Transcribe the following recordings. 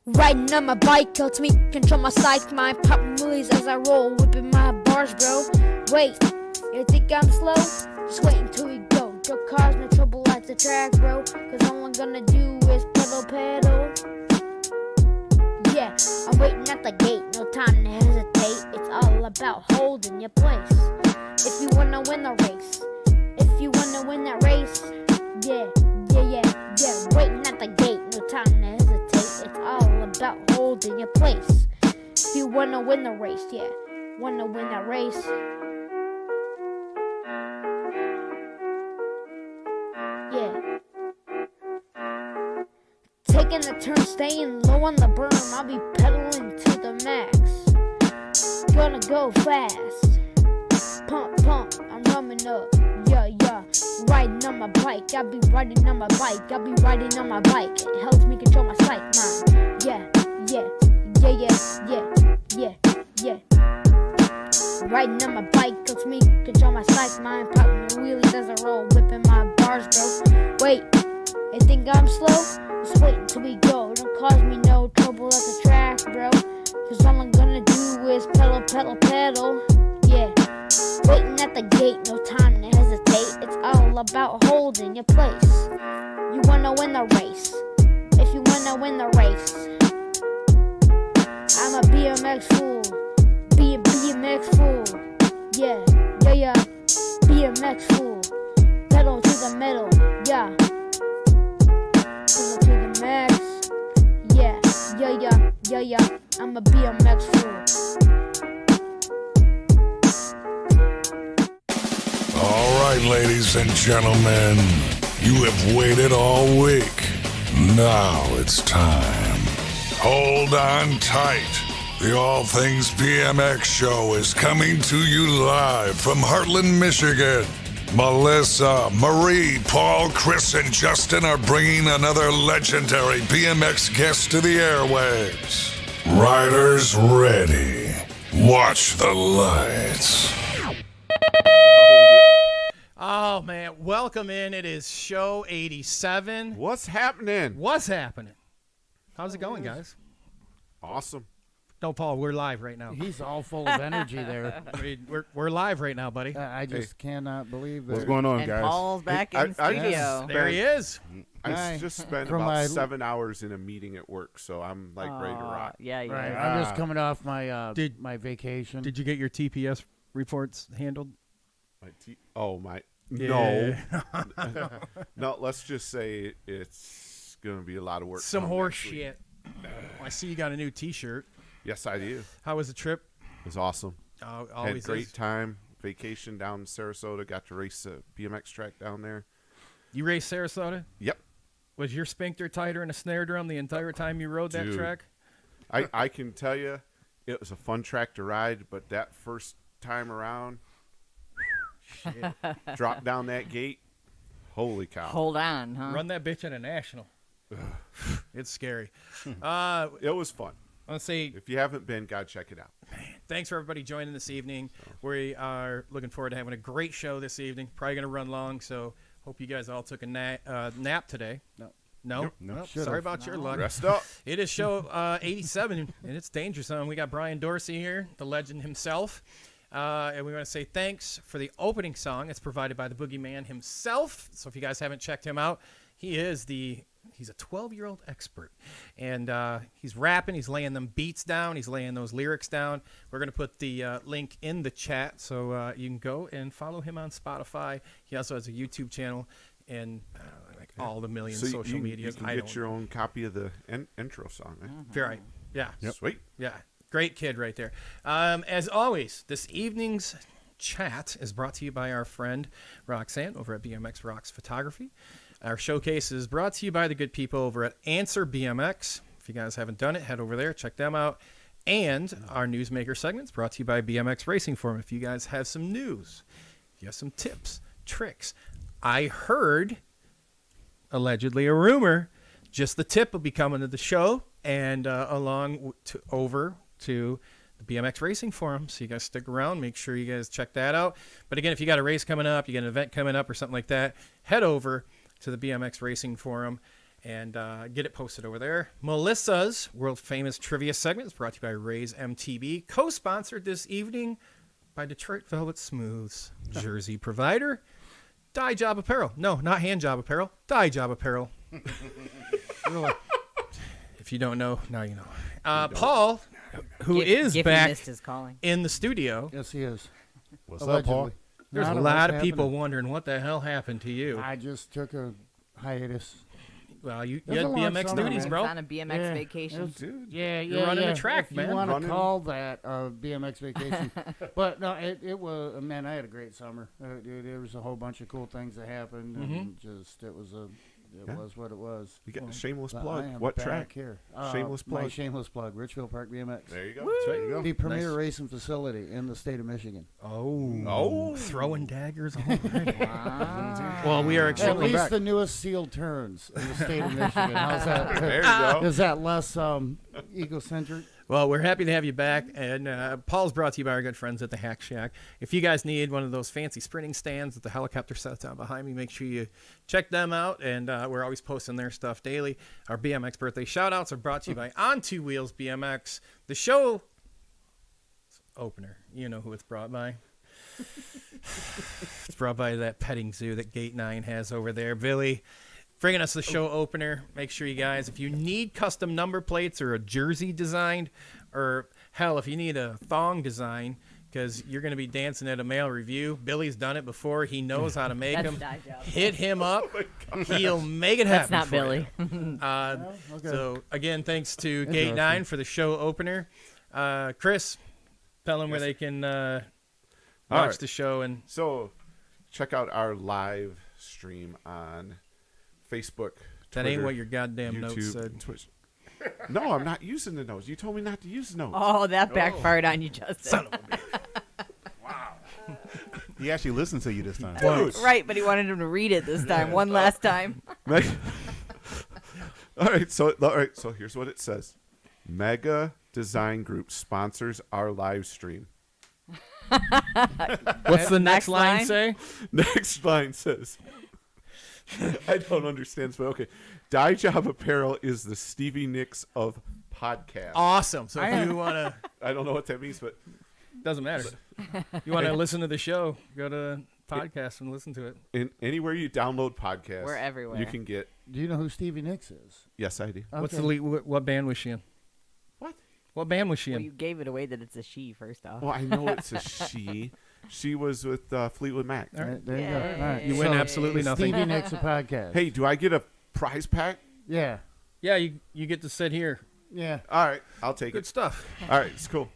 Riding on my bike helps me control my psych mind. Popping movies as I roll, whipping my bars, bro. Wait, you think I'm slow? Just wait until we go. Don't cause no trouble at the track, bro. Cause all I'm gonna do is pedal. Yeah, I'm waiting at the gate, no time to hesitate. It's all about holding your place. If you wanna win the race, if you wanna win that race, yeah. Waiting at the gate, no time to hesitate. It's all about holding your place. If you wanna win the race, yeah, wanna win that race. Yeah. Taking a turn, staying low on the berm. I'll be pedaling to the max. Gonna go fast. Pump, I'm rumming up. Yeah. Riding on my bike, I'll be riding on my bike. It helps me control my psych mind. Yeah. Riding on my bike helps me control my psych mind. Popping the wheelies as I roll, whipping my bars, bro. Wait, you think I'm slow? Just wait until we go. Don't cause me no trouble at the track, bro. Cause all I'm gonna do is pedal. Yeah. Waiting at the gate, no time to hesitate. It's all about holding your place. You wanna win the race. If you wanna win the race, I'm a BMX fool. BMX fool. Yeah. BMX fool. Pedal to the middle. Yeah. Pedal to the max. Yeah. I'm a BMX fool. All right, ladies and gentlemen, you have waited all week. Now it's time. Hold on tight. The All Things BMX Show is coming to you live from Hartland, Michigan. Melissa, Marie, Paul, Chris, and Justin are bringing another legendary BMX guest to the airwaves. Riders ready. Watch the lights. Oh, man. Welcome in. It is show 87. What's happening? How's it going, guys? Awesome. No, Paul, we're live right now. He's all full of energy there. We're live right now, buddy. I just cannot believe that. What's going on, And guys? Paul's back in studio. There he is. I just spent From about my- 7 hours in a meeting at work, so I'm like ready to rock. Yeah. Right, I'm just coming off my Did- my vacation. Did you get your TPS reports handled? My Yeah. no. No, let's just say it's going to be a lot of work. Some come horse next week. shit. I see you got a new T-shirt. Yes, I do. How was the trip? It was awesome. Always Had a great is. time. Vacation down in Sarasota. Got to race a BMX track down there. You raced Sarasota? Yep. Was your sphincter tighter in a snare drum the entire time you rode that Dude. track? I can tell you, it was a fun track to ride, but that first time around, drop down that gate, holy cow. Hold on, huh? Run that bitch at a national. It's scary. It was fun. Let's see. If you haven't been, gotta check it out. Thanks for everybody joining this evening. We are looking forward to having a great show this evening. Probably going to run long, so hope you guys all took a nap today. No? Nope. Sorry about your luck. Rest up. It is show 87, and it's Danger Zone. We got Bryan Dorsey here, the legend himself. And we want to say thanks for the opening song. It's provided by the Boogeyman himself. So if you guys haven't checked him out, he's a 12-year-old expert. And he's rapping. He's laying them beats down. He's laying those lyrics down. We're going to put the link in the chat so you can go and follow him on Spotify. He also has a YouTube channel and all the million So social you media. can get your own copy of the intro song. Eh? Very, yeah. Sweet. Yeah, great kid right there. As always, this evening's chat is brought to you by our friend Roxanne over at BMX Rocks Photography. Our showcase is brought to you by the good people over at Answer BMX. If you guys haven't done it, head over there, check them out. And our Newsmaker segment is brought to you by BMX Racing Forum. If you guys have some news, if you have some tips, tricks. I heard, allegedly a rumor, just the tip will be coming to the show and over to the BMX Racing Forum. So you guys stick around. Make sure you guys check that out. But again, if you got a race coming up, you got an event coming up or something like that, head over to the BMX Racing Forum and get it posted over there. Melissa's world famous trivia segment is brought to you by Ray's MTB, co-sponsored this evening by Detroit Velvet Smooths, jersey provider, Dye Job Apparel. No, not Hand Job Apparel, Dye Job Apparel. If you don't know, now you know. Paul, who is Giffy back missed his calling. in the studio. Yes, he is. What's up, Paul? Allegedly. There's I a don't know lot what's of people happening. wondering what the hell happened to you. I just took a hiatus. Well, you It was had a long BMX summer, duties, man. bro. On a BMX Yeah, vacation. it was- Dude. Yeah, You're running the track, if man. You want Running. to call that a BMX vacation? But no, it was. Man, I had a great summer. Dude, there was a whole bunch of cool things that happened, and just it was what it was. You got a shameless But I plug. am What back track? here? Shameless My plug. shameless plug. Richfield Park BMX. There you go. That's right. There you go. The premier Nice. racing facility in the state of Michigan. Oh, throwing daggers. All right. Wow. Well, we are At extremely least back. the newest sealed turns in the state of Michigan. How's that? There you go. Is that less egocentric? Well, we're happy to have you back, and Paul's brought to you by our good friends at the Hack Shack. If you guys need one of those fancy sprinting stands that the helicopter sets out behind me, make sure you check them out, and we're always posting their stuff daily. Our BMX birthday shout-outs are brought to you by On Two Wheels BMX. The show opener, you know who it's brought by. It's brought by that petting zoo that Gate 9 has over there. Billy, bringing us the show opener. Make sure you guys, if you need custom number plates or a jersey designed, or hell, if you need a thong design, because you're going to be dancing at a male review, Billy's done it before. He knows how to make That's them. Dye Job. Hit him up. He'll make it happen. That's not for you. Billy. Okay. So, again, thanks to Gate Interesting. 9 for the show opener. Chris, tell them where they can watch right. the show. And So, check out our live stream on Facebook. that ain't Twitter, what your goddamn notes YouTube, said. and Twitch. No, I'm not using the notes. You told me not to use notes. Oh, that backfired on you, Justin. Son of a bitch. He actually listened to you this time. Dude. Right, but he wanted him to read it this time, one last time. All right, so here's what it says. Mega Design Group sponsors our live stream. What's the next Next line line? say? Next line says, I don't understand, but okay. Dye Job Apparel is the Stevie Nicks of podcasts. Awesome. So if you want to, I don't know what that means, but doesn't matter. You want to listen to the show, go to podcast and listen to it. anywhere you download podcasts, We're everywhere. you can get. Do you know who Stevie Nicks is? Yes, I do. What's the Okay. lead, what band was she in? What? What band was she Well, in? you gave it away that it's a she, first off. Well, I know it's a she. She was with Fleetwood Mac. All right. There you go. Yay. All right. You win So, absolutely nothing. Stevie Nicks a podcast. Hey, do I get a prize pack? Yeah. Yeah, you get to sit here. Yeah. All right, I'll take Good it. stuff. All right, it's cool.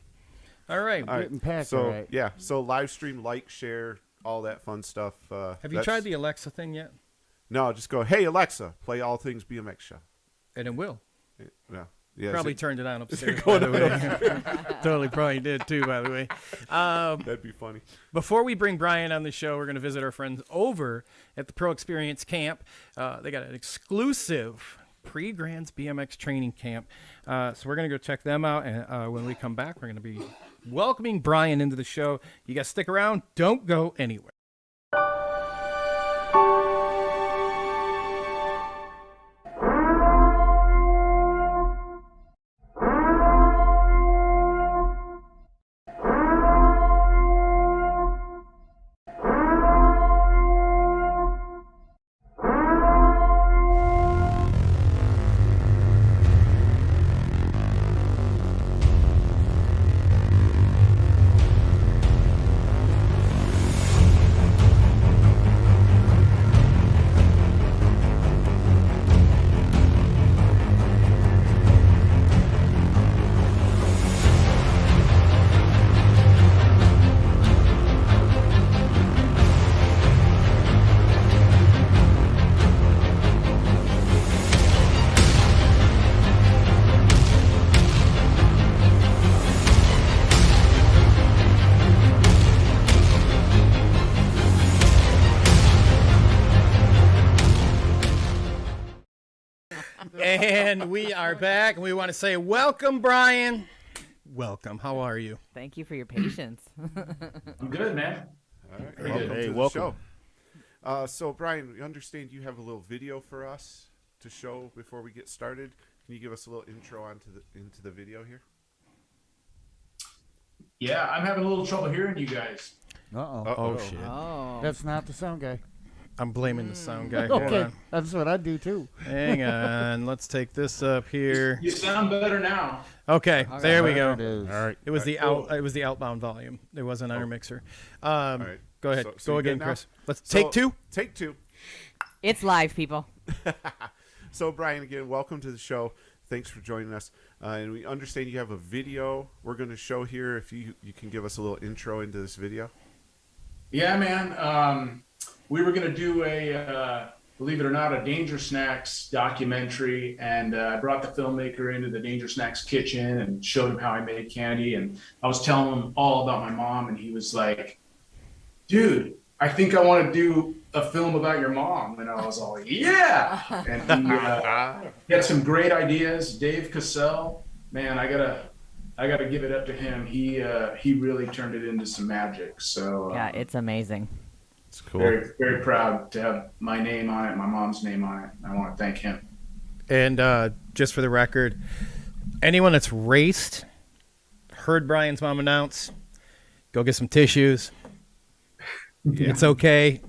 All right. All right. Getting packed, So all right. yeah, so live stream, like, share, all that fun stuff. Have you that's- tried the Alexa thing yet? No, just go. Hey Alexa, play All Things BMX Show. And it will. No, yeah, Probably is it- turned it on upstairs. By the way. Totally probably did too, by the way. that'd be funny. Before we bring Bryan on the show, we're going to visit our friends over at the Pro Experience Camp. They got an exclusive pre-Grands BMX training camp. So we're going to go check them out. And when we come back, we're going to be welcoming Bryan into the show. You guys stick around. Don't go anywhere. And we are back. And we want to say welcome, Bryan. Welcome. How are you? Thank you for your patience. I'm good, man. All right, Very welcome good. Hey, to welcome. the show. So Brian, we understand you have a little video for us. to show before we get started? Can you give us a little intro into the video here? Yeah, I'm having a little trouble hearing you guys. Oh, shit. Oh. That's not the sound guy. I'm blaming the sound guy. Hold Okay, on. that's what I do too. Hang on. Let's take this up here. You sound better now. Okay, there we There go. it is. All right. It was the Cool. It was the outbound volume. It wasn't under mixer. right. Go ahead. So Go you again, good now? Chris. Let's So, take two. Take two. It's live, people. So, Bryan, again, welcome to the show. Thanks for joining us. And we understand you have a video we're going to show here. If you can give us a little intro into this video. Yeah, man. We were going to do a, believe it or not, a Danger Snacks documentary. And I brought the filmmaker into the Danger Snacks kitchen and showed him how I made candy. And I was telling him all about my mom. And he was like, dude, I think I want to do a film about your mom. And I was all, yeah. And he had some great ideas. Dave Cassell, man, I gotta give it up to him. He really turned it into some magic. So Yeah, it's amazing. It's cool. very, very proud to have my name on it, my mom's name on it. I want to thank him. And just for the record, anyone that's raced, heard Brian's mom announce, go get some tissues. It's okay.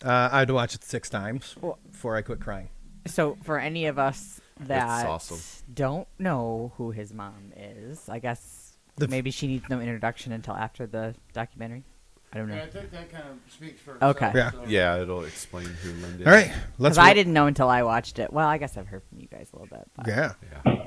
I had to watch it 6 times before I quit crying. So for any of us that awesome. don't know who his mom is, I guess maybe she needs no introduction until after the documentary. I don't know. Yeah, I think that kind of speaks for Okay. itself, Yeah. so. Yeah, it'll explain who Linda is. All right. Let's. Because I didn't know until I watched it. Well, I guess I've heard from you guys a little bit. But. Yeah. Yeah.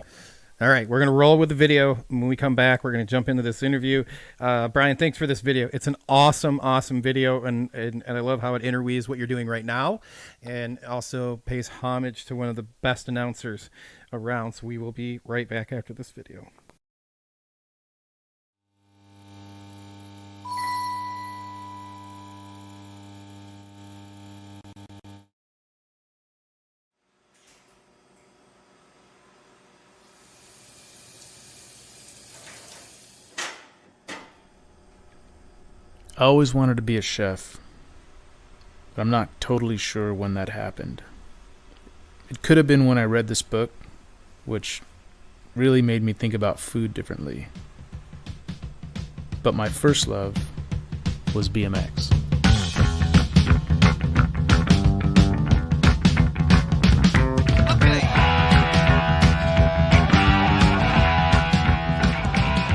All right, we're going to roll with the video. When we come back, we're going to jump into this interview. Brian, thanks for this video. It's an awesome, awesome video, and I love how it interweaves what you're doing right now and also pays homage to one of the best announcers around. So we will be right back after this video. I always wanted to be a chef, but I'm not totally sure when that happened. It could have been when I read this book, which really made me think about food differently. But my first love was BMX.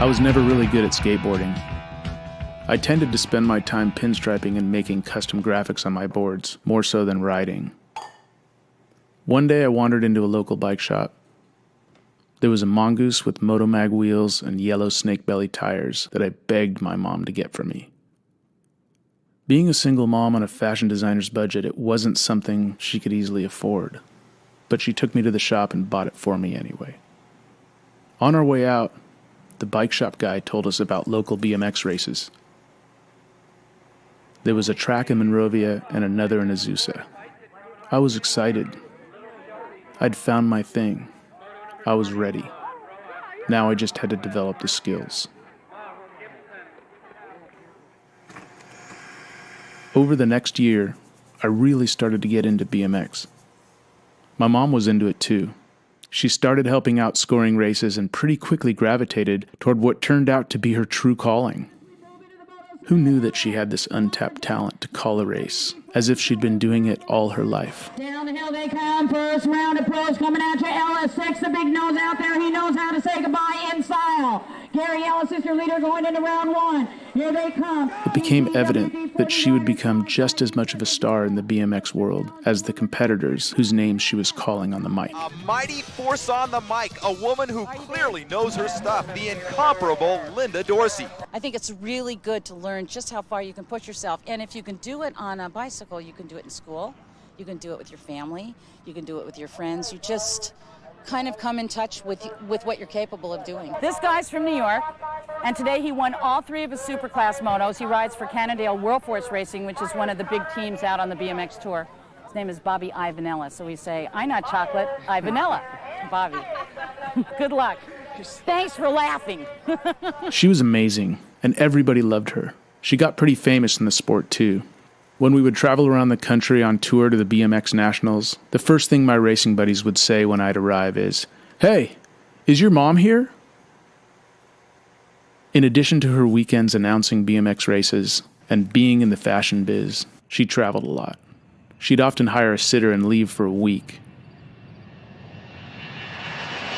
I was never really good at skateboarding. I tended to spend my time pinstriping and making custom graphics on my boards, more so than riding. One day I wandered into a local bike shop. There was a mongoose with Motomag wheels and yellow snake belly tires that I begged my mom to get for me. Being a single mom on a fashion designer's budget, it wasn't something she could easily afford, but she took me to the shop and bought it for me anyway. On our way out, the bike shop guy told us about local BMX races. There was a track in Monrovia and another in Azusa. I was excited. I'd found my thing. I was ready. Now I just had to develop the skills. Over the next year, I really started to get into BMX. My mom was into it too. She started helping out scoring races and pretty quickly gravitated toward what turned out to be her true calling. Who knew that she had this untapped talent to call a race, as if she'd been doing it all her life? Down the hill they come, first round of pros coming at you. Ellis, the big nose out there. He knows how to say goodbye in style. Gary Ellis is your leader going into round 1. Here they come. It became evident that she would become just as much of a star in the BMX world as the competitors whose names she was calling on the mic. A mighty force on the mic, a woman who clearly knows her stuff, the incomparable Linda Dorsey. I think it's really good to learn just how far you can push yourself. And if you can do it on a bicycle, you can do it in school. You can do it with your family. You can do it with your friends. You just kind of come in touch with what you're capable of doing. This guy's from New York, and today he won all 3 of his superclass motos. He rides for Cannondale World Force Racing, which is one of the big teams out on the BMX tour. His name is Bobby Ivanella, so we say, I not chocolate, Ivanella. Bobby, good luck. Thanks for laughing. She was amazing, and everybody loved her. She got pretty famous in the sport too. When we would travel around the country on tour to the BMX Nationals, the first thing my racing buddies would say when I'd arrive is, "Hey, is your mom here?" In addition to her weekends announcing BMX races and being in the fashion biz, she traveled a lot. She'd often hire a sitter and leave for a week.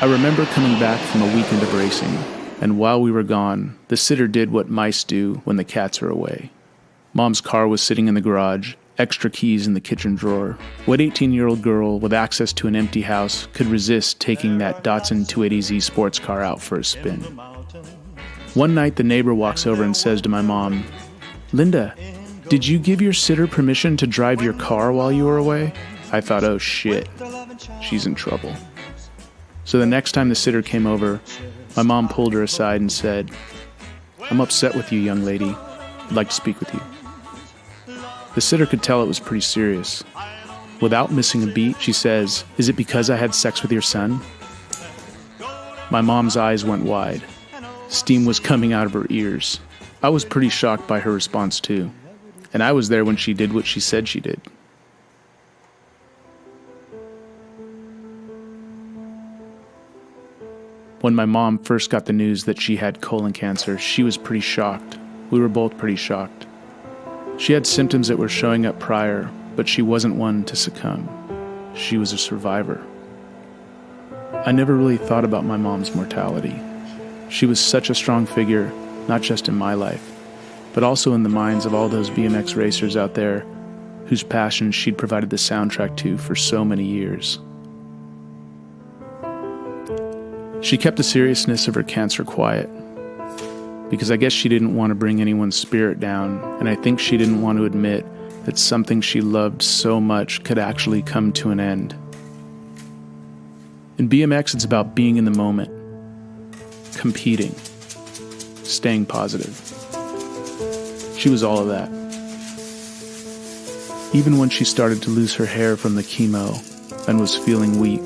I remember coming back from a weekend of racing, and while we were gone, the sitter did what mice do when the cats are away. Mom's car was sitting in the garage, extra keys in the kitchen drawer. What 18-year-old girl with access to an empty house could resist taking that Datsun 280Z sports car out for a spin? One night, the neighbor walks over and says to my mom, "Linda, did you give your sitter permission to drive your car while you were away?" I thought, oh shit, she's in trouble. So the next time the sitter came over, my mom pulled her aside and said, "I'm upset with you, young lady. I'd like to speak with you." The sitter could tell it was pretty serious. Without missing a beat, she says, "Is it because I had sex with your son?" My mom's eyes went wide. Steam was coming out of her ears. I was pretty shocked by her response too. And I was there when she did what she said she did. When my mom first got the news that she had colon cancer, she was pretty shocked. We were both pretty shocked. She had symptoms that were showing up prior, but she wasn't one to succumb. She was a survivor. I never really thought about my mom's mortality. She was such a strong figure, not just in my life, but also in the minds of all those BMX racers out there whose passion she'd provided the soundtrack to for so many years. She kept the seriousness of her cancer quiet, because I guess she didn't want to bring anyone's spirit down, and I think she didn't want to admit that something she loved so much could actually come to an end. In BMX, it's about being in the moment, competing, staying positive. She was all of that. Even when she started to lose her hair from the chemo and was feeling weak,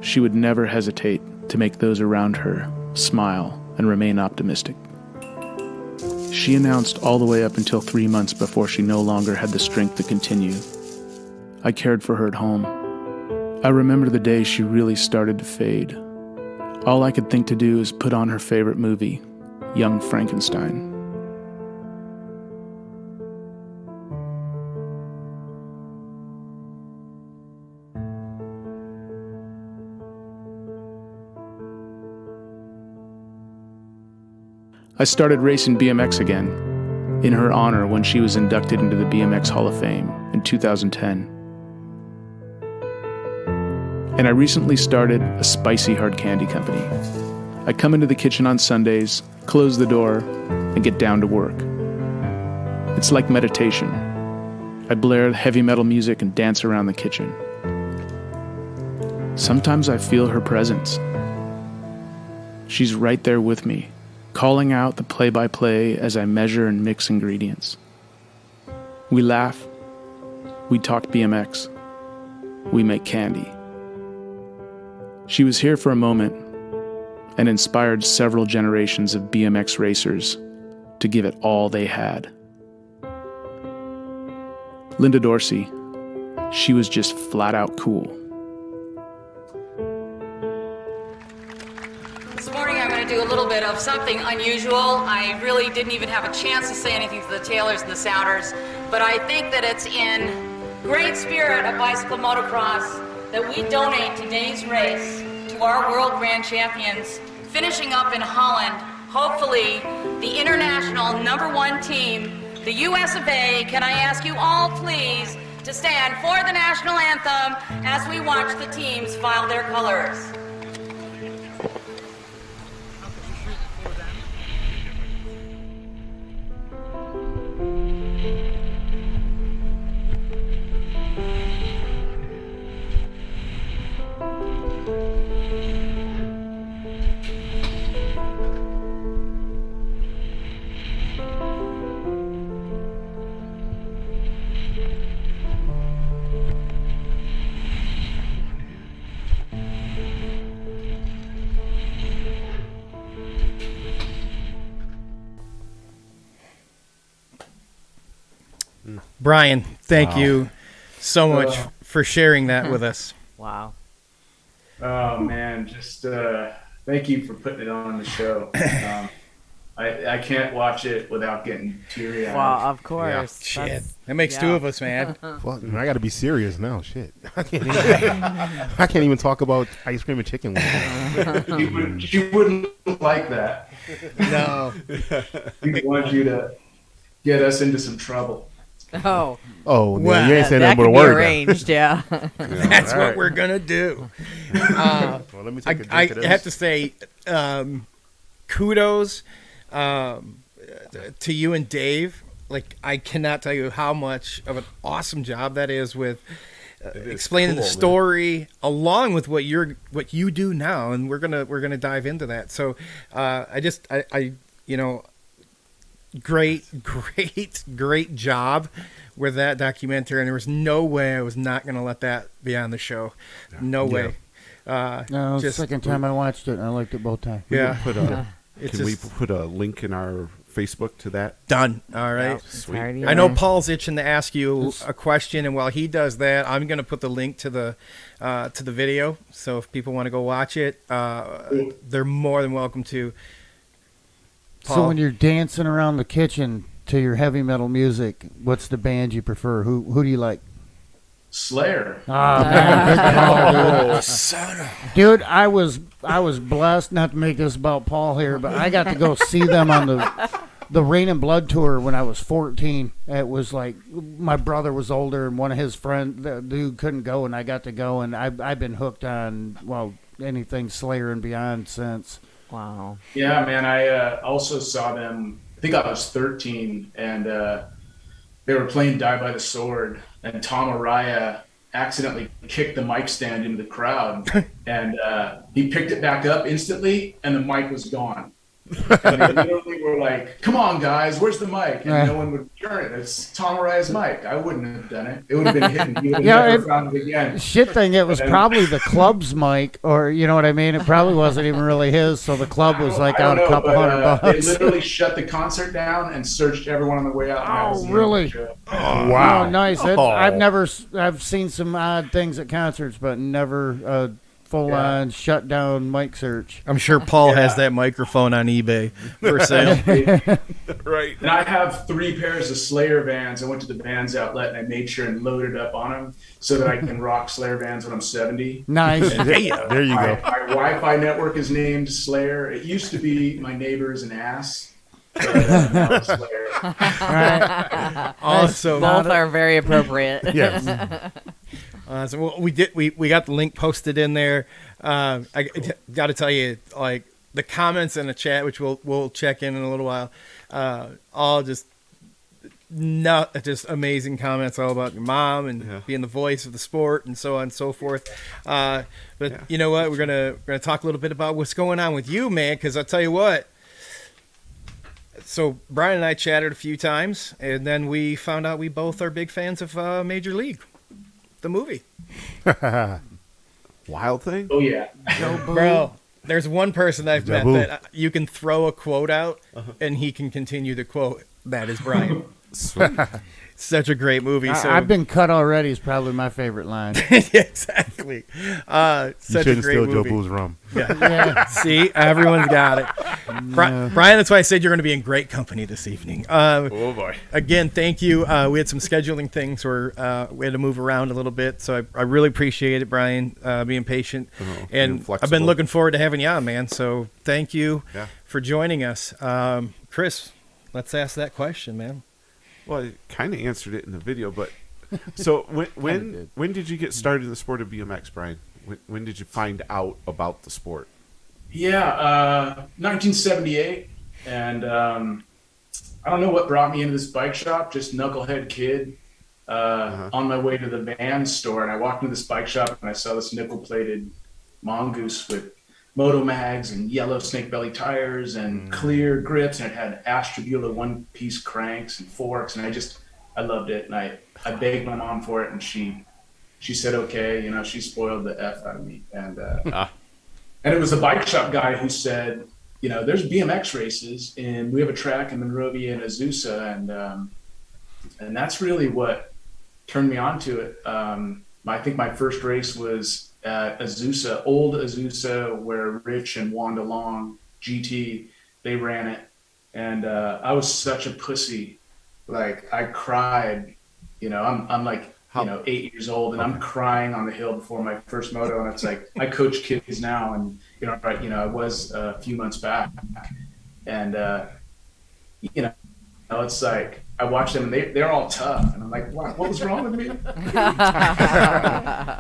she would never hesitate to make those around her smile and remain optimistic. She announced all the way up until 3 months before she no longer had the strength to continue. I cared for her at home. I remember the day she really started to fade. All I could think to do is put on her favorite movie, Young Frankenstein. I started racing BMX again, in her honor when she was inducted into the BMX Hall of Fame in 2010. And I recently started a spicy hard candy company. I come into the kitchen on Sundays, close the door, and get down to work. It's like meditation. I blare heavy metal music and dance around the kitchen. Sometimes I feel her presence. She's right there with me, calling out the play-by-play as I measure and mix ingredients. We laugh, we talk BMX, we make candy. She was here for a moment and inspired several generations of BMX racers to give it all they had. Linda Dorsey, she was just flat out cool. This morning I'm going to do a little bit of something unusual. I really didn't even have a chance to say anything to the tailors and the sounders, but I think that it's in great spirit of bicycle motocross that we donate today's race to our world grand champions, finishing up in Holland, hopefully the international #1 team, the US of A. Can I ask you all, please, to stand for the national anthem as we watch the teams file their colors. Bryan, thank you so much for sharing that with us. Wow. Oh man, just thank you for putting it on the show. I can't watch it without getting teary-eyed. Well, of course. Shit. That's- That makes two of us, man. Well, I got to be serious now. Shit. I can't even talk about ice cream and chicken wings. She wouldn't like that. No. We want you to get us into some trouble. Oh. Oh, Well, you ain't saying that that but a could be word. arranged, yeah. That's all what right. we're going to do. Well, let me take a I drink of this. have to say, kudos to you and Dave. Like, I cannot tell you how much of an awesome job that is with explaining the cool, story along with what you do now, and we're gonna dive into that. So, I great job with that documentary, and there was no way I was not gonna let that be on the show. No way. No, it's the second time I watched it, and I liked it both times. Yeah. Can we put a link in our Facebook to that? Done. All right. Sweet. I know Paul's itching to ask you a question, and while he does that, I'm going to put the link to the video. So if people want to go watch it, they're more than welcome to. So Paul? when you're dancing around the kitchen to your heavy metal music, what's the band you prefer? Who do you like? Slayer. Ah, man, good call, dude. Son of... Dude, I was blessed, not to make this about Paul here, but I got to go see them on the Rain and Blood tour when I was 14. It was like my brother was older, and one of his friends, the dude couldn't go, and I got to go, and I've been hooked on anything Slayer and beyond since. Wow. Yeah, man. I also saw them. I think I was 13, and they were playing "Die by the Sword," and Tom Araya accidentally kicked the mic stand into the crowd, and he picked it back up instantly, and the mic was gone. And they literally were like, "Come on, guys, where's the mic?" And no one would return it. It's Tom Araya's mic. I wouldn't have done it. It would have been hidden. You would have never found it again. Shit thing, it was probably the club's mic, or you know what I mean? It probably wasn't even really his, so the club was like out a couple $100. They literally shut the concert down and searched everyone on the way out. Oh, really? Wow. Oh, nice. I've seen some odd things at concerts, but never full-on shut-down mic search. I'm sure Paul has that microphone on eBay for sale. Right. And I have 3 pairs of Slayer Vans. I went to the Vans outlet and I made sure and loaded up on them so that I can rock Slayer Vans when I'm 70. Nice. There you go. My Wi-Fi network is named Slayer. It used to be My Neighbor's an Ass. But now it's Slayer. Awesome. Both are very appropriate. Yes. So we got the link posted in there. I got to tell you, like the comments in the chat, which we'll check in a little while, all just amazing comments all about your mom and being the voice of the sport and so on and so forth. But you know what? We're gonna talk a little bit about what's going on with you, man. Because I'll tell you what. So Bryan and I chatted a few times, and then we found out we both are big fans of Major League, the movie. Wild Thing? Oh, yeah. Bro, there's one person I've met that you can throw a quote out, and he can continue the quote. That is Bryan. Sweet. Such a great movie. I've been cut already is probably my favorite line. Exactly. You Such shouldn't a great steal movie. Joe Boo's rum. Yeah. See, everyone's got it. Bryan, that's why I said you're going to be in great company this evening. Oh, boy. Again, thank you. We had some scheduling things where we had to move around a little bit, so I really appreciate it, Bryan, being patient. And I've been looking forward to having you on, man. So thank you for joining us. Chris, let's ask that question, man. Well, I kind of answered it in the video, but so when did you get started in the sport of BMX, Bryan? When did you find out about the sport? Yeah, 1978, and I don't know what brought me into this bike shop. Just knucklehead kid on my way to the Vans store, and I walked into this bike shop and I saw this nickel-plated Mongoose with Moto mags and yellow snake belly tires and clear grips, and it had Astrobula one-piece cranks and forks, and I loved it, and I begged my mom for it, and she said okay. You know, she spoiled the F out of me, and and it was a bike shop guy who said, you know, there's BMX races, and we have a track in Monrovia and Azusa, and And that's really what turned me on to it. I think my first race was at Azusa, old Azusa, where Rich and Wanda Long, GT, they ran it. And I was such a pussy. Like, I cried. You know, I'm like, 8 years old, and I'm crying on the hill before my first moto. And it's like, I coach kids now, and, I was a few months back. And, it's like, I watch them, and they're all tough. And I'm like, what was wrong with me?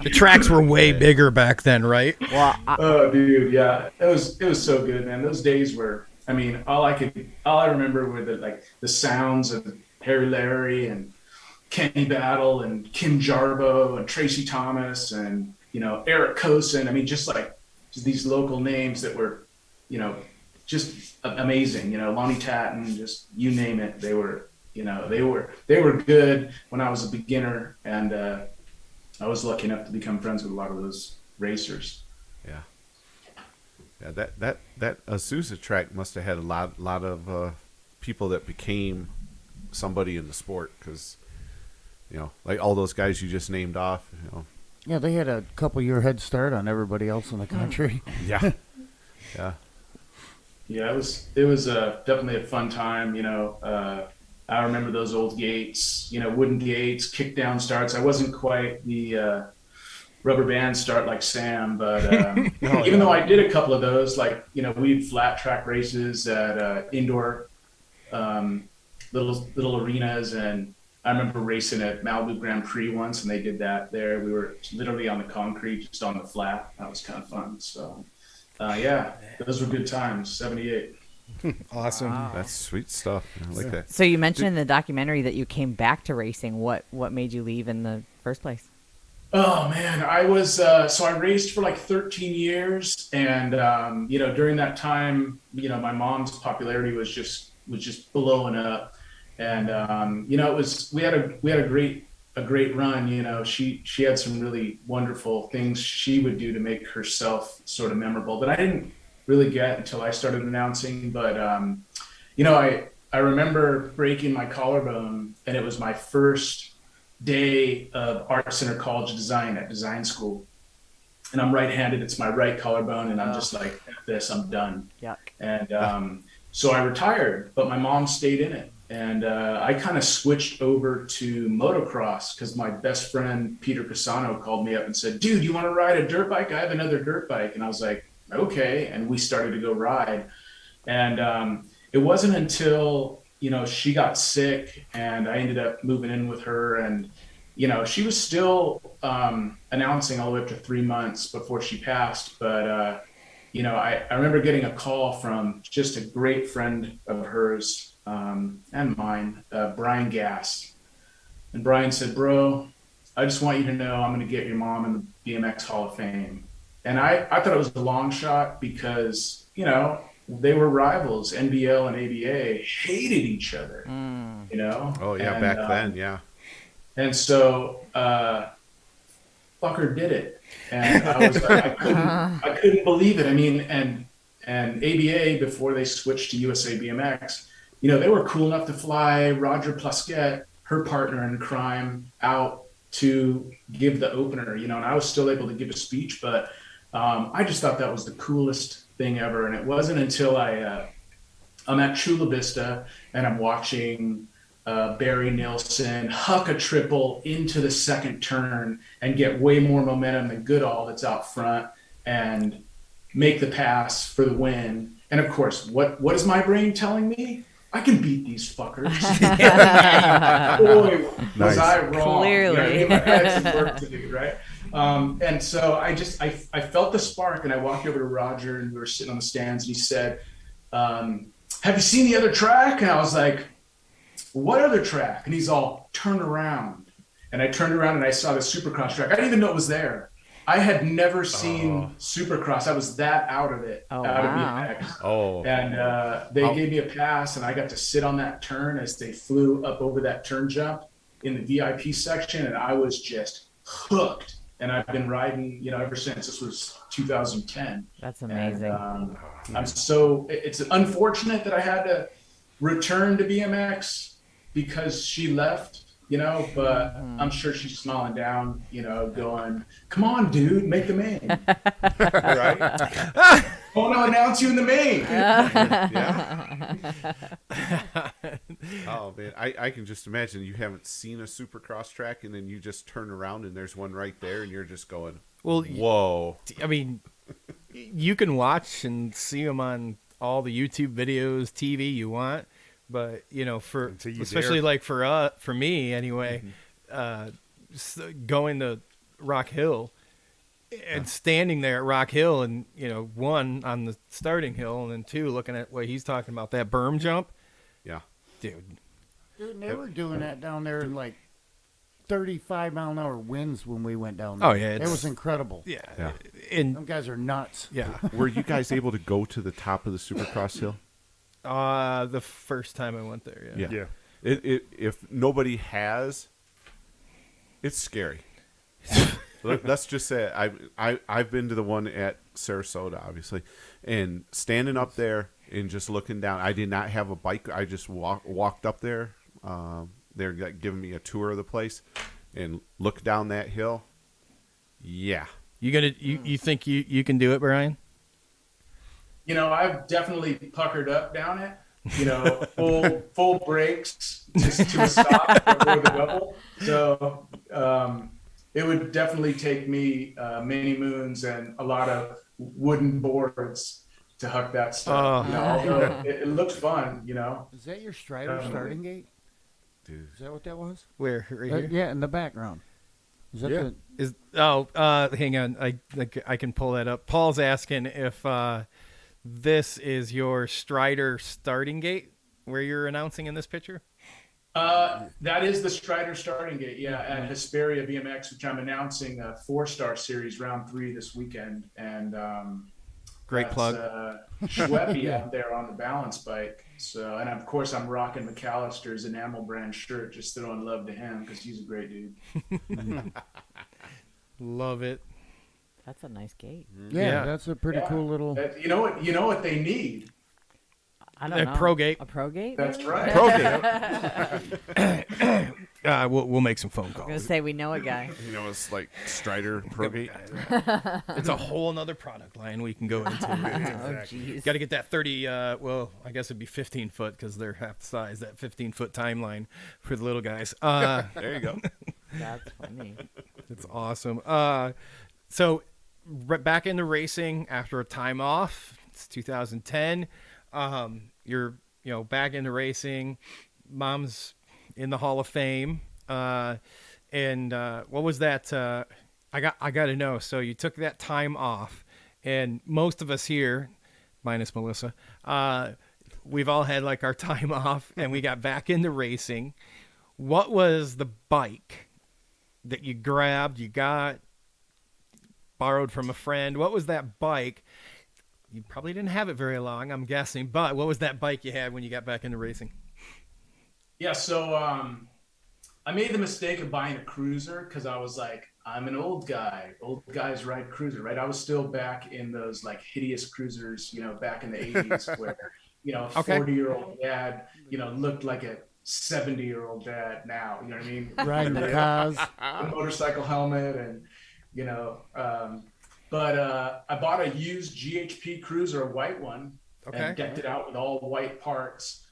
The tracks were way bigger back then, right? Well, oh, dude, yeah. It was so good, man. Those days were, I mean, all I remember were the sounds of Harry Larry and Kenny Battle and Kim Jarbo and Tracy Thomas and, Eric Kosen. I mean, just these local names that were, just amazing. Lonnie Tatton, just you name it. They were, they were good when I was a beginner, and I was lucky enough to become friends with a lot of those racers. Yeah, that Azusa track must have had a lot of people that became somebody in the sport, because like all those guys you just named off. Yeah, they had a couple-year head start on everybody else in the country. Yeah. Yeah, it was definitely a fun time. I remember those old gates, wooden gates, kick down starts. I wasn't quite the rubber band start like Sam, but even though I did a couple of those, we had flat track races at indoor little arenas, and I remember racing at Malibu Grand Prix once, and they did that there. We were literally on the concrete, just on the flat. That was kind of fun. So, yeah, those were good times. 78. Awesome. Wow. That's sweet stuff. I like that. So you mentioned in the documentary that you came back to racing. What made you leave in the first place? Oh man, I was so I raced for 13 years, and during that time, my mom's popularity was just blowing up, and we had a great run. She had some really wonderful things she would do to make herself sort of memorable that I didn't really get until I started announcing. But I remember breaking my collarbone, and it was my first day of Art Center College of Design at design school, and I'm right-handed. It's my right collarbone, and I'm just like, F this, I'm done. Yuck. And so I retired, but my mom stayed in it, and I kind of switched over to motocross because my best friend Peter Pisano called me up and said, dude, you want to ride a dirt bike? I have another dirt bike. And I was like, okay. And we started to go ride, and it wasn't until she got sick, and I ended up moving in with her, and she was still announcing all the way up to 3 months before she passed. But I remember getting a call from just a great friend of hers and mine, Brian Gass. And Brian said, bro, I just want you to know I'm going to get your mom in the BMX Hall of Fame. And I thought it was a long shot because, they were rivals. NBL and ABA hated each other, Oh yeah, and, back then, yeah. And so, fucker did it, and I was like, I couldn't believe it. I mean, and ABA, before they switched to USA BMX, they were cool enough to fly Roger Plasquette, her partner in crime, out to give the opener. And I was still able to give a speech, but I just thought that was the coolest thing ever. And it wasn't until I'm at Chula Vista and I'm watching Barry Nilsson huck a triple into the second turn and get way more momentum than Goodall that's out front and make the pass for the win. And of course, what is my brain telling me? I can beat these fuckers. Boy, was I wrong. Clearly. I had some work to do, right? And so I felt the spark, and I walked over to Roger, and we were sitting on the stands, and he said, have you seen the other track? And I was like, what other track? And he's all, turn around. And I turned around and I saw the Supercross track. I didn't even know it was there. I had never seen Supercross. I was that out of it, of BMX. And they gave me a pass, and I got to sit on that turn as they flew up over that turn jump in the VIP section, and I was just hooked. And I've been riding, ever since. This was 2010. That's amazing. And, it's unfortunate that I had to return to BMX, because she left, but I'm sure she's smiling down, going, come on, dude, make the main. Right? I want to announce you in the main. Yeah. Oh, man. I can just imagine you haven't seen a Supercross track, and then you just turn around and there's one right there, and you're just going, Well, whoa. I mean, you can watch and see them on all the YouTube videos, TV you want, but for especially there. like for me anyway, going to Rock Hill and standing there at Rock Hill, and one on the starting hill, and then two looking at what he's talking about, that berm jump. Yeah, dude. Dude, they were doing that down there in like 35-mile-an-hour winds when we went down there. Oh yeah, it was incredible. Yeah, and them guys are nuts. Yeah. Were you guys able to go to the top of the Supercross hill? The first time I went there, yeah. If nobody has, it's scary. Let's just say I've been to the one at Sarasota, obviously, and standing up there and just looking down. I did not have a bike. I just walked up there. They're giving me a tour of the place, and look down that hill. Yeah, you think you can do it, Bryan? I've definitely puckered up down it. Full brakes just to a stop or the double. So it would definitely take me many moons and a lot of wooden boards to huck that stuff. Although it looks fun. Is that your Strider starting gate? Dude, is that what that was? Where? Right here? Yeah, in the background. Is that hang on. I can pull that up. Paul's asking if this is your Strider starting gate where you're announcing in this picture. That is the Strider starting gate. Yeah, at Hesperia BMX, which I'm announcing a 4-star series round 3 this weekend, and great plug. Schweppy out there on the balance bike. So, and of course, I'm rocking McAllister's enamel brand shirt, just throwing love to him because he's a great dude. Love it. That's a nice gate. Yeah, that's a pretty cool little. You know what they need? I don't know. Pro gate. A pro gate? That's maybe? right. Pro gate. We'll make some phone calls. I'm gonna say we know a guy. It's like Strider Pro Gate. It's a whole nother product line we can go into. Oh, jeez. Got to get that 30. Well, I guess it'd be 15 foot because they're half the size. That 15-foot timeline for the little guys. There you go. That's funny. It's awesome. So back into racing after a time off. It's 2010. You're back into racing. Mom's in the Hall of Fame. And what was that? I got to know. So you took that time off, and most of us here, minus Melissa, we've all had like our time off, and we got back into racing. What was the bike that you grabbed? You got borrowed from a friend. What was that bike? You probably didn't have it very long, I'm guessing, but what was that bike you had when you got back into racing? Yeah, so I made the mistake of buying a cruiser because I was like, I'm an old guy. Old guys ride cruiser, right? I was still back in those like hideous cruisers, back in the 80s where, a 40-year-old dad, looked like a 70-year-old dad now, you know what I mean? Riding the cars. The motorcycle helmet and, but I bought a used GHP cruiser, a white one, and decked it out with all white parts.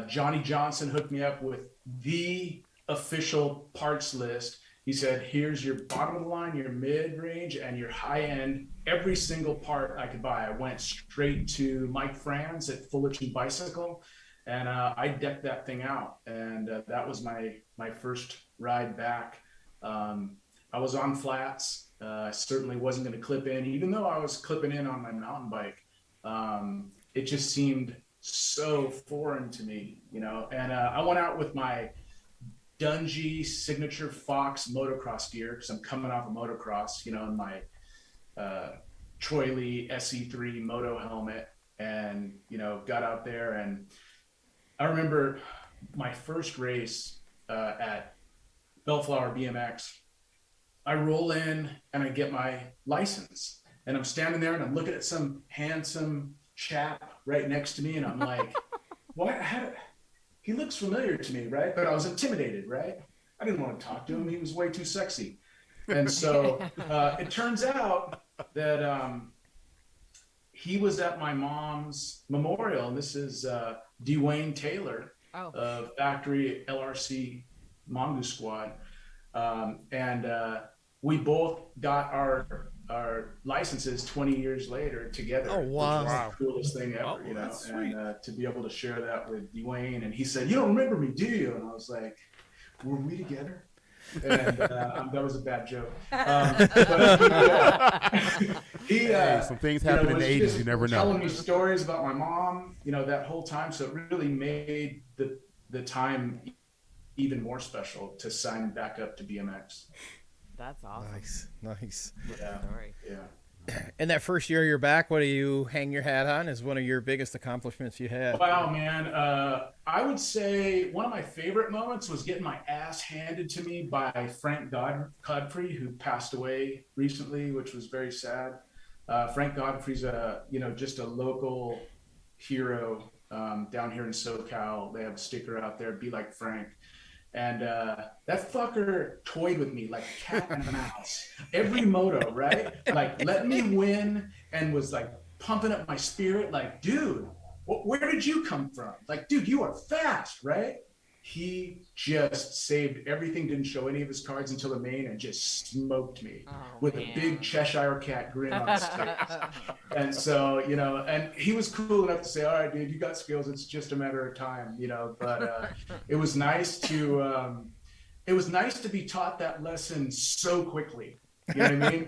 Johnny Johnson hooked me up with the official parts list. He said, here's your bottom of the line, your mid-range, and your high-end, every single part I could buy. I went straight to Mike Franz at Fullerton Bicycle, and I decked that thing out. And that was my first ride back. I was on flats. I certainly wasn't going to clip in, even though I was clipping in on my mountain bike. It just seemed so foreign to me, and I went out with my Dungy Signature Fox motocross gear because I'm coming off a motocross, in my Troy Lee SE3 moto helmet, and got out there. And I remember my first race at Bellflower BMX. I roll in and I get my license, and I'm standing there and I'm looking at some handsome chap right next to me, and I'm like, what? he looks familiar to me, right? But I was intimidated, right? I didn't want to talk to him. He was way too sexy. And so it turns out that he was at my mom's memorial. And this is Dwayne Taylor of Factory LRC Mongoose Squad. And we both got our licenses 20 years later together. Oh, wow. Which was the coolest thing ever, you know, and to be able to share that with Dwayne. And he said, "You don't remember me, do you?" And I was like, "Were we together?" And that was a bad joke. But some things happen in the 80s, you never know. Telling me stories about my mom, you know, that whole time. So it really made the time even more special to sign back up to BMX. That's awesome. Nice. Yeah. Story. Yeah. And that first year you're back, what do you hang your hat on as one of your biggest accomplishments you had? Wow, man. I would say one of my favorite moments was getting my ass handed to me by Frank Godfrey, who passed away recently, which was very sad. Frank Godfrey's just a local hero down here in SoCal. They have a sticker out there, "Be Like Frank." And that fucker toyed with me like cat and mouse. Every moto, right? Like, let me win, and was like pumping up my spirit. Like, dude, where did you come from? Like, dude, you are fast, right? He just saved everything, didn't show any of his cards until the main, and just smoked me with a big Cheshire cat grin on his face. And so, you know, and he was cool enough to say, "All right, dude, you got skills. It's just a matter of time," you know. But it was nice to be taught that lesson so quickly. You know what I mean?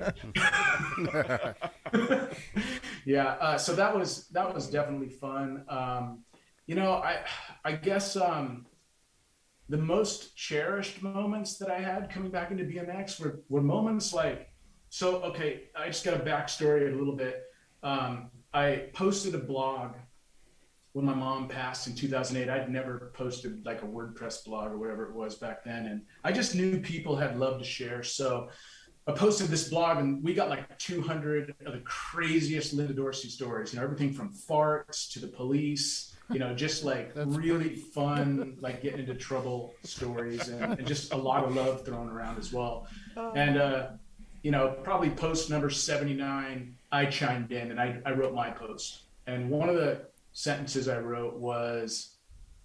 Yeah. So that was definitely fun. You know, I guess. The most cherished moments that I had coming back into BMX were moments like, okay, I just got a backstory a little bit. I posted a blog when my mom passed in 2008. I'd never posted like a WordPress blog or whatever it was back then. And I just knew people had love to share. So I posted this blog, and we got like 200 of the craziest Linda Dorsey stories, you know, everything from farts to the police, you know, just like really fun, like getting into trouble stories, and just a lot of love thrown around as well. And, you know, probably post number 79, I chimed in and I wrote my post. And one of the sentences I wrote was,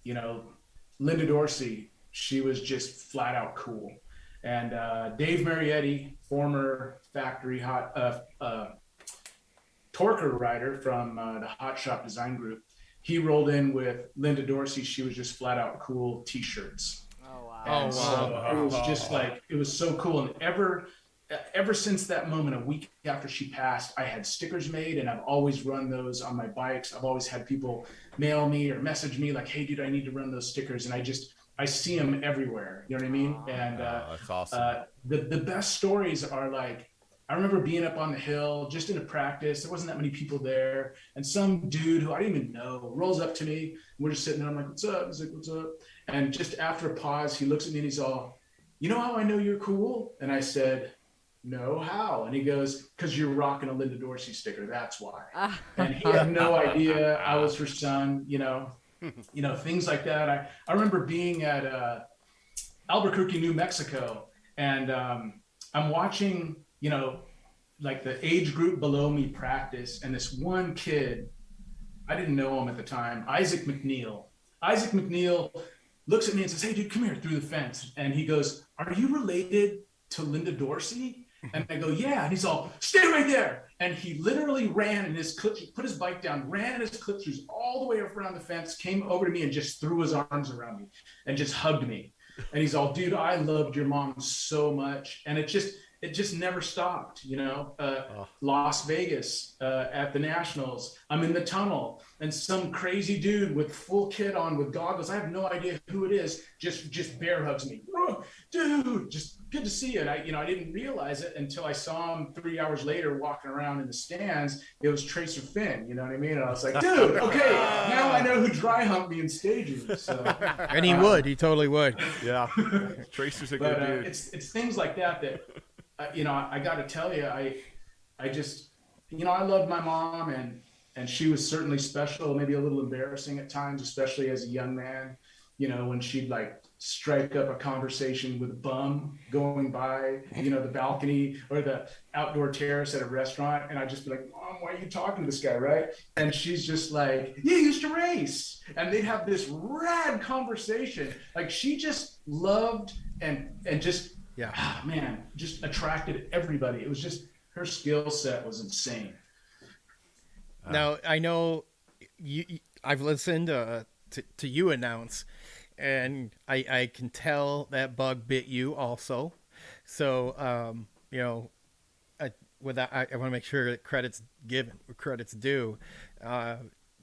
you know, Linda Dorsey, she was just flat out cool. And Dave Marietti, former factory Torker rider from the Hot Shop Design Group, he rolled in with Linda Dorsey. She was just flat out cool t-shirts. Oh, wow. And so it was just like, it was so cool. And ever since that moment, a week after she passed, I had stickers made, and I've always run those on my bikes. I've always had people mail me or message me like, "Hey dude, I need to run those stickers." And I see them everywhere. You know what I mean? And that's awesome. The best stories are like, I remember being up on the hill, just in a practice. There wasn't that many people there. And some dude who I didn't even know rolls up to me. And we're just sitting there. I'm like, "What's up?" He's like, "What's up?" And just after a pause, he looks at me and he's all, "You know how I know you're cool?" And I said, "No, how?" And he goes, "Because you're rocking a Linda Dorsey sticker. That's why." And he had no idea I was her son, you know, things like that. I remember being at Albuquerque, New Mexico, and I'm watching, you know, like the age group below me practice, and this one kid, I didn't know him at the time, Isaac McNeil. Isaac McNeil looks at me and says, "Hey dude, come here," through the fence. And he goes, "Are you related to Linda Dorsey?" And I go, "Yeah." And he's all, "Stay right there." And he literally ran in his clip, put his bike down, ran in his clip shoes all the way around the fence, came over to me and just threw his arms around me and just hugged me. And he's all, "Dude, I loved your mom so much." And it just never stopped, you know. Las Vegas at the Nationals, I'm in the tunnel, and some crazy dude with full kit on with goggles, I have no idea who it is, just bear hugs me. Dude, just good to see you. And I didn't realize it until I saw him 3 hours later walking around in the stands. It was Tracer Finn, you know what I mean? And I was like, "Dude, okay, now I know who dry humped me in staging." So, And he totally would. Yeah, Tracer's a good dude. It's things like that you know, I got to tell you, I just, you know, I loved my mom, and she was certainly special, maybe a little embarrassing at times, especially as a young man. when she'd like strike up a conversation with a bum going by, the balcony or the outdoor terrace at a restaurant. And I'd just be like, Mom, why are you talking to this guy, right? And she's just like, you used to race. And they'd have this rad conversation. Like she just loved and just, man, just attracted everybody. It was just, her skill set was insane. Now, I know I've listened to you announce, and I can tell that bug bit you also. So, I want to make sure that credit's given where credit's due.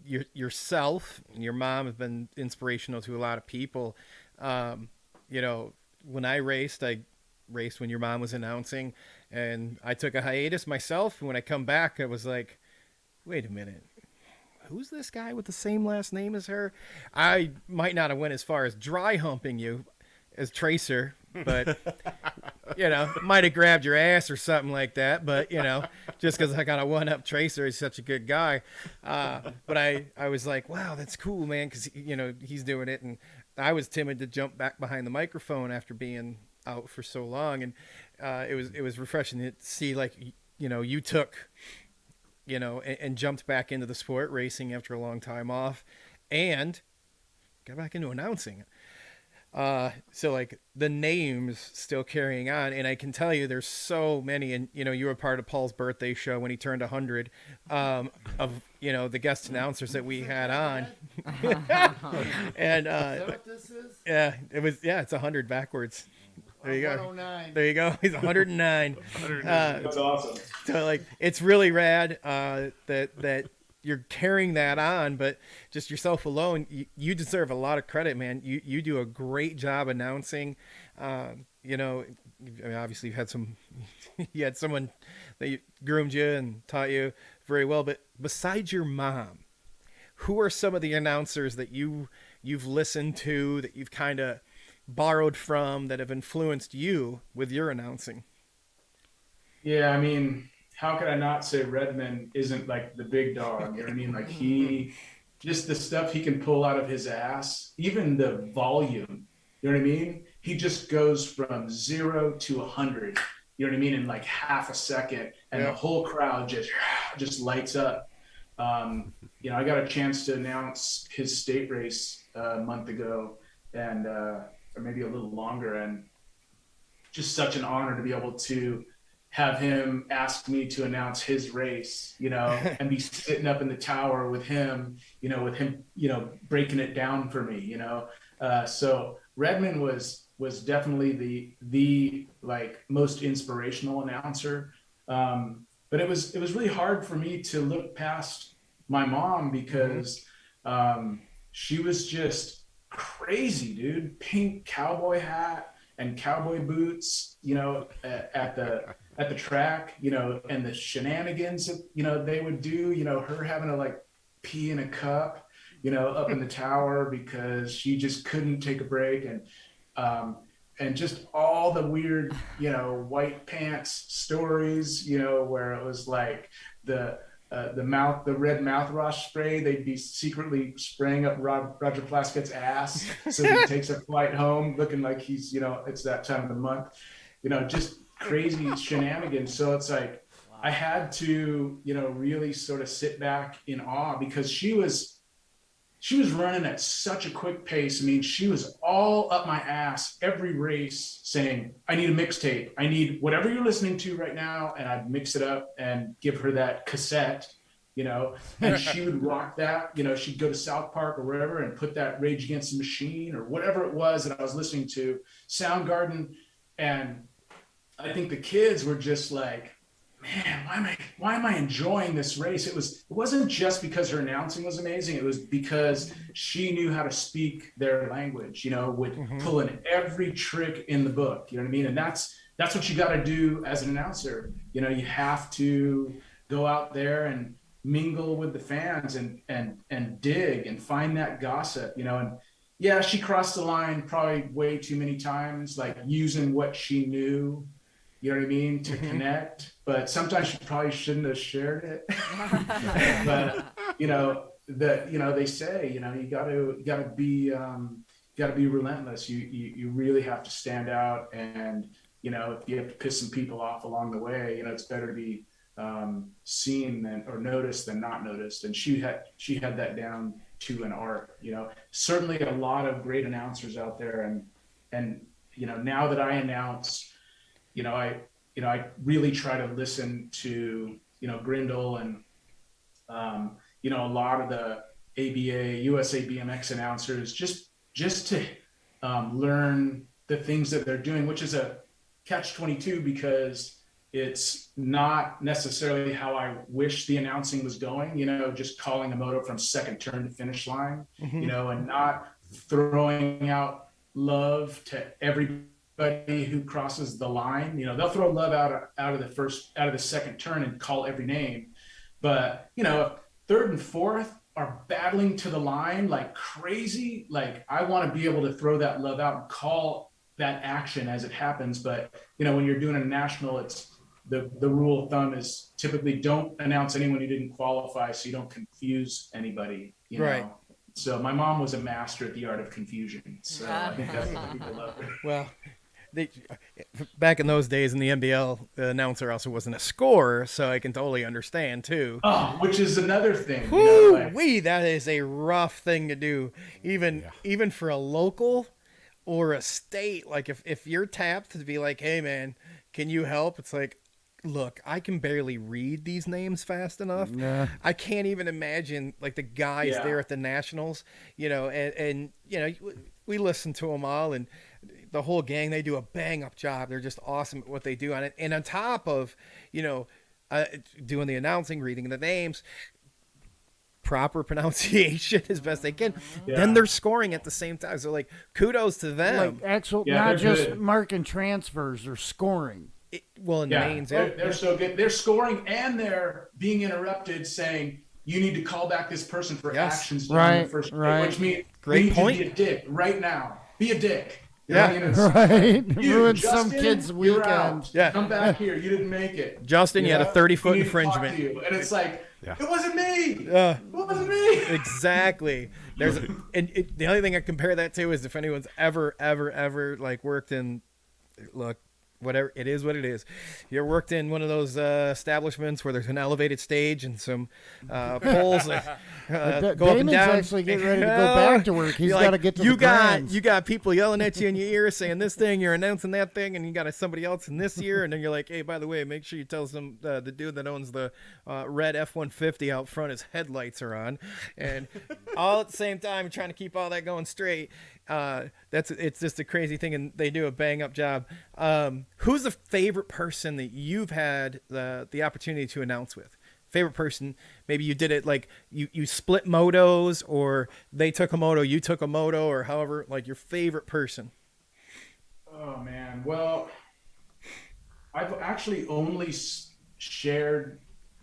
Yourself and your mom have been inspirational to a lot of people. When I raced when your mom was announcing, and I took a hiatus myself. And when I come back, I was like, wait a minute. Who's this guy with the same last name as her? I might not have went as far as dry humping you as Tracer, but, might have grabbed your ass or something like that. But, just because I got a one-up Tracer, he's such a good guy. But I was like, wow, that's cool, man, because, he's doing it. And I was timid to jump back behind the microphone after being out for so long. And it was refreshing to see, like, you took... and jumped back into the sport racing after a long time off and got back into announcing. So like the names still carrying on. And I can tell you there's so many, and you were part of Paul's birthday show when he turned 100, of, the guest announcers that we had on. And, is that what this is? Yeah, it's 100 backwards. There you go. 109. There you go. He's 109. That's awesome. So like, it's really rad that you're carrying that on, but just yourself alone, you deserve a lot of credit, man. You do a great job announcing. Obviously you had someone that groomed you and taught you very well, but besides your mom, who are some of the announcers that you've listened to, that you've kind of borrowed from, that have influenced you with your announcing? Yeah, I mean, how could I not say Redmond isn't like the big dog? You know what I mean? Like just the stuff he can pull out of his ass, even the volume, you know what I mean? He just goes from 0 to 100, you know what I mean? In like half a second, and the whole crowd just lights up. I got a chance to announce his state race a month ago, and or maybe a little longer, and just such an honor to be able to have him ask me to announce his race, and be sitting up in the tower with him, breaking it down for me, so Redmond was definitely the like most inspirational announcer. But it was really hard for me to look past my mom because she was just crazy, dude. Pink cowboy hat and cowboy boots, at the track, and the shenanigans that, they would do, her having to like pee in a cup, up in the tower because she just couldn't take a break, and just all the weird, white pants stories, where it was like the red mouthwash spray, they'd be secretly spraying up Roger Plaskett's ass so he takes a flight home looking like he's, it's that time of the month, just crazy shenanigans. So it's like, wow. I had to, really sort of sit back in awe because she was running at such a quick pace. I mean, she was all up my ass every race saying, I need a mixtape. I need whatever you're listening to right now. And I'd mix it up and give her that cassette, and she would rock that. She'd go to South Park or wherever and put that Rage Against the Machine or whatever it was that I was listening to, Soundgarden. And I think the kids were just like, man, why am I enjoying this race? It wasn't just because her announcing was amazing. It was because she knew how to speak their language, with pulling every trick in the book, you know what I mean? And that's what you got to do as an announcer. You have to go out there and mingle with the fans and dig and find that gossip, and yeah, she crossed the line probably way too many times, like using what she knew, you know what I mean, to connect. But sometimes she probably shouldn't have shared it. But they say, you gotta be, got to be relentless. You really have to stand out, and you know, if you have to piss some people off along the way, you know, it's better to be seen or noticed than not noticed. And she had that down to an art. You know, certainly a lot of great announcers out there, and you know, now that I announce, you know, I really try to listen to, you know, Grindle and you know, a lot of the ABA, USA BMX announcers, just to learn the things that they're doing, which is a catch-22 because it's not necessarily how I wish the announcing was going, you know, just calling a moto from second turn to finish line, you know, and not throwing out love to everybody who crosses the line. You know, they'll throw love out of the second turn and call every name. But, you know, if third and fourth are battling to the line like crazy, like I want to be able to throw that love out and call that action as it happens. But, you know, when you're doing a national, it's the rule of thumb is typically don't announce anyone who didn't qualify so you don't confuse anybody, you know? Right. So my mom was a master at the art of confusion. So I think that's why people love her. Well, back in those days in the NBL, the announcer also wasn't a scorer, so I can totally understand too. Oh, which is another thing. Woo, you know, like, that is a rough thing to do, even for a local or a state. Like if you're tapped to be like, hey man, can you help? It's like, look, I can barely read these names fast enough. Yeah. I can't even imagine like the guys there at the Nationals, you know, and you know, we listen to them all, and the whole gang, they do a bang up job. They're just awesome at what they do on it. And on top of, you know, doing the announcing, reading the names, proper pronunciation as best they can, then they're scoring at the same time. So like, kudos to them. Like not just good. Marking transfers or scoring. Mains, they're so good. They're scoring and they're being interrupted, saying you need to call back this person for actions in the first place, which means great point. To be a dick right now. Be a dick. Ruin some Justin, kid's weekend. Come back here. You didn't make it. Justin, you had a 30-foot infringement. And it's like, it wasn't me. It wasn't me. Exactly. The only thing I compare that to is if anyone's ever like worked in, look, whatever it is, what it is. You worked in one of those establishments where there's an elevated stage and some poles that go up and down. Actually getting ready to go back to work. He's got to get to the grounds. You got people yelling at you in your ear saying this thing, you're announcing that thing, and you got somebody else in this ear, and then you're like, hey, by the way, make sure you tell some the dude that owns the red F-150 out front, his headlights are on, and all at the same time trying to keep all that going straight. It's just a crazy thing, and they do a bang up job. Who's the favorite person that you've had the opportunity to announce with? Favorite person, maybe you did it like you split motos, or they took a moto, you took a moto, or however, like your favorite person. Oh man, well, I've actually only shared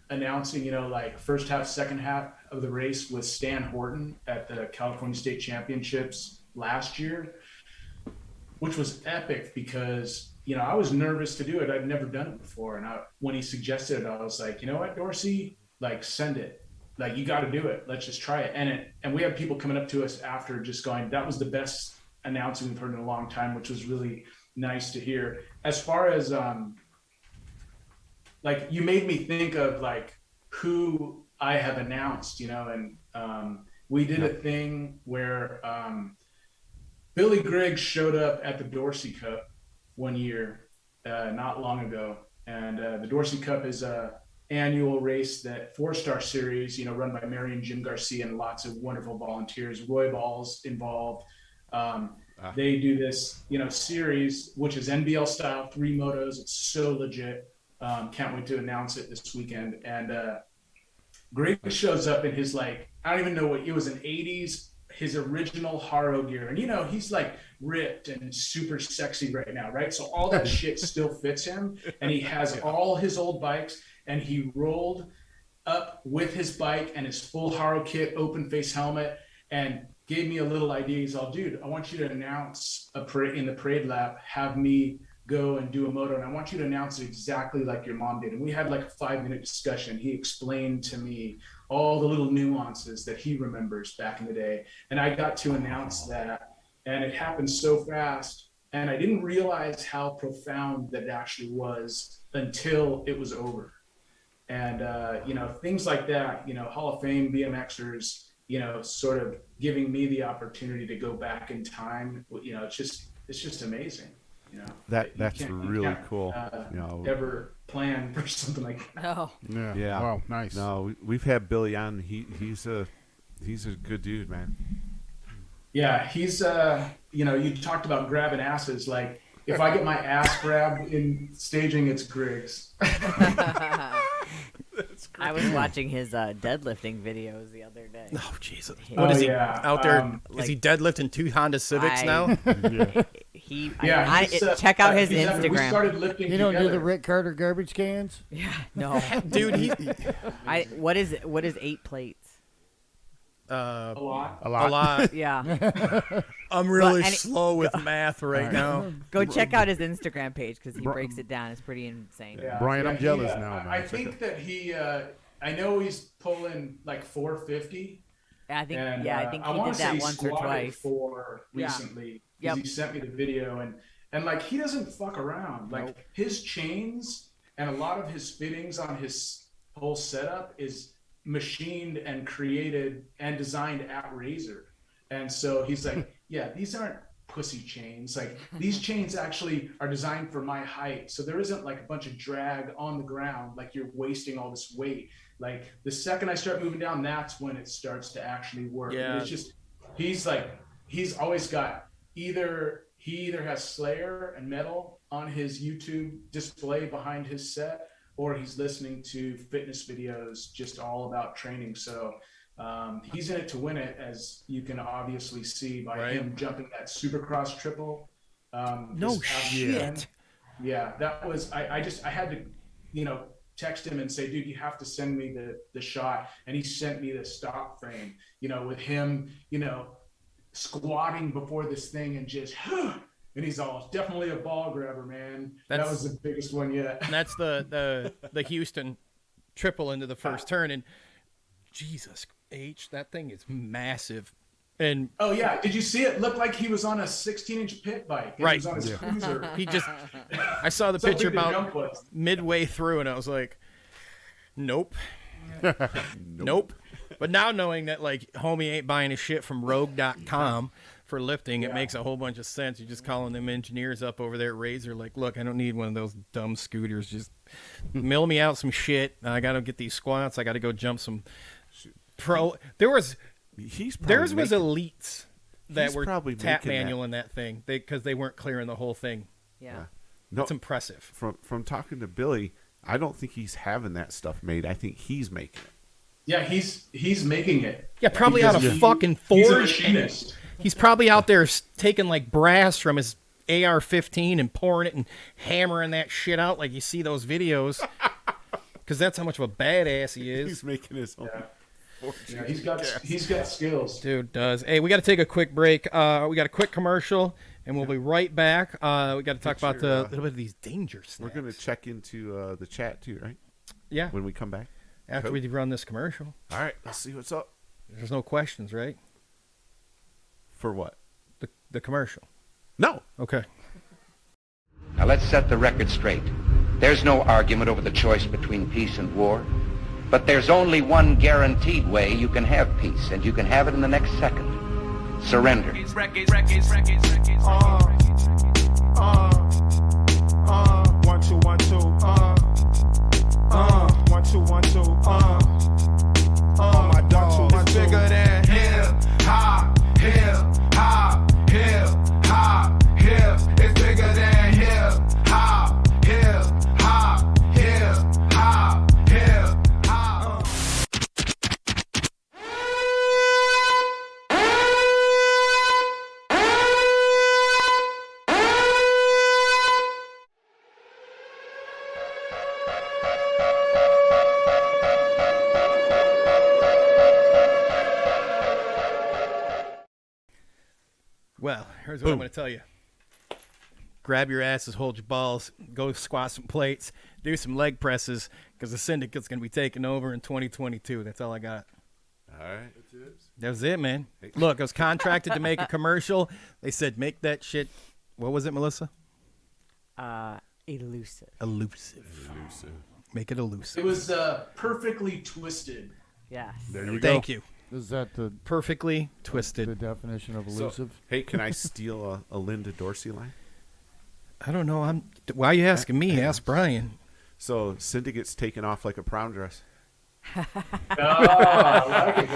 announcing, you know, like first half, second half of the race with Stan Horton at the California State Championships last year, which was epic because, you know, I was nervous to do it. I'd never done it before. And when he suggested it, I was like, you know what, Dorsey, like send it, like you got to do it. Let's just try it. And we had people coming up to us after just going, that was the best announcing we've heard in a long time, which was really nice to hear. As far as, like you made me think of like who I have announced, you know, and we did a thing where, Billy Griggs showed up at the Dorsey Cup one year, not long ago. And the Dorsey Cup is a annual race, that 4-star series, you know, run by Mary and Jim Garcia and lots of wonderful volunteers. Roy Ball's involved. They do this, you know, series, which is NBL style, 3 motos. It's so legit. Can't wait to announce it this weekend. And Griggs shows up in his, like, I don't even know what, it was an 80s, his original Haro gear. And, you know, he's like ripped and super sexy right now, right? So all that shit still fits him. And he has all his old bikes, and he rolled up with his bike and his full Haro kit, open face helmet, and gave me a little idea. He's all, dude, I want you to announce in the parade lap, have me go and do a moto, and I want you to announce it exactly like your mom did. And we had like a 5-minute discussion. He explained to me all the little nuances that he remembers back in the day. And I got to announce that and it happened so fast. And I didn't realize how profound that actually was until it was over. And, you know, things like that, you know, Hall of Fame BMXers, you know, sort of giving me the opportunity to go back in time, you know, it's just amazing. You know, that's really cool. You know, ever plan for something like that. No. Yeah. Wow, nice. No, we've had Billy on. He's a good dude, man. Yeah, he's you know, you talked about grabbing asses. Like, if I get my ass grabbed in staging, it's Griggs. I was watching his deadlifting videos the other day. Oh Jesus! What is he out there? like, is he deadlifting 2 Honda Civics now? Check out his We Instagram. started lifting You don't do together. the Rick Carter garbage cans? Yeah, no, Dude, what is 8 plates? A lot. A lot. Yeah. I'm really But slow with math right now. Go check out his Instagram page because he breaks it down. It's pretty insane. Yeah. Brian, I'm he, jealous now, man. I think that he, I know he's pulling like 450. I think, And, I think I he wanna did say that he once or squatted twice. 4 Yeah. recently. Yep. He sent me the video, and like, he doesn't fuck around. Like, his chains and a lot of his fittings on his whole setup is machined and created and designed at Razor. And so he's like, yeah, these aren't pussy chains. Like, these chains actually are designed for my height. So there isn't like a bunch of drag on the ground, like you're wasting all this weight. Like, the second I start moving down, that's when it starts to actually work. Yeah. And it's just, he's always got he either has Slayer and metal on his YouTube display behind his set, or he's listening to fitness videos just all about training. So he's in it to win it, as you can obviously see by him jumping that Supercross triple. No shit. Yeah, that was, I had to, you know, text him and say, dude, you have to send me the shot. And he sent me the stop frame, you know, with him, you know, squatting before this thing and just, and he's all, definitely a ball grabber, man. That was the biggest one yet. And that's the Houston triple into the first turn. And Jesus H, that thing is massive. And oh yeah, did you see it? Looked like he was on a 16-inch pit bike. He was on his cruiser. He just, I saw the picture about midway through, and I was like, nope. Nope. But now knowing that, like, homie ain't buying his shit from rogue.com for lifting, it makes a whole bunch of sense. You're just calling them engineers up over there at Razor, like, look, I don't need one of those dumb scooters. Just mill me out some shit. I got to get these squats. I got to go jump some pro. Theirs was elites that were tap manual in that thing because they weren't clearing the whole thing. Yeah. No, it's impressive. From talking to Billy, I don't think he's having that stuff made. I think he's making it. Yeah, he's making it. Yeah, probably out of fucking Forge. He's a machinist. He's probably out there taking like brass from his AR-15 and pouring it and hammering that shit out like you see those videos. Because that's how much of a badass he is. He's making his own. Yeah, he's got skills. Dude does. Hey, we got to take a quick break. We got a quick commercial, and we'll be right back. We got to talk about a little bit of these danger snacks. We're going to check into the chat too, right? Yeah. When we come back. After we run this commercial. All right, let's see what's up. There's no questions, right? For what? The commercial. No. Okay. Now let's set the record straight. There's no argument over the choice between peace and war. But there's only one guaranteed way you can have peace, and you can have it in the next second. Surrender. 1, 2, 1, 2. 1, 2, 1, 2. My dog is bigger than hip hop, hip hop, hip hop, hip. It's bigger than hip hop, hip hop, hip hop, hip hop. Well, here's what I'm going to tell you. Grab your asses, hold your balls, go squat some plates, do some leg presses, because the syndicate's going to be taking over in 2022. That's all I got. All right. That was it, man. Look, I was contracted to make a commercial. They said, make that shit. What was it, Melissa? Elusive. Elusive. Make it elusive. It was perfectly twisted. Yes. There you go. Thank you. Is that the Perfectly twisted. the definition of elusive? So, hey, can I steal a Linda Dorsey line? I don't know. Why are you asking me? Ask Brian. So Cindy gets taken off like a prom dress. Oh, I like it,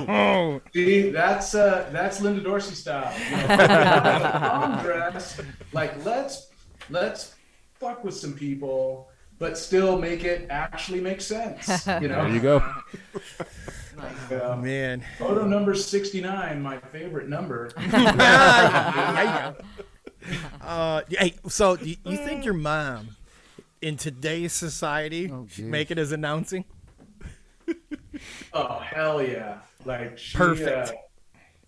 man. See, that's Linda Dorsey style. You know, prom dress. Like, let's fuck with some people, but still make it actually make sense. You know. There you go. Man. Photo number 69, my favorite number. Hey, so you think your mom in today's society should make it as announcing? Oh, hell yeah. Like, Perfect.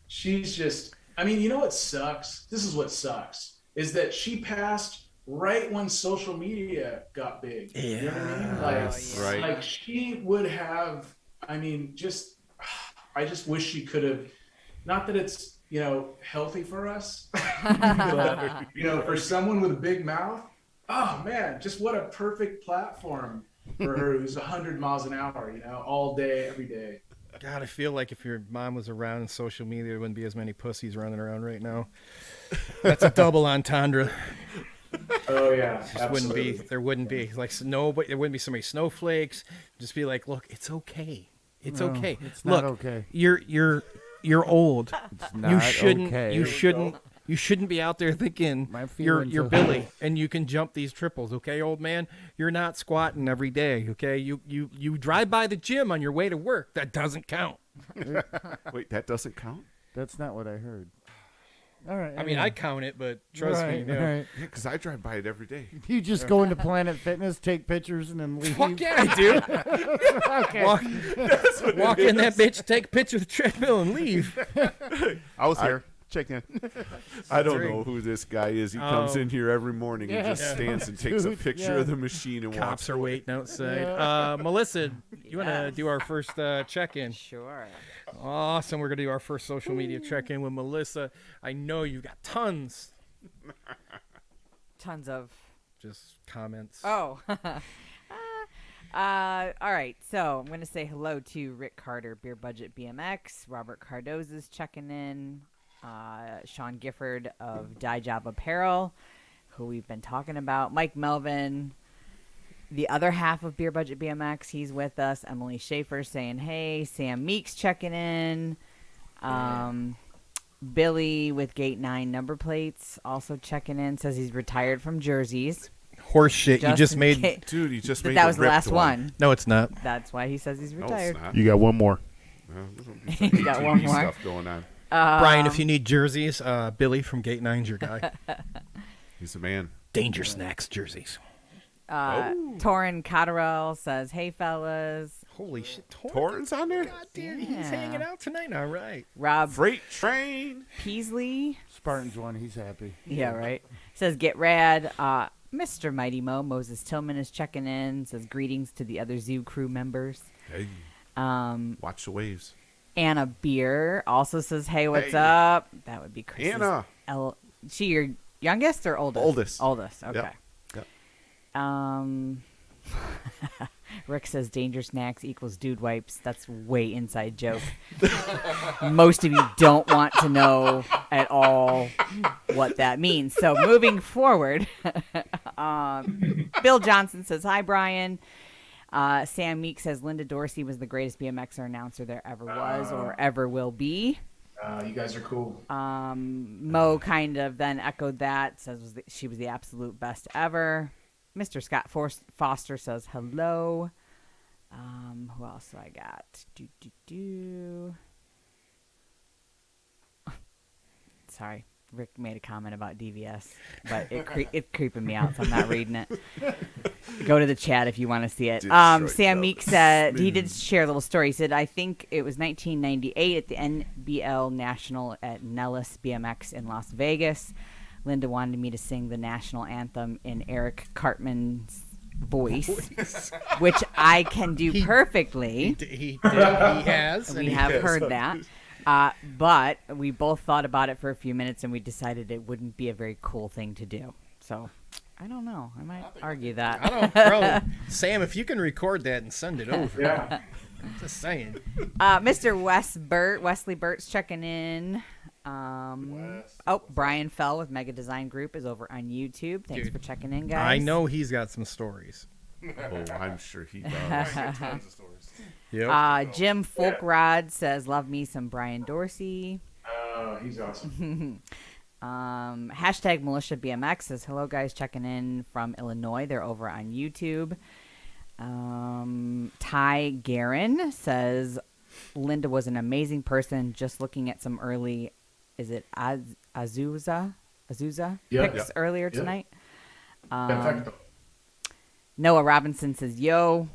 She's just, I mean, you know what sucks? This is what sucks, is that she passed right when social media got big. Yeah. You know what I mean? Like, like she would have, I mean, I just wish she could have, not that it's, you know, healthy for us, but, you know, for someone with a big mouth, oh man, just what a perfect platform for her who's 100 miles an hour, you know, all day, every day. God, I feel like if your mom was around in social media, there wouldn't be as many pussies running around right now. That's a double entendre. Oh yeah, Just wouldn't be. There wouldn't be like nobody. There wouldn't be so many snowflakes. Just be like, look, it's okay. It's No, okay. it's Look, not okay. You're old. It's not you shouldn't. okay. You shouldn't be out there thinking you're feelings are Billy hurt. and you can jump these triples. Okay, old man, you're not squatting every day. Okay, you drive by the gym on your way to work. That doesn't count. Wait, that doesn't count? That's not what I heard. All right. I mean, I count it, but trust me. You know. Right. Yeah, because I drive by it every day. You just go into Planet Fitness, take pictures, and then leave. Fuck yeah, I do. Okay. Walk in that bitch, take a picture of the treadmill, and leave. I was here. Check in. I don't know who this guy is. He comes in here every morning and just stands and takes a picture of the machine and walks. Cops are waiting outside. Melissa, you want to do our first check-in? Sure. Awesome. We're going to do our first social media check-in with Melissa. I know you got tons. Tons of just comments. Oh. All right, so I'm going to say hello to Rick Carter, Beer Budget BMX. Robert Cardoza's checking in. Sean Gifford of Dye Job Apparel, who we've been talking about. Mike Melvin, the other half of Beer Budget BMX, he's with us. Emily Schaefer saying hey. Sam Meeks checking in. Billy with Gate 9 number plates also checking in. Says he's retired from jerseys. Horse shit. You just made... Dude, he just made that was the last one. No, it's not. That's why he says he's retired. No, You got one more. You got one more. Stuff going on. Brian, if you need jerseys, Billy from Gate 9's your guy. He's the man. Danger Snacks jerseys. Torrin Cotterell says, hey, fellas. Holy shit. Torrin's on there? God damn, he's hanging out tonight. All right. Rob Freight Train. Peasley. Spartans won. He's happy. Yeah, right. Says, get rad. Mr. Mighty Mo, Moses Tillman is checking in. Says, greetings to the other Zoo crew members. Hey. Watch the waves. Anna Beer also says, hey, what's up? That would be Chris. Anna. She your youngest or oldest? Oldest, okay. Yep. Rick says danger snacks equals dude wipes. That's way inside joke. Most of you don't want to know at all what that means. So moving forward, Bill Johnson says, hi, Brian. Sam Meek says Linda Dorsey was the greatest BMXer announcer there ever was or ever will be. You guys are cool. Mo kind of then echoed that, says she was the absolute best ever. Mr. Scott Foster says hello. Who else do I got? Sorry. Rick made a comment about DVS, but it's creeping me out, so I'm not reading it. Go to the chat if you want to see it. Sam Meek said, he did share a little story. He said, I think it was 1998 at the NBL National at Nellis BMX in Las Vegas. Linda wanted me to sing the national anthem in Eric Cartman's voice, which I can do perfectly. He has. We have heard that. But we both thought about it for a few minutes, and we decided it wouldn't be a very cool thing to do. So, I don't know. I might argue that. I don't know. Sam, if you can record that and send it over. Yeah. Just saying. Mr. Wesley Burt's checking in. Brian Fell with Mega Design Group is over on YouTube. Thanks for checking in, guys. I know he's got some stories. Oh, I'm sure he does. Tons of stories. Yep. Jim Folkrod says, love me some Bryan Dorsey. Oh, he's awesome. Hashtag Militia BMX says, hello, guys, checking in from Illinois. They're over on YouTube. Ty Guerin says, Linda was an amazing person. Just looking at some early, is it Azusa picks earlier tonight. Noah Robinson says, yo.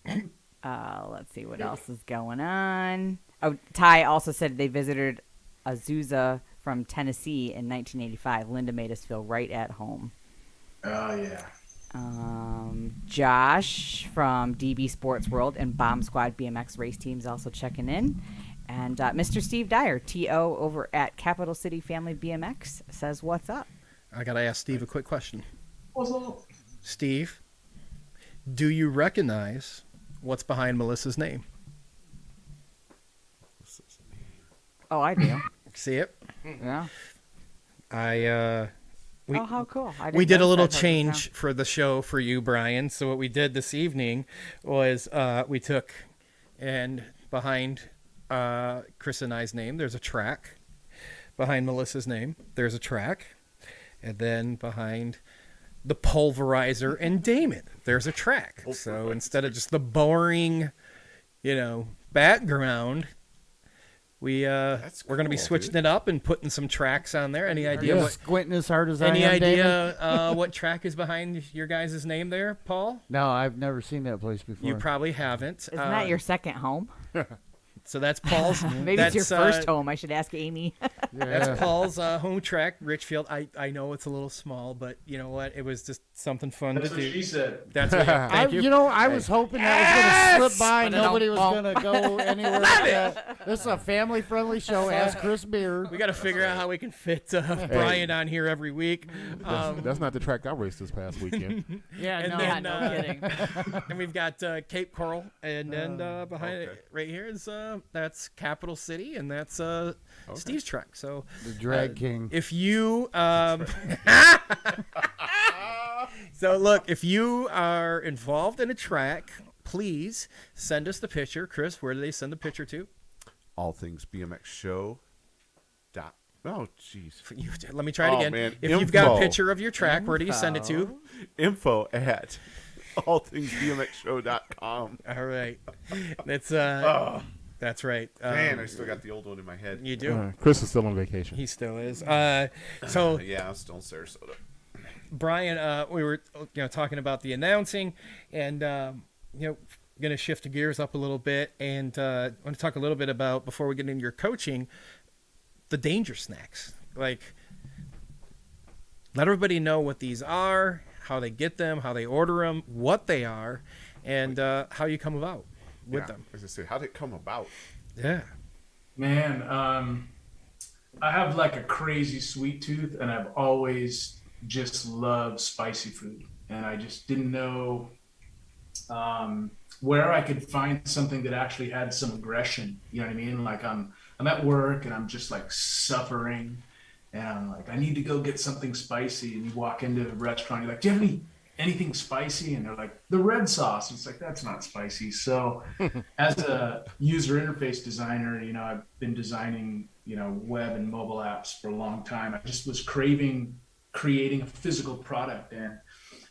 Let's see what else is going on. Oh, Ty also said they visited Azusa from Tennessee in 1985. Linda made us feel right at home. Oh, yeah. Josh from DB Sports World and Bomb Squad BMX race teams also checking in. And Mr. Steve Dyer, TO over at Capital City Family BMX, says, what's up? I got to ask Steve a quick question. What's up? Steve, do you recognize what's behind Melissa's name? Oh, I do. See it? Yeah. How cool. We did a little change for the show for you, Brian. So what we did this evening was we took, and behind Chris and I's name, there's a track. Behind Melissa's name, there's a track. And then behind the pulverizer and Damon, there's a track. So instead of just the boring, background, we're going to be switching it up and putting some tracks on there. Any idea what squinting as hard as I am? Any idea what track is behind your guys' name there, Paul? No, I've never seen that place before. You probably haven't. Isn't that your second home? So that's Paul's. Maybe it's your first home. I should ask Amy. That's Paul's home track, Richfield. I know it's a little small, but you know what? It was just something fun That's to what do. she said. That's what. Thank you. I was hoping that was going to slip by and nobody was going to go anywhere. This is a family-friendly show. Ask Chris Beard. We got to figure out how we can fit Brian on here every week. That's not the track I raced this past weekend. No kidding. And we've got Cape Coral, and then behind it right here is that's Capital City, and that's Steve's track. So the Drag King. If you so look, if you are involved in a track, please send us the picture. Chris, where do they send the picture to? All Things BMX Show. Oh, jeez. Let me try it again. Man. If you've got a picture of your track, where do you send it to? Info at allthingsbmxshow.com. All right. That's right. Man, I still got the old one in my head. You do. Chris is still on vacation. He still is. Yeah, I'm still in Sarasota. Brian, we were talking about the announcing, and going to shift gears up a little bit, and I want to talk a little bit about, before we get into your coaching, the danger snacks. Like, let everybody know what these are, how they get them, how they order them, what they are, and how you come about with them. As I said, how did it come about? Yeah. Man, I have like a crazy sweet tooth, and I've always just loved spicy food. And I just didn't know where I could find something that actually had some aggression. You know what I mean? Like I'm at work and I'm just like suffering, and I'm like, I need to go get something spicy. And you walk into a restaurant, you're like, do you have anything spicy? And they're like, the red sauce. It's like, that's not spicy. So as a user interface designer, I've been designing, web and mobile apps for a long time. I just was craving creating a physical product. And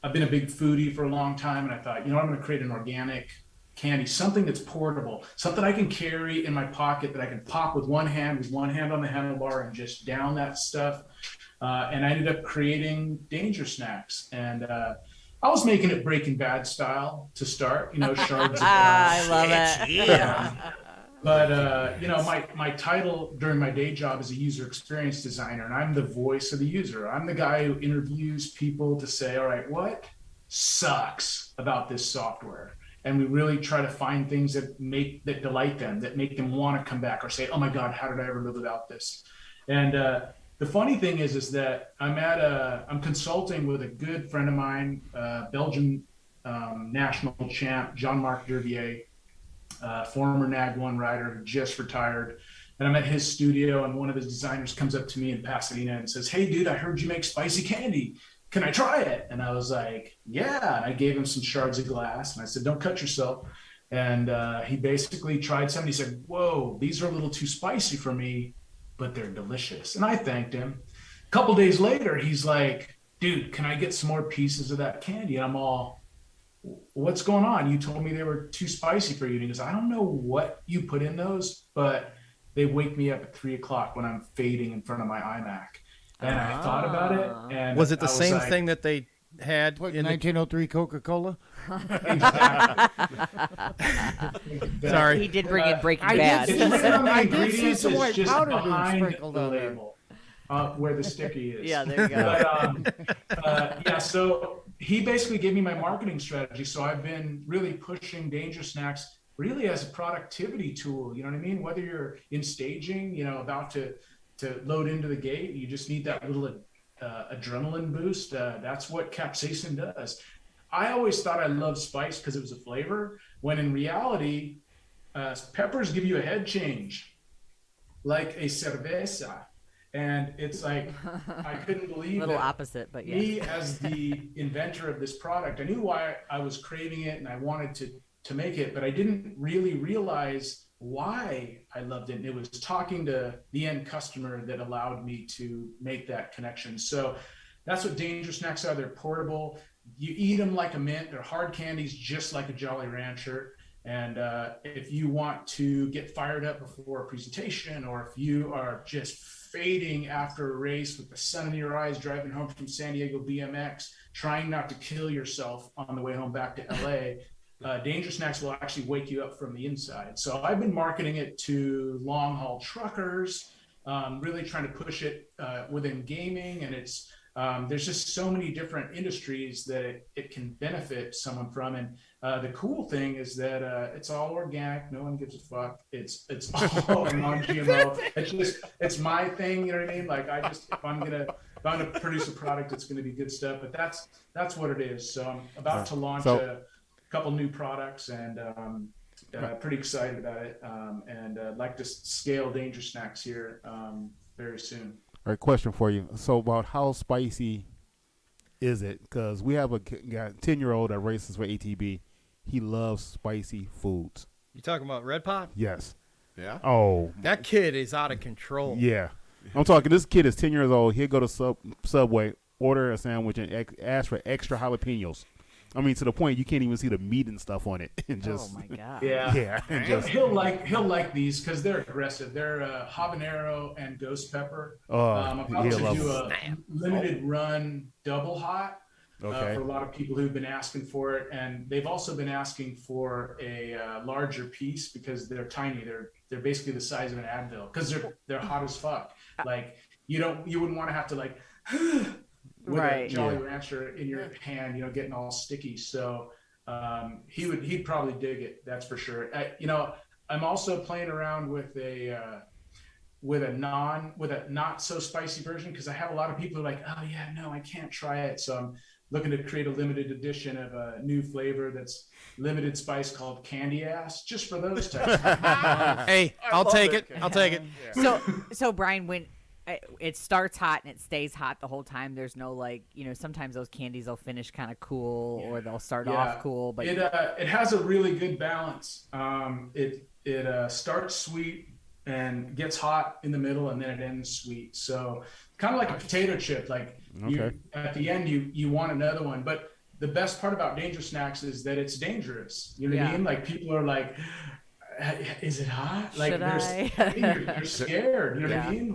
I've been a big foodie for a long time. And I thought, I'm going to create an organic candy, something that's portable, something I can carry in my pocket that I can pop with one hand on the handlebar and just down that stuff. And I ended up creating Danger Snacks. And I was making it Breaking Bad style to start, shards of I love it. Yeah. But, my title during my day job is a user experience designer, and I'm the voice of the user. I'm the guy who interviews people to say, all right, what sucks about this software. And we really try to find things that delight them, that make them want to come back or say, oh my God, how did I ever live without this? And the funny thing is that I'm consulting with a good friend of mine, Belgian national champ, Jean-Marc Dervier, former NAG 1 rider who just retired. And I'm at his studio, and one of his designers comes up to me in Pasadena and says, hey dude, I heard you make spicy candy. Can I try it? And I was like, yeah. And I gave him some shards of glass and I said, don't cut yourself. And he basically tried some. He said, whoa, these are a little too spicy for me, but they're delicious. And I thanked him. A couple days later, he's like, dude, can I get some more pieces of that candy? And I'm all, what's going on? You told me they were too spicy for you. And he goes, I don't know what you put in those, but they wake me up at 3 o'clock when I'm fading in front of my iMac. And I thought about it. And was it the same like, thing that they had in 1903 Coca-Cola? Exactly. Sorry. He did bring in Breaking Bad. I did see some white powder being behind sprinkled the on there. label, where the sticky is. Yeah, there you go. But, so he basically gave me my marketing strategy. So I've been really pushing Danger Snacks really as a productivity tool. You know what I mean? Whether you're in staging, about to load into the gate, you just need that little adrenaline boost. That's what capsaicin does. I always thought I loved spice because it was a flavor, when in reality, peppers give you a head change, like a cerveza. And it's like, I couldn't believe little that opposite, but yeah. Me as the inventor of this product, I knew why I was craving it and I wanted to make it, but I didn't really realize why I loved it. And it was talking to the end customer that allowed me to make that connection. So that's what Danger Snacks are. They're portable. You eat them like a mint. They're hard candies, just like a Jolly Rancher. And if you want to get fired up before a presentation, or if you are just fading after a race with the sun in your eyes, driving home from San Diego BMX, trying not to kill yourself on the way home back to LA, Danger Snacks will actually wake you up from the inside. So I've been marketing it to long haul truckers, really trying to push it within gaming. And it's there's just so many different industries that it can benefit someone from. And the cool thing is that it's all organic. No one gives a fuck. It's all non-GMO. It's my thing. You know what I mean? Like if I'm gonna produce a product, it's gonna be good stuff. But that's what it is. So I'm about to launch a couple new products, and pretty excited about it. And I'd like to scale Danger Snacks here very soon. All right, question for you. So about how spicy is it? Because we have a 10-year-old that races for ATB. He loves spicy foods. You talking about Red Pop? Yes. Yeah. Oh. That kid is out of control. Yeah. I'm talking, this kid is 10 years old. He'll go to Subway, order a sandwich, and ask for extra jalapenos. I mean, to the point you can't even see the meat and stuff on it. And just, oh my God. Yeah. And just, he'll like these because they're aggressive. They're habanero and ghost pepper. I'm about to do a limited run double hot for a lot of people who've been asking for it, and they've also been asking for a larger piece because they're tiny. They're basically the size of an Advil because they're hot as fuck. Like you wouldn't want to have to like. With a Jolly Rancher in your hand, getting all sticky. So he'd probably dig it. That's for sure. I'm also playing around with a not so spicy version because I have a lot of people who are like, oh yeah, no, I can't try it. So I'm looking to create a limited edition of a new flavor that's limited spice called Candy Ass, just for those types. Hey, I'll take it. I'll take it. So Brian, when it starts hot and it stays hot the whole time, there's no sometimes those candies will finish kind of cool or they'll start off cool, but it has a really good balance. It starts sweet and gets hot in the middle, and then it ends sweet. So kind of like a potato chip, like at the end you want another one. But the best part about Danger Snacks is that it's dangerous. You know what I mean? Like people are like, is it hot? Like they're scared. You know what I mean?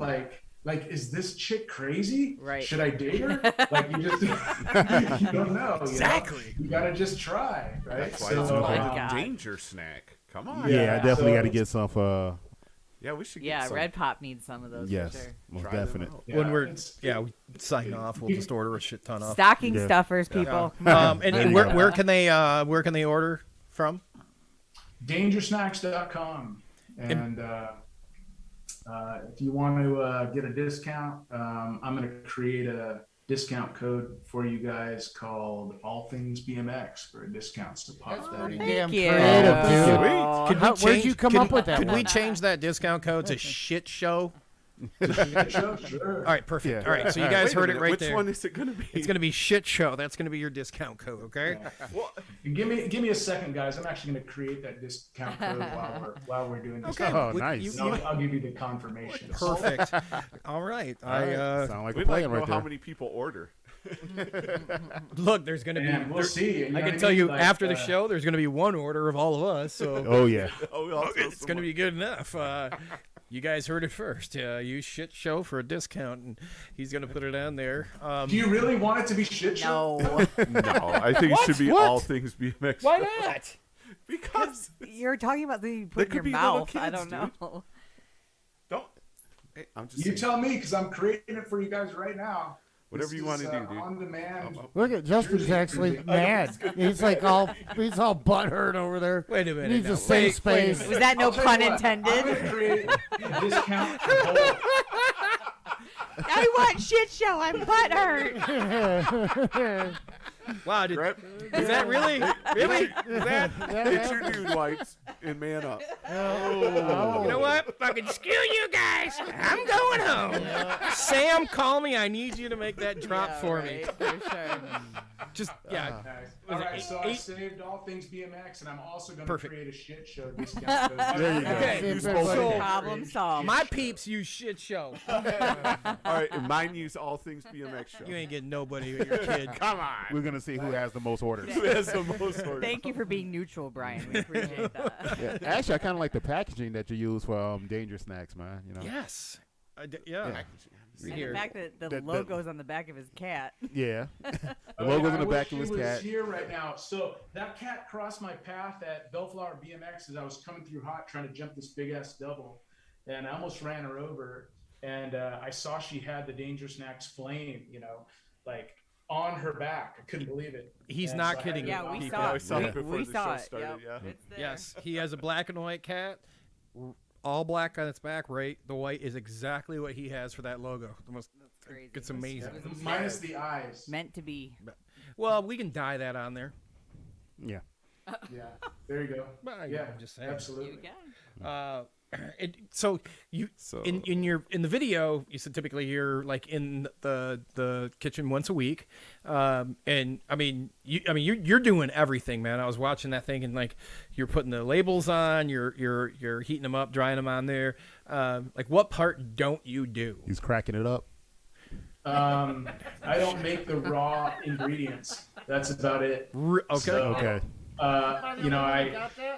Like, is this chick crazy? Right. Should I date her? Like, you just, you don't know. Exactly. You got to just try, right? That's why it's called Danger Snack. Come on. Yeah, I definitely got to get some for Yeah, we should. Yeah, get some. Red Pop needs some of those. Yes, for sure. most Try them definite. out. When we sign off, we'll just order a shit ton of Stocking stuffers, people. and where can they order from? Dangersnacks.com. And if you want to get a discount, I'm going to create a discount code for you guys called All Things BMX for a discount. So pop that in. Damn you. creative, dude. Where'd you come up with that Could one? we change that discount code to shit show? Sure. All right, perfect. Yeah. All right, so you guys Wait a heard minute, it right which there. one is it going to be? It's going to be shit show. That's going to be your discount code, okay? Well, give me a second, guys. I'm actually going to create that discount code while we're doing this. Okay. Oh, nice. I'll give you the confirmation. Perfect. All right. Sound like a We'd like plan to know right how there. many people order. Look, there's going to be. And we'll see. You know I what can tell mean? you Like, after the show, there's going to be one order of all of us. So Oh yeah. it's going to be good enough. You guys heard it first. Use shit show for a discount, and he's going to put it on there. Do you really want it to be shit show? No. No, I think it should be What? All Things BMX. Why not? Because You're talking about the you put in could your be little mouth. I kids, don't dude. know. don't. Hey, I'm just You saying, tell me, because I'm creating it for you guys right now. whatever you want to do, dude. On demand. Look at Justin's actually mad. He's like all butthurt over there. Wait a minute. He needs now. a safe Wait a space. Was that no I'll tell pun you what, I'm intended? going to create a discount for both. I want shit show. I'm butthurt. Wow, is that really? Really? Is that? Get your dude wipes and man up. Oh. You know what? Fucking screw you guys. I'm going home. Sam, call me. I need you to make that drop for me. For sure. Just, yeah. All Was it right, so I eight- saved All Things BMX, and I'm also going to Perfect. create a shit show discount code. There you go. Okay. Use both of them. Problem solved. My peeps use shit show. All right, and mine use All Things BMX Show. You ain't getting nobody with your kid. Come on. We're gonna see who has the most orders. Who has the most orders? Thank you for being neutral, Brian. We appreciate that. Yeah. Actually, I kind of like the packaging that you use for Danger Snacks, man. You know. Yes. Yeah. And Here. the fact that the That- logo's on the back of his cat. Yeah. The logo's on the back of his I wish he was cat. here right now. So that cat crossed my path at Bellflower BMX as I was coming through hot trying to jump this big ass double, and I almost ran her over. And I saw she had the Danger Snacks flame, like on her back. I couldn't believe it. He's And not so I kidding had you. to- Yeah, we people. saw I it. saw it before We the saw show it. started, Yep. yeah. It's there. Yes, he has a black and white cat, all black on its back. Right, the white is exactly what he has for that logo. The most, Crazy. it's amazing. It was Minus the eyes. meant to be. Well, we can dye that on there. Yeah. Yeah, there you go. Well, Yeah, I'm just saying. absolutely. You can. So in the video, you said typically you're like in the kitchen once a week, and I mean you're doing everything, man. I was watching that thing and like you're putting the labels on, you're heating them up, drying them on there. Like what part don't you do? He's cracking it up. I don't make the raw ingredients. That's about it. Okay. So, Okay.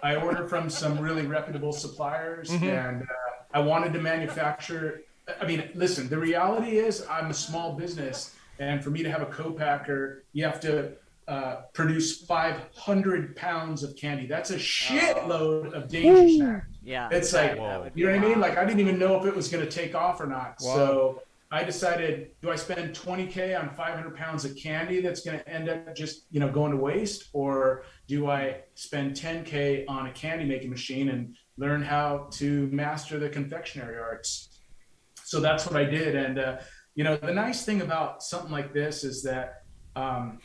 I order from some really reputable suppliers, and I wanted to manufacture. I mean, listen, the reality is I'm a small business, and for me to have a co-packer, you have to produce 500 pounds of candy. That's a shitload of Danger Snack. Yeah. It's like, you know what I mean? Like, I didn't even know if it was going to take off or not. Wow. So I decided, do I spend $20K on 500 pounds of candy that's going to end up just, going to waste? Or do I spend $10K on a candy making machine and learn how to master the confectionery arts? So that's what I did. And, the nice thing about something like this is that,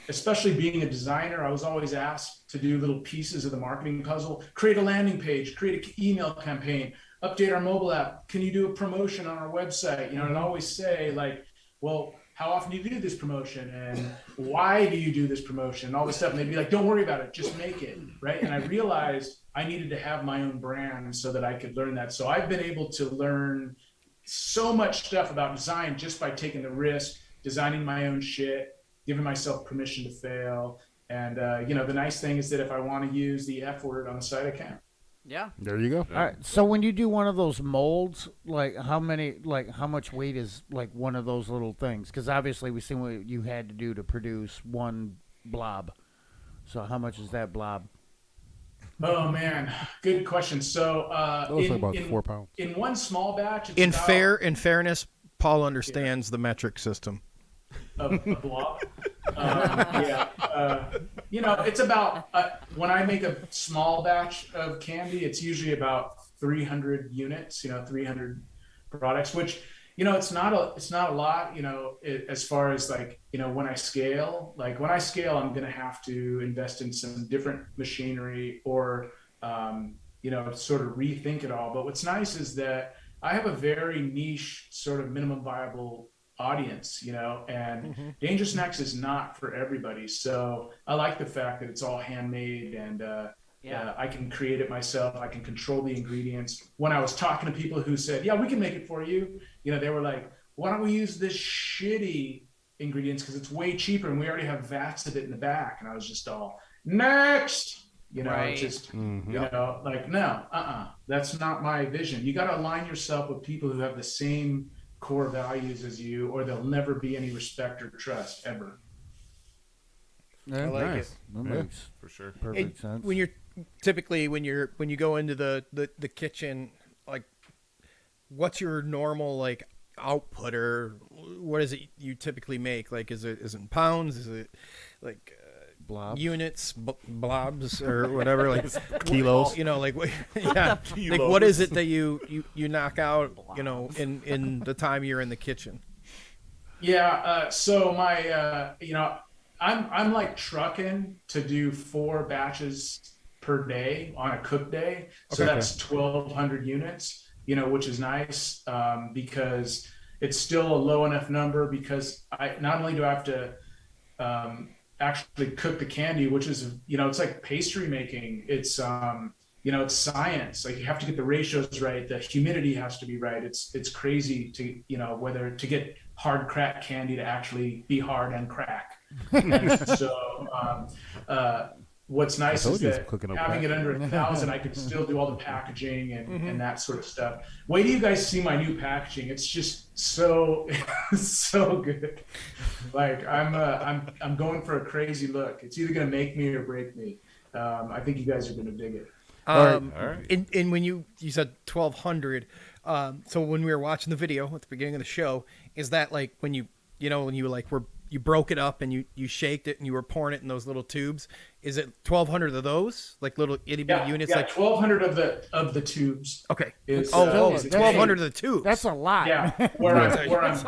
especially being a designer, I was always asked to do little pieces of the marketing puzzle, create a landing page, create an email campaign, update our mobile app. Can you do a promotion on our website? And I'd always say like, well, how often do you do this promotion? And why do you do this promotion? And all this stuff. And they'd be like, don't worry about it. Just make it. Right. And I realized I needed to have my own brand so that I could learn that. So I've been able to learn so much stuff about design just by taking the risk, designing my own shit, giving myself permission to fail. And, the nice thing is that if I want to use the F word on the site, I can. Yeah. There you go. All right. So when you do one of those molds, how much weight is like one of those little things? Because obviously we seen what you had to do to produce one blob. So how much is that blob? Oh man, good question. So Those are about 4 pounds. in one small batch, it's In about in fairness, Paul understands the metric system. a blob. It's about when I make a small batch of candy, it's usually about 300 units. 300 products, which it's not a lot. As far as when I scale, I'm going to have to invest in some different machinery or sort of rethink it all. But what's nice is that I have a very niche sort of minimum viable audience, and Danger Snacks is not for everybody. So I like the fact that it's all handmade and I can create it myself. I can control the ingredients. When I was talking to people who said, yeah, we can make it for you, they were like, why don't we use this shitty ingredients because it's way cheaper and we already have vats of it in the back. And I was just all, next. Right. No, that's not my vision. You got to align yourself with people who have the same core values as you, or there'll never be any respect or trust ever. Yeah, I like nice. it. That makes for sure perfect sense. When you're typically when you go into the kitchen, like, what's your normal output, or what is it you typically make? Like, is it in pounds? Is it like blobs, units, blobs, or whatever? Like kilos. Like what is it that you knock out? In the time you're in the kitchen. Yeah. So my I'm like trucking to do 4 batches per day on a cook day. So that's 1,200 units, which is nice because it's still a low enough number because not only do I have to actually cook the candy, which is, it's like pastry making. It's, it's science. Like you have to get the ratios right. The humidity has to be right. It's crazy to, whether to get hard crack candy to actually be hard and crack. And so what's nice is that having it under 1,000, I can still do all the packaging and that sort of stuff. Wait till you guys see my new packaging. It's just so good. Like I'm going for a crazy look. It's either gonna make me or break me. I think you guys are gonna dig it. All right. And when you said 1,200, so when we were watching the video at the beginning of the show, is that like when you broke it up and you shaked it and you were pouring it in those little tubes? Is it 1,200 of those, like little itty bitty units? Yeah, like 1,200 of the tubes. Okay. Is, 1,200 of the tubes. That's a lot. Yeah, where I'm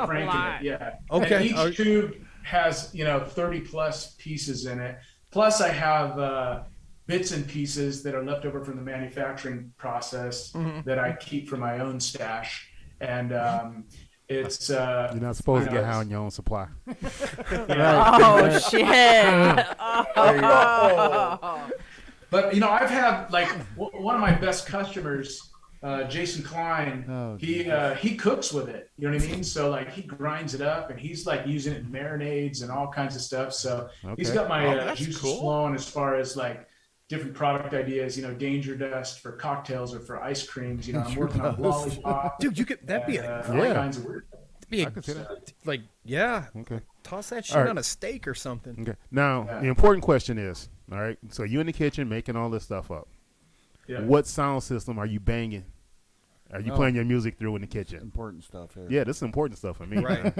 cranking it. Yeah. Okay. And each tube has 30 plus pieces in it. Plus, I have bits and pieces that are left over from the manufacturing process that I keep for my own stash, and it's you're not supposed to get high on your own supply. Oh shit! But I've had like one of my best customers, Jason Klein. He cooks with it. You know what I mean? So like he grinds it up and he's like using it in marinades and all kinds of stuff. So he's got my juices flowing as far as like different product ideas, Danger Dust for cocktails or for ice creams. I'm working on lollipop. Dude, you could all kinds of weird. Okay. Toss that shit on a steak or something. Okay. Now the important question is, all right. So you in the kitchen making all this stuff up. Yeah. What sound system are you banging? Are you playing your music through in the kitchen? Important stuff here. Yeah, this is important stuff for me. Right.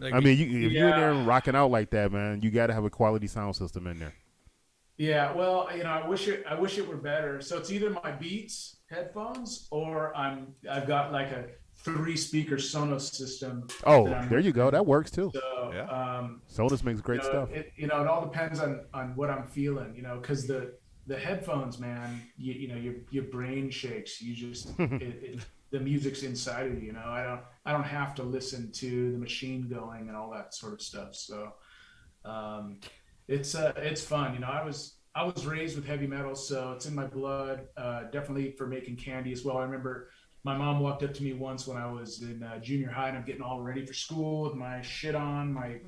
I mean, if you're in there rocking out like that, man, you got to have a quality sound system in there. Yeah, well, I wish it were better. So it's either my Beats headphones or I've got like a 3-speaker Sonos system. Oh, there you go. That works too. So, Sonos makes great stuff. It all depends on what I'm feeling. Because the headphones, man, your brain shakes. You just the music's inside of you. I don't have to listen to the machine going and all that sort of stuff. So. It's fun. I was raised with heavy metal, so it's in my blood. Definitely for making candy as well. I remember my mom walked up to me once when I was in junior high, and I'm getting all ready for school with my shit on, my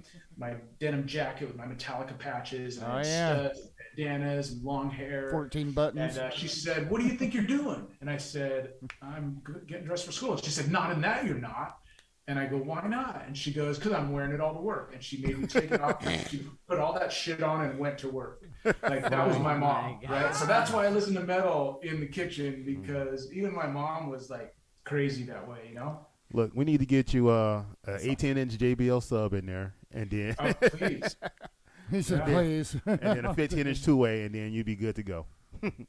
denim jacket with my Metallica patches and studs, bandanas and long hair, 14 buttons. And she said, "What do you think you're doing?" And I said, "I'm getting dressed for school." She said, "Not in that, you're not." And I go, why not? And she goes, because I'm wearing it all to work. And she made me take it off. She put all that shit on and went to work. Like, that was my mom, right? So that's why I listen to metal in the kitchen, because even my mom was like crazy that way, you know? Look, we need to get you a 18-inch JBL sub in there, and then Oh, please. He said, please. and then a 15-inch two-way, and then you'd be good to go.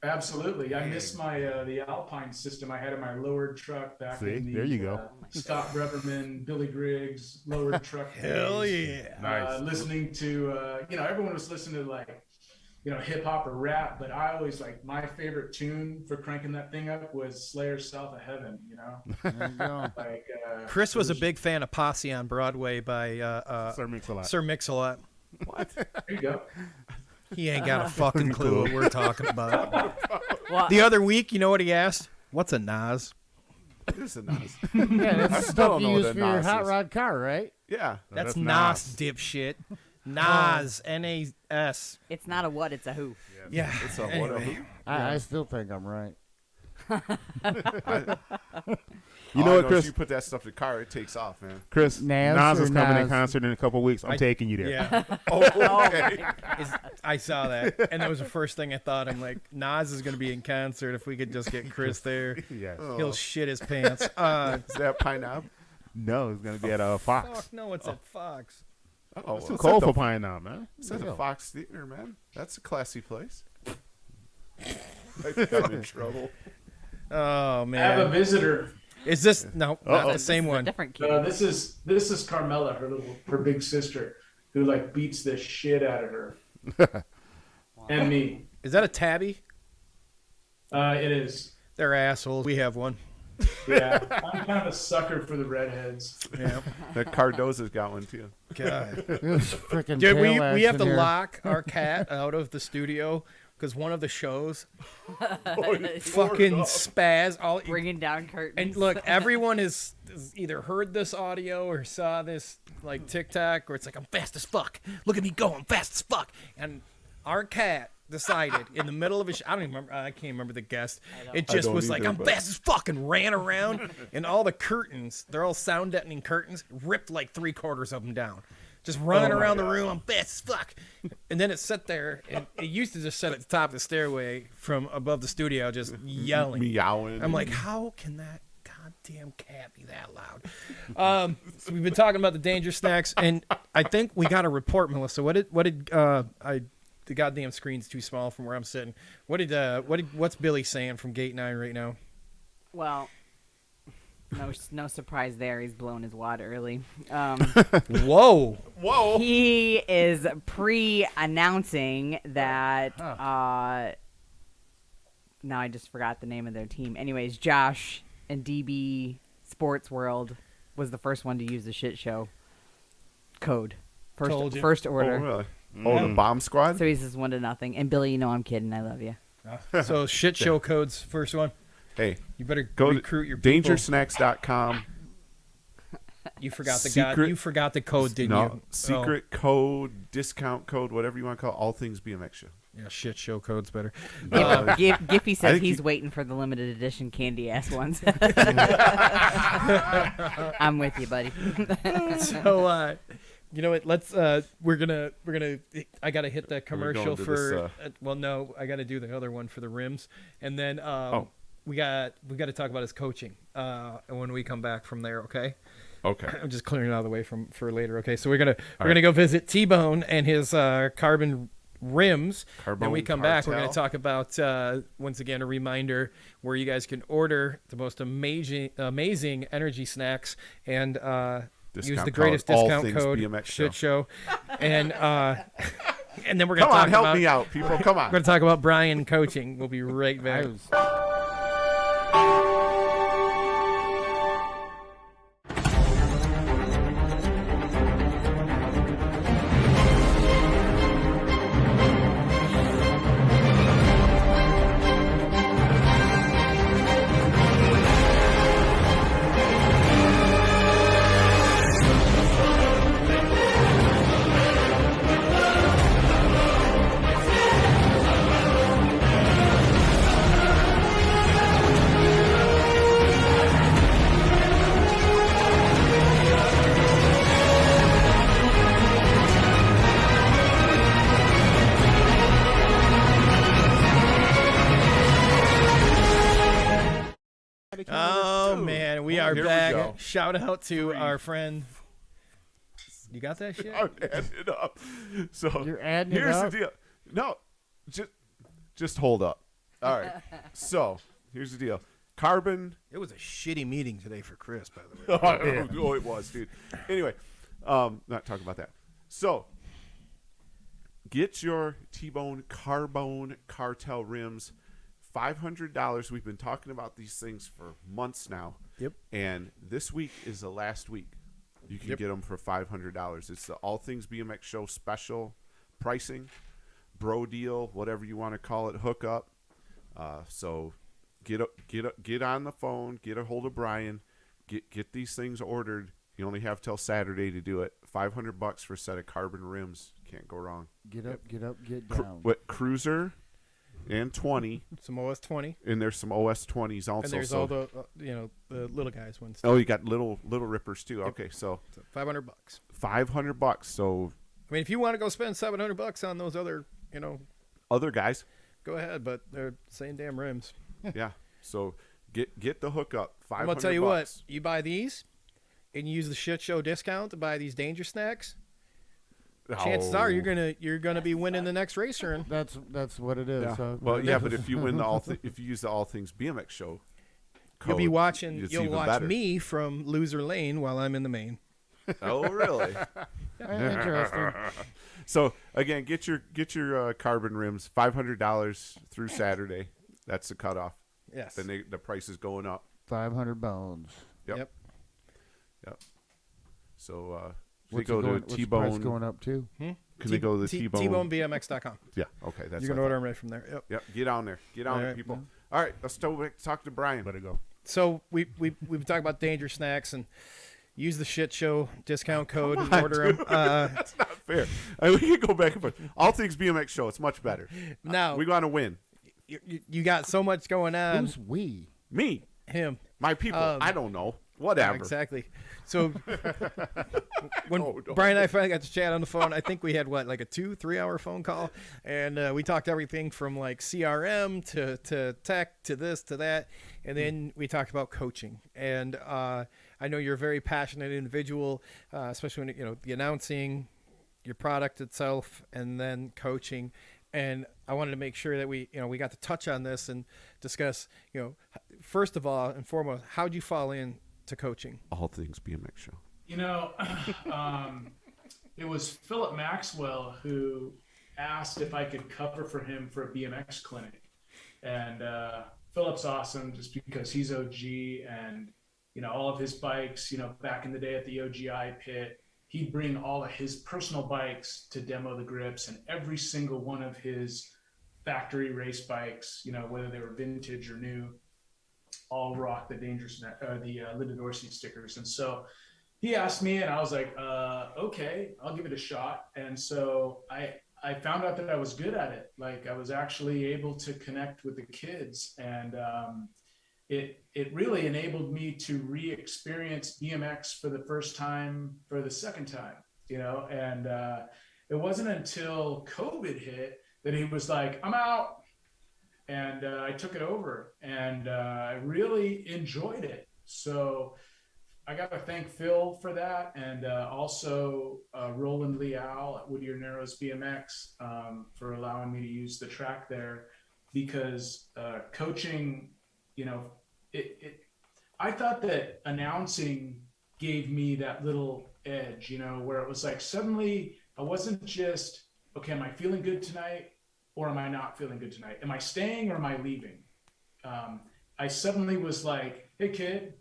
Absolutely. I miss my the Alpine system I had in my lowered truck back in the there you go. Scott Breverman, Billy Griggs lowered truck. Hell days. yeah. Nice. Listening to everyone was listening to like hip hop or rap, but I always like my favorite tune for cranking that thing up was Slayer's South of Heaven, you know. There you go. Like Chris was a big fan of Posse on Broadway by Sir Mix-a-Lot. Sir Mix-a-Lot. What? There you go. He ain't got a fucking clue what we're talking about. Well, The other week, you know what he asked? What's a Nas? It's a Nas. Yeah, I that's still stuff don't you know use what for a your Nas hot is. rod car, right? Yeah. That's that's Nas, dipshit. Nas, N-A-S. it's not a what, it's a who. Yeah. It's a Anyway. whatever. I still think I'm right. You know what, Chris? You put that stuff in the car, it takes off, man. Chris, Nas Nas or is coming in Nas? concert in a couple weeks. I'm taking you there. Yeah. Oh, okay. I saw that, and that was the first thing I thought. I'm like, Nas is going to be in concert. If we could just get Chris there, Yes. he'll shit his pants. Is that Pine Knob? No, it's going to be at Fox. Fuck, no, it's at Fox. Oh, It's too it's cold at for the- Pine Knob, man. It's at the Yeah. Fox Theater, man. That's a classy place. I think I'm in trouble. Oh I have a man, visitor. is this no? Not the same one. Different kid. This is Carmela, her big sister, who like beats the shit out of her. And me. Is that a tabby? It is. They're assholes. We have one. Yeah, I'm kind of a sucker for the redheads. Yeah. That Cardoza's got one too. God. There's freaking Dude, we tail have action to here. lock our cat out of the studio because one of the shows fucking spaz all Bringing down curtains. and look, everyone has either heard this audio or saw this like TikTok where it's like I'm fast as fuck. Look at me go, I'm fast as fuck. And our cat decided in the middle of I don't even remember. I can't remember the guest. It just don't was like either, I'm but- fast as fuck and ran around, and all the curtains, they're all sound deadening curtains, ripped like 3/4 of them down. Just running Oh my around the God. room, I'm fast as fuck. And then it sat there, and it used to just sit at the top of the stairway from above the studio, just yelling. Meowing. I'm like, how can that goddamn cat be that loud? So we've been talking about the danger snacks, and I think we got a report, Melissa. The goddamn screen's too small from where I'm sitting. What's Billy saying from Gate 9 right now? Well, no surprise there. He's blown his wad early. Whoa. Whoa. He is pre-announcing that. Now I just forgot the name of their team. Anyways, Josh and DB Sports World was the first one to use the shit show code. Told you. First Oh, order. really? Oh, the bomb squad? So he says 1-0. And Billy, you know I'm kidding. I love you. So shit show codes, first one. Hey, You better go recruit to your people. dangersnacks.com. You forgot the Secret- you forgot the code, didn't No, you? secret code, discount code, whatever you want to call it, All Things BMX Show. Oh, yeah, shit show code's better. Giffy I says think he's you- waiting for the limited edition candy ass ones. I'm with you, buddy. So you know what? Let's we're gonna I gotta hit the commercial to for this, well no, I gotta do the other one for the rims, and then we got to talk about his coaching when we come back from there. Okay. Okay. I'm just clearing it out of the way for later. Okay, so we're gonna go visit T-Bone and his carbon rims. Then we come back. We're gonna talk about once again a reminder where you guys can order the most amazing energy snacks and use Discount the greatest code, All discount Things code BMX shit show, and then we're gonna Come talk on, help about, me out, people. Come on. We're gonna talk about Bryan coaching. We'll be right back. are Here we back. go. Shout out to our friend. You got that shit? I'm adding it up. So You're adding it here's up? the deal. No, just hold up. All right. So here's the deal. Carbon. It was a shitty meeting today for Chris, by the way. Oh, it was, dude. Anyway, not talking about that. So get your T-Bone Carbone Cartel rims. $500. We've been talking about these things for months now. Yep. And this week is the last week. You can get them for $500. It's the All Things BMX Show special pricing, bro deal, whatever you want to call it, hookup. So get on the phone, get a hold of Bryan, get these things ordered. You only have till Saturday to do it. $500 for a set of carbon rims. Can't go wrong. Get up, get down. Cruiser and 20. Some OS 20. And there's some OS 20s also. And there's all the the little guys ones. Oh, you got little rippers too. Yep. Okay, so $500. $500. So I mean, if you want to go spend $700 on those other, other guys, go ahead. But they're the same damn rims. Yeah. So get the hookup. $500. I'm gonna tell you what. You buy these, and you use the shit show discount to buy these danger snacks. Chances are you're gonna be winning the next race run. That's what it is. Yeah. So. Well, yeah, but if you win if you use the All Things BMX Show code, You'll be watching. it's You'll even watch better. me from loser lane while I'm in the main. Oh, really? Interesting. So again, get your carbon rims. $500 through Saturday. That's the cutoff. Yes. Then the price is going up. 500 bones. Yep. So they What's go to what's the price T-Bone. going up to? Can they go to the T-Bone? TBoneBMX.com. Yeah. Okay. That's You can what I order thought. them right from there. Yep. Yep. Get on there. Get on All there, right. people. All right. Let's talk to Bryan. Better go. So we've been talking about danger snacks and use the shit show discount code and on, order them. dude. That's not fair. I mean, we can go back and forth. All Things BMX Show. It's much better. Now we want to win. You got so much going on. Who's we? Me. Him. My people. I don't know. Whatever. Exactly. So when Bryan and I finally got to chat on the phone, I think we had like a 2-3 hour phone call, and we talked everything from like CRM to tech to this to that, and then we talked about coaching. And I know you're a very passionate individual, especially when the announcing your product itself and then coaching. And I wanted to make sure that we got to touch on this and discuss, first of all and foremost, how'd you fall in to coaching? All Things BMX Show. It was Philip Maxwell who asked if I could cover for him for a BMX clinic. And Philip's awesome just because he's OG and, all of his bikes, back in the day at the OGI pit, he'd bring all of his personal bikes to demo the grips, and every single one of his factory race bikes, whether they were vintage or new, all rock the Linda Dorsey stickers. And so he asked me, and I was like, okay, I'll give it a shot. And so I found out that I was good at it. Like, I was actually able to connect with the kids, and it really enabled me to re-experience BMX for the second time, and it wasn't until COVID hit that he was like, I'm out. And I took it over, and I really enjoyed it. So I got to thank Phil for that, and also Roland Leal at Whittier Narrows BMX for allowing me to use the track there, because coaching, I thought that announcing gave me that little edge, where it was like suddenly I wasn't just, okay, am I feeling good tonight? Or am I not feeling good tonight? Am I staying or am I leaving? I suddenly was like, hey kid,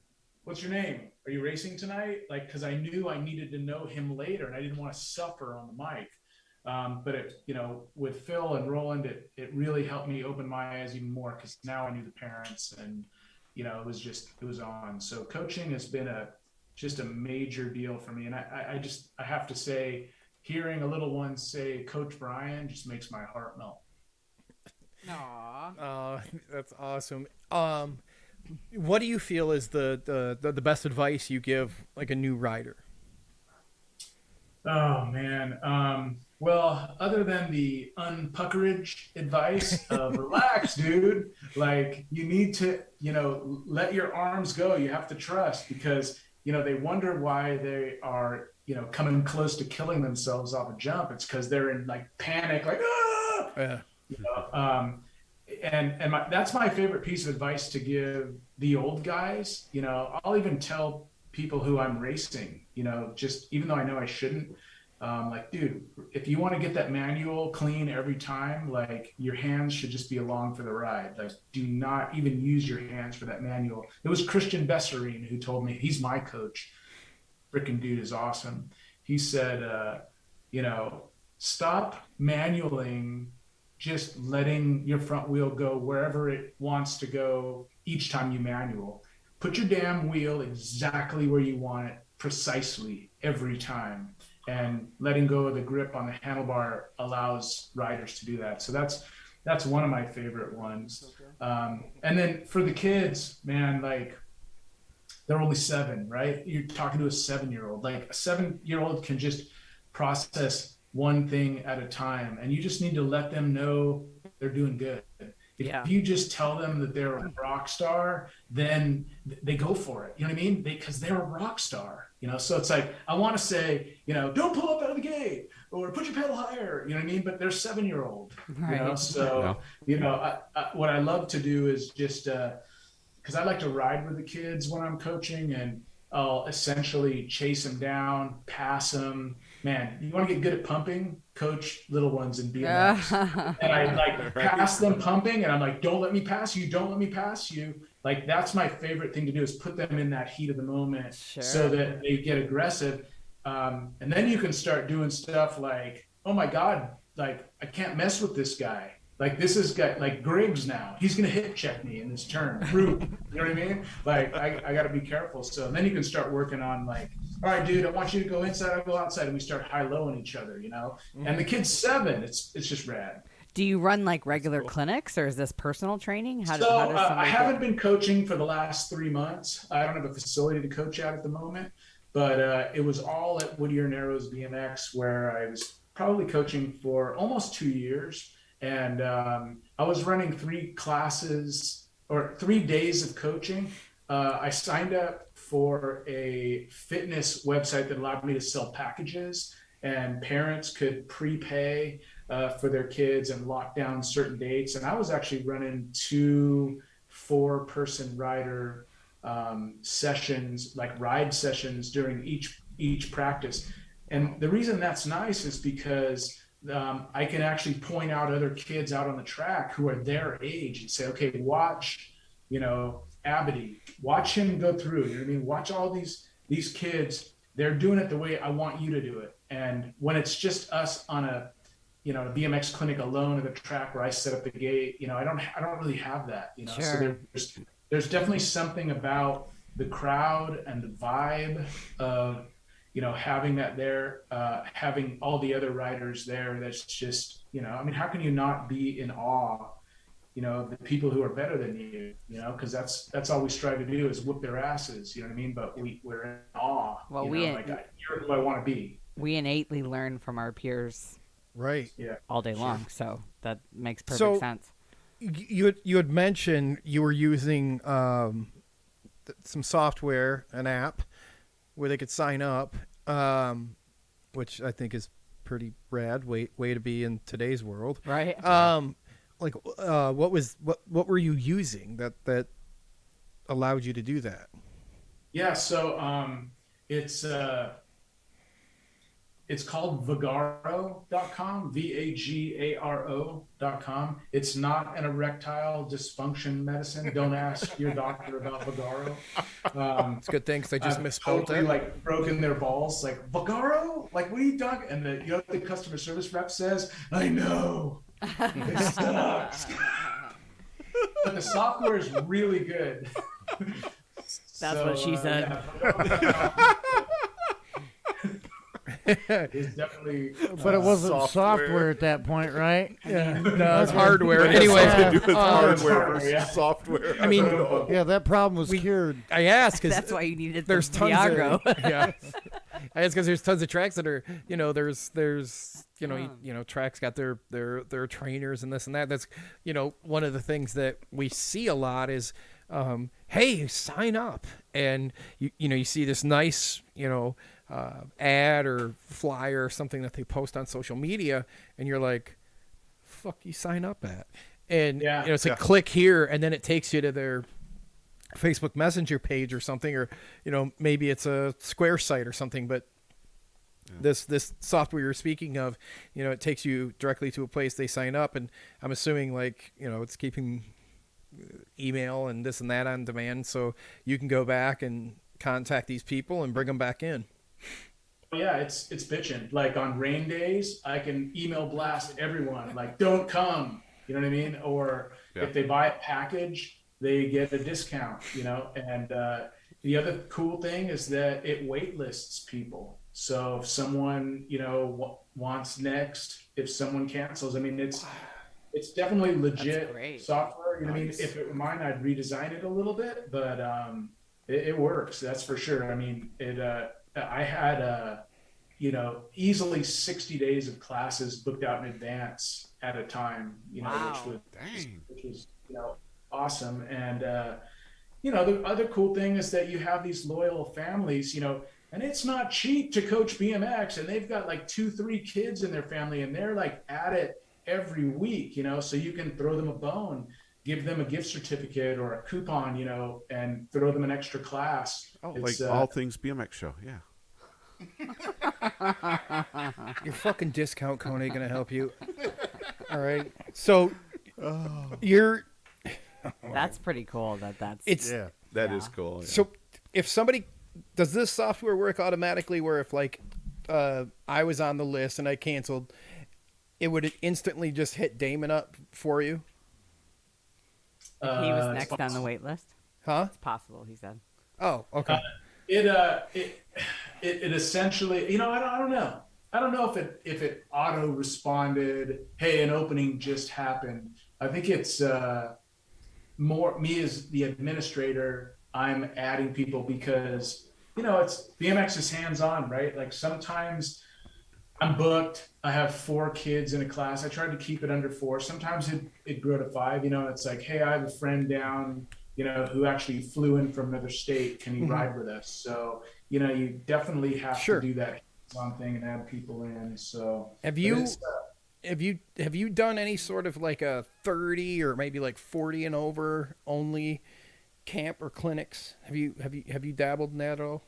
what's your name? Are you racing tonight? Like, cause I knew I needed to know him later and I didn't want to suffer on the mic. But it, with Phil and Roland, it really helped me open my eyes even more, cause now I knew the parents and, it was on. So coaching has been just a major deal for me. And I have to say, hearing a little one say, Coach Bryan, just makes my heart melt. Aww. That's awesome. What do you feel is the best advice you give like a new rider? Oh man. Well, other than the unpuckerage advice of relax, dude, like you need to, let your arms go. You have to trust because, they wonder why they are, coming close to killing themselves off a jump. It's because they're in like panic, like, ah! Yeah. That's my favorite piece of advice to give the old guys. I'll even tell people who I'm racing, just even though I know I shouldn't, like, dude, if you want to get that manual clean every time, like your hands should just be along for the ride. Like, do not even use your hands for that manual. It was Christian Besserine who told me, he's my coach. Freaking dude is awesome. He said, stop manualing, just letting your front wheel go wherever it wants to go each time you manual. Put your damn wheel exactly where you want it, precisely every time. And letting go of the grip on the handlebar allows riders to do that. So that's one of my favorite ones. And then for the kids, man, like they're only 7, right? You're talking to a 7-year-old. Like a 7-year-old can just process one thing at a time, and you just need to let them know they're doing good. If you just tell them that they're a rock star, then they go for it. You know what I mean? Because they're a rock star. So it's like, I want to say, don't pull up out of the gate or put your pedal higher. You know what I mean? But they're 7-year-old. Right. So what I love to do is just because I like to ride with the kids when I'm coaching, and I'll essentially chase them down, pass them. Man, you want to get good at pumping? Coach little ones in BMX. And I like pass them pumping, and I'm like, don't let me pass you. Don't let me pass you. Like, that's my favorite thing to do, is put them in that heat of the moment so that they get aggressive. And then you can start doing stuff like, oh my God, like I can't mess with this guy. Like this is got like Griggs now. He's gonna hip check me in this turn. You know what I mean? Like I gotta be careful. So then you can start working on like, all right, dude, I want you to go inside, I'll go outside, and we start high-lowing each other, And the kid's 7. It's just rad. Do you run like regular clinics, or is this personal training? How does I haven't been coaching for the last 3 months. I don't have a facility to coach at the moment, but it was all at Whittier Narrows BMX, where I was probably coaching for almost 2 years. And I was running 3 classes or 3 days of coaching. I signed up for a fitness website that allowed me to sell packages, and parents could prepay for their kids and lock down certain dates. And I was actually running 2 4-person rider sessions, like ride sessions during each practice. And the reason that's nice is because I can actually point out other kids out on the track who are their age and say, okay, watch, Abity, watch him go through, you know what I mean? Watch all these kids, they're doing it the way I want you to do it. And when it's just us on a BMX clinic alone at the track where I set up the gate, I don't really have that, Sure. So there's definitely something about the crowd and the vibe of, having that there, having all the other riders there. That's just, how can you not be in awe, of the people who are better than you, because that's all we strive to do, is whoop their asses, you know what I mean? But we're in awe. Well, you're who I want to be. We innately learn from our peers, right? Yeah, all day long. So that makes perfect sense. You had mentioned you were using some software, an app, where they could sign up, which I think is pretty rad way to be in today's world, right? What were you using that allowed you to do that? Yeah, so it's called Vagaro.com, Vagaro.com. It's not an erectile dysfunction medicine. Don't ask your doctor about Vagaro. It's a good thing, because I just misspelled totally, it. like broken their balls. Like, Vagaro? Like, what are you talking? And the customer service rep says, I know. It sucks. But the software is really good. That's what she said. It's definitely, but it wasn't software at that point, right? Yeah, no, it's hardware. Anyway, hardware versus software. I mean, yeah, that problem was cured. I asked because that's why you needed there's tons Viagra. of It's because there's tons of tracks that are, there's tracks got their trainers and this and that. That's, one of the things that we see a lot is, hey, sign up, and you see this nice, ad or flyer or something that they post on social media, and you're like, fuck you sign up at, and it's like click here, and then it takes you to their Facebook Messenger page or something, or maybe it's a Square site or something, but this software you're speaking of, it takes you directly to a place, they sign up, and I'm assuming it's keeping email and this and that on demand, so you can go back and contact these people and bring them back in. Yeah, it's bitching. Like on rain days, I can email blast everyone, like, don't come, you know what I mean? Or if they buy a package, they get a discount, and the other cool thing is that it wait lists people. So if someone, wants next, if someone cancels, I mean, it's definitely legit software. You know what I mean? If it were mine, I'd redesign it a little bit, but it works. That's for sure. I mean, I had easily 60 days of classes booked out in advance at a time, which was awesome. And the other cool thing is that you have these loyal families, and it's not cheap to coach BMX, and they've got like 2-3 kids in their family, and they're like at it every week, so you can throw them a bone, give them a gift certificate or a coupon, and throw them an extra class. Like All Things BMX Show. Yeah. Your fucking discount code ain't gonna help you. All right, so you're. That's pretty cool. That is cool. Yeah. So if somebody does this software work automatically, where if I was on the list and I canceled, it would instantly just hit Damon up for you? If he was next on the wait list? Huh? It's possible, he said. Oh, okay. It essentially, I don't know. I don't know if it auto responded, hey, an opening just happened. I think it's more me as the administrator, I'm adding people because, it's BMX is hands-on, right? Like sometimes I'm booked, I have 4 kids in a class. I tried to keep it under 4. Sometimes it grew to 5, it's like, hey, I have a friend down, who actually flew in from another state. Can you ride with us? So, you definitely have to do that hands-on thing and add people in. So have you done any sort of like a 30 or maybe like 40 and over only camp or clinics? Have you dabbled in that at all?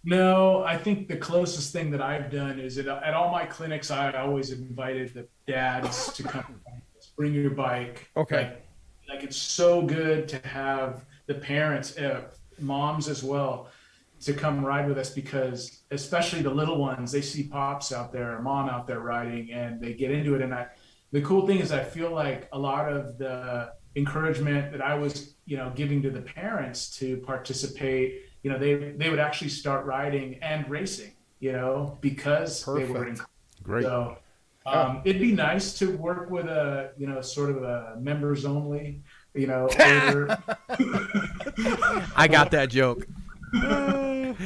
No, I think the closest thing that I've done is at all my clinics, I always invited the dads to come. Bring your bike. Okay. Like it's so good to have the parents, moms as well, to come ride with us, because especially the little ones, they see pops out there, or mom out there riding, and they get into it. And the cool thing is I feel like a lot of the encouragement that I was, giving to the parents to participate, they would actually start riding and racing, because they were in. Great. So it'd be nice to work with a, sort of a members only, older. I got that joke. Well,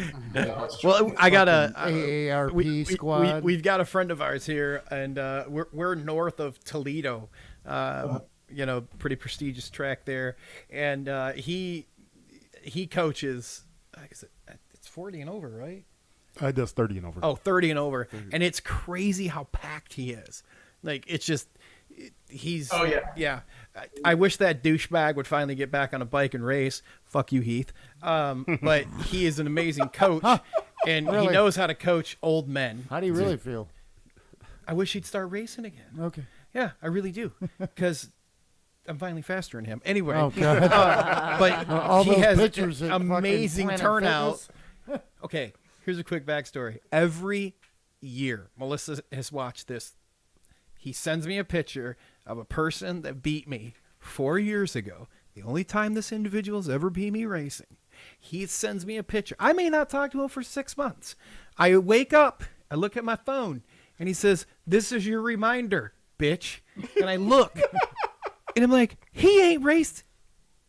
I got a AARP squad. We've got a friend of ours here, and we're north of Toledo. Pretty prestigious track there, and he coaches. It's 40 and over, right? It does 30 and over. Oh, 30 and over, and it's crazy how packed he is. Like it's just. He's I wish that douchebag would finally get back on a bike and race. Fuck you, Heath. But he is an amazing coach, and he knows how to coach old men. How do you really feel? I wish he'd start racing again. Okay. Yeah, I really do, because I'm finally faster than him. Anyway, oh, God. But all he those has pictures at amazing fucking turnout. Okay, here's a quick backstory. Every year, Melissa has watched this. He sends me a picture of a person that beat me 4 years ago. The only time this individual's ever beat me racing. He sends me a picture. I may not talk to him for 6 months. I wake up, I look at my phone, and he says, "This is your reminder, bitch." And I look, and I'm like, he ain't raced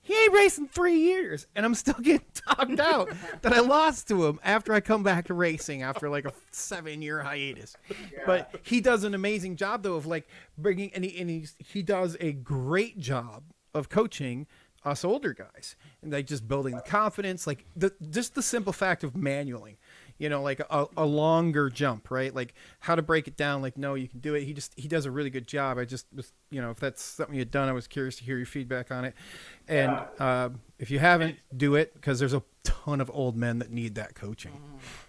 He ain't racing 3 years, and I'm still getting talked out that I lost to him after I come back to racing after like a 7-year hiatus. But he does an amazing job though of like bringing, and he does a great job of coaching us older guys, and like just building the confidence, like just the simple fact of manualing. You know, like a longer jump, right? Like how to break it down. Like, no, you can do it. He does a really good job. I just was, you know, if that's something you've done, I was curious to hear your feedback on it. And if you haven't, do it, because there's a ton of old men that need that coaching.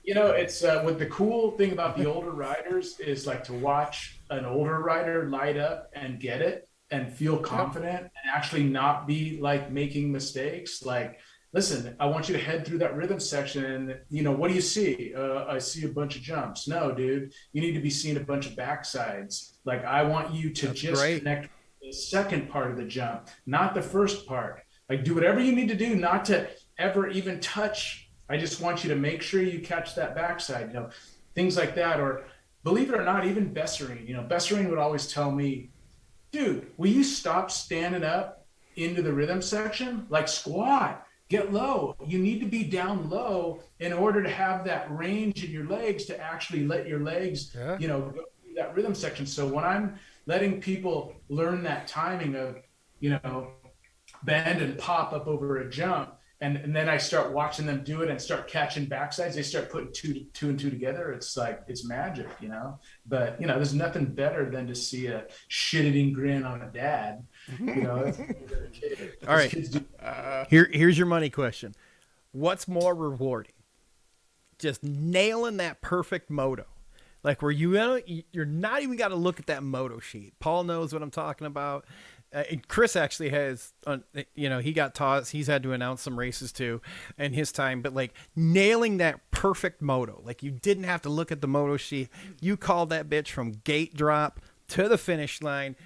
You know, it's what the cool thing about the older riders is like to watch an older rider light up and get it and feel confident and actually not be like making mistakes. Like, listen, I want you to head through that rhythm section and, you know, what do you see? I see a bunch of jumps. No, dude, you need to be seeing a bunch of backsides. Like, I want you to connect the second part of the jump, not the first part. Like, do whatever you need to do not to ever even touch. I just want you to make sure you catch that backside, you know, things like that. Or believe it or not, even Besserine, you know, Besserine would always tell me, dude, will you stop standing up into the rhythm section? Like, squat. Get low. You need to be down low in order to have that range in your legs to actually let your legs, you know, go through that rhythm section. So when I'm letting people learn that timing of, you know, bend and pop up over a jump, and then I start watching them do it and start catching backsides, they start putting two and two together. It's like, it's magic, you know. But, you know, there's nothing better than to see a shit-eating grin on a dad. You know, all right. Here's your money question. What's more rewarding? Just nailing that perfect moto, like where you're not even got to look at that moto sheet. Paul knows what I'm talking about. And Chris actually has, you know, he got taught. He's had to announce some races too in his time. But like nailing that perfect moto, like you didn't have to look at the moto sheet. You called that bitch from gate drop to the finish line,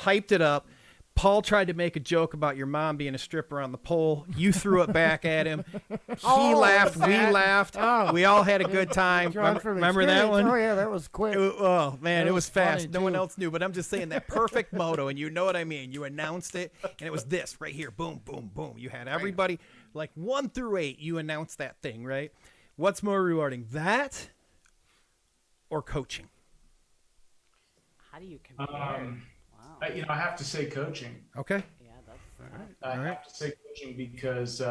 hyped it up. Paul tried to make a joke about your mom being a stripper on the pole. You threw it back at him. He laughed. We laughed. We all had a good time. Remember that one? Oh, yeah, that was quick. Oh, man, it was fast. No one too. else knew, but I'm just saying that perfect moto, and you know what I mean. You announced it, and it was this right here. Boom, boom, boom. You had everybody, like 1 through 8, you announced that thing, right? What's more rewarding, that or coaching? How do you compare? You know, I have to say coaching. Okay. Yeah, that's I have to say coaching because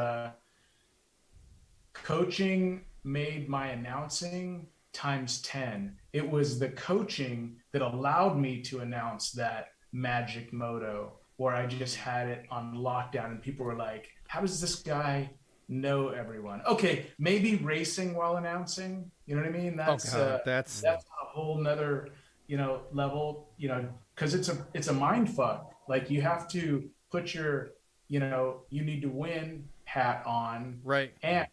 coaching made my announcing times 10. It was the coaching that allowed me to announce that magic moto where I just had it on lockdown and people were like, how does this guy know everyone? Okay, maybe racing while announcing, you know what I mean? That's a whole nother, you know, level, you know, because it's a mind fuck. Like you have to put your, you know, you need to win hat on, right? And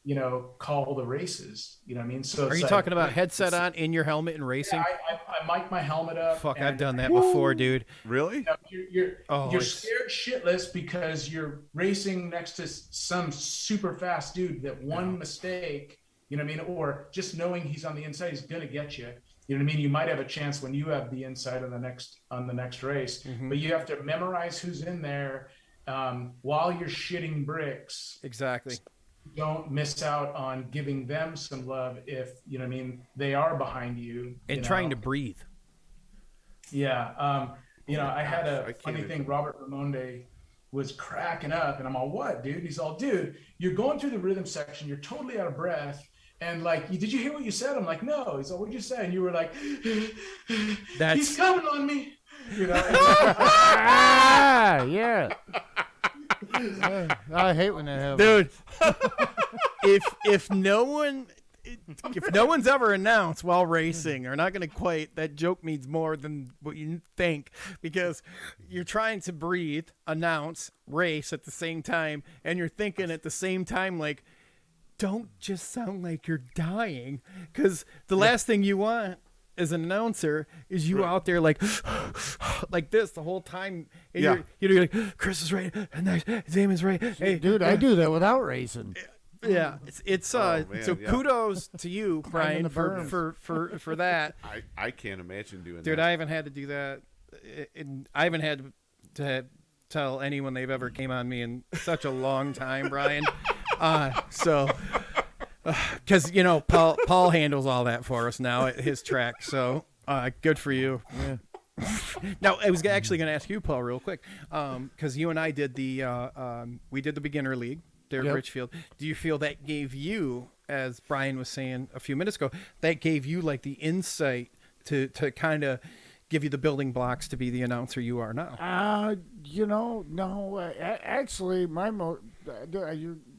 you know, call the races. You know what I mean? So are you talking about headset on in your helmet and racing? Yeah, I mic my helmet up. Fuck, I've done that before, dude. Really? You know, you're scared shitless because you're racing next to some super fast dude that one mistake, you know what I mean, or just knowing he's on the inside, he's gonna get you. You know what I mean? You might have a chance when you have the inside on the next race, but you have to memorize who's in there while you're shitting bricks. Exactly. Don't miss out on giving them some love if, you know what I mean, they are behind you. And trying to breathe. Yeah. You know, I had a funny thing. Robert Ramonde was cracking up and I'm all, what, dude? He's all, dude, you're going through the rhythm section. You're totally out of breath. And like, did you hear what you said? I'm like, no. He's all, what'd you say? And you were like, he's coming on me. You know? Yeah. I hate when that happens. Dude, if no one's ever announced while racing, or not going to quite, that joke means more than what you think, because you're trying to breathe, announce, race at the same time, and you're thinking at the same time, like, don't just sound like you're dying, because the last thing you want as an announcer is you out there like like this the whole time, and you're like, Chris is right, and Damon's right. Hey, dude, I do that without racing. Yeah, it's so kudos to you, Bryan, for that. I can't imagine doing that. Dude, I haven't had to do that, and I haven't had tell anyone they've ever came on me in such a long time, Brian. Because Paul handles all that for us now at his track. So good for you. Yeah. Now I was actually going to ask you, Paul, real quick, because you and I did the beginner league there at Richfield. Do you feel that gave you, as Brian was saying a few minutes ago, that gave you like the insight to kind of give you the building blocks to be the announcer you are now? No. Actually,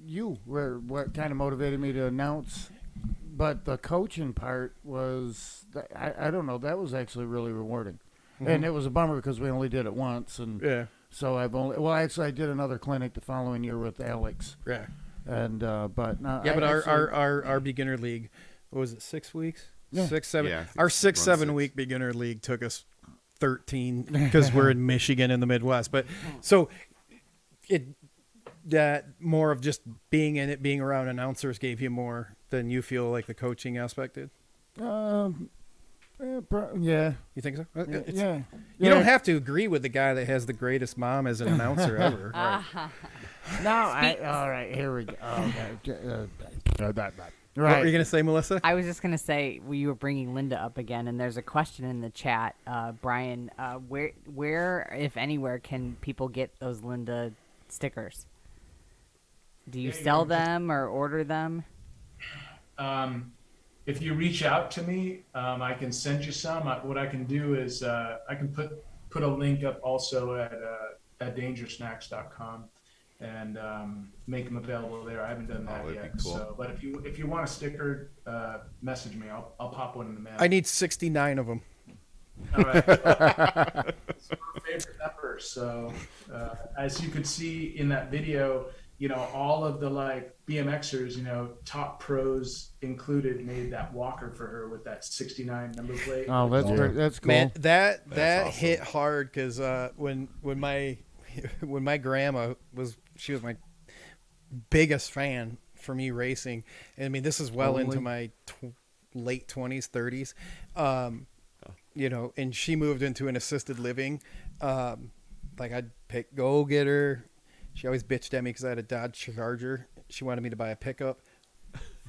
you were what kind of motivated me to announce, but the coaching part was, I don't know, that was actually really rewarding. Mm-hmm. And it was a bummer because we only did it once, and so I did another clinic the following year with Alex. Yeah. And but no, but our beginner league, what was it, 6 weeks? Yeah. 6, 7. Yeah, Our 6-7 week beginner league took us 13 because we're in Michigan in the Midwest. But so that more of just being in it, being around announcers gave you more than you feel like the coaching aspect did? Yeah. You think so? Yeah. You don't have to agree with the guy that has the greatest mom as an announcer ever. Right. All right, here we go. Right. What were you going to say, Melissa? I was just going to say, you were bringing Linda up again, and there's a question in the chat. Brian, where, if anywhere, can people get those Linda stickers? Do you sell them or order them? If you reach out to me, I can send you some. What I can do is I can put a link up also at dangersnacks.com. and make them available there. I haven't done that yet. Cool. So, but if you want a sticker, message me. I'll pop one in the mail. I need 69 of them. All right. It's my favorite number. So, as you could see in that video, all of the BMXers, top pros included, made that walker for her with that 69 number plate. Oh, that's cool. Man, that awesome. hit hard because when my grandma was my biggest fan for me racing. And I mean, this is well into my late 20s, 30s. And she moved into an assisted living. I'd go get her. She always bitched at me because I had a Dodge Charger. She wanted me to buy a pickup.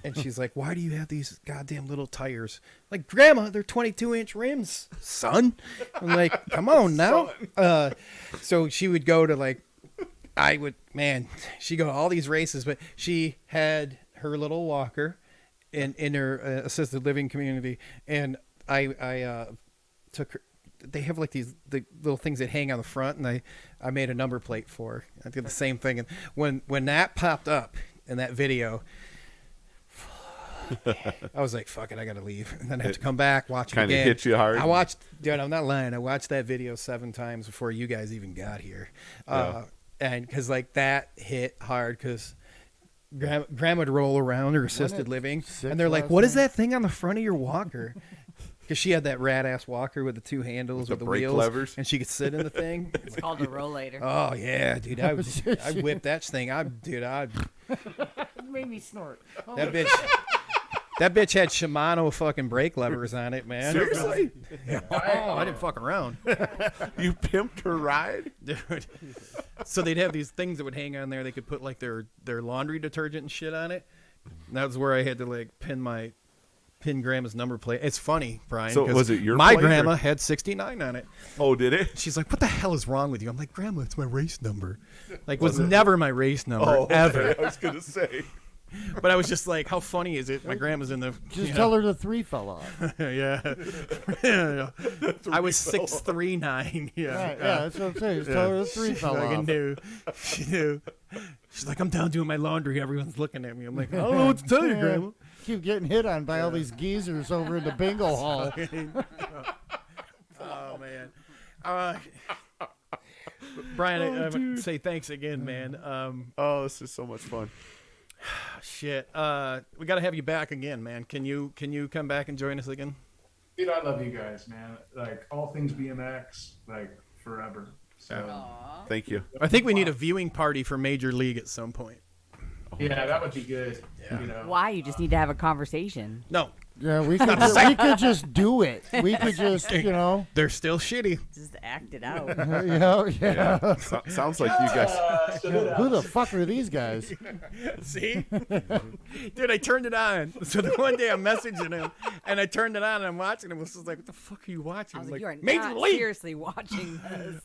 And she's like, why do you have these goddamn little tires? Like, Grandma, they're 22-inch rims, son. I'm like, come on now. So she would go to she'd go to all these races, but she had her little walker in her assisted living community. And I took her. They have the little things that hang on the front, and I made a number plate for her. I did the same thing. And when that popped up in that video, I was like, fuck it, I gotta leave. And then I have to come back, watch it again. Kind of hit you hard. Dude, I'm not lying. I watched that video 7 times before you guys even got here. And because that hit hard because grandma would roll around her assisted living, and they're like, what is that thing on the front of your walker? Because she had that rad-ass walker with the 2 handles with the brake wheels, levers, and she could sit in the thing. It's called a rollator. Oh yeah, dude! I whipped that thing. It made me snort. That bitch had Shimano fucking brake levers on it, man. Seriously? I didn't fuck around. You pimped her ride, dude. So they'd have these things that would hang on there. They could put their laundry detergent and shit on it. And that was where I had to pin grandma's number plate. It's funny, Brian. So was it your my plate, grandma had 69 on it. Oh, did it? She's like, what the hell is wrong with you? I'm like, Grandma, it's my race number. It was never my race number ever. I was gonna say. But I was just like, how funny is it? My grandma's in the. Just tell her the 3 fell off. Yeah. I was 6'3", Yeah. Right, that's what I'm saying. Just tell her the 3 fell off. She knew. She's like, I'm down doing my laundry. Everyone's looking at me. I'm like, I don't know what to tell you, Grandma. Keep getting hit on by all these geezers over in the bingo hall. Oh man, Brian, I would say thanks again, man. This is so much fun. Shit, we got to have you back again, man. Can you come back and join us again? Dude, I love you guys, man. All Things BMX, forever. So thank you. I think we need a viewing party for Major League at some point. Yeah, that would be good. Yeah. Why? You just need to have a conversation. No, Yeah, we could just do it. We could just, They're still shitty. Just act it out. yeah. Sounds like you guys. Who the fuck are these guys? See? Dude, I turned it on. So the one day I'm messaging him, and I turned it on, and I'm watching him. It's just like, what the fuck are you watching? I was I'm like, you are Major not League. seriously watching this.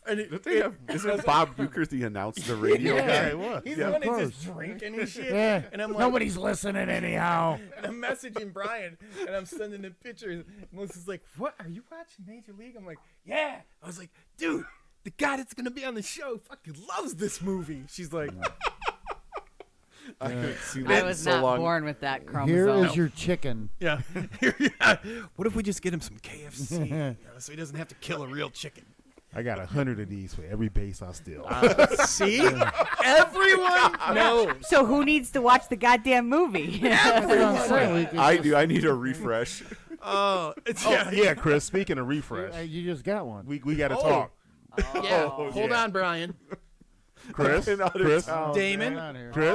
Isn't Bob Euchre the announcer, the radio guy? He's the one that's just drinking and shit. Yeah. And I'm like, Nobody's listening anyhow. And I'm messaging Brian, and I'm sending him pictures. Melissa's like, what? Are you watching Major League? I'm like, yeah. I was like, dude, the guy that's going to be on the show fucking loves this movie. She's like, I haven't seen I that was in so not long. born with that Here chromosome. is your chicken. yeah. What if we just get him some KFC so he doesn't have to kill a real chicken? I got 100 of these for every base I steal. See? Everyone knows. So who needs to watch the goddamn movie? I do. I need a refresh. Yeah, Chris. Speaking of refresh, You just got one. we got to talk. Yeah. Hold on, Brian. Chris, Damon. Chris, Oh,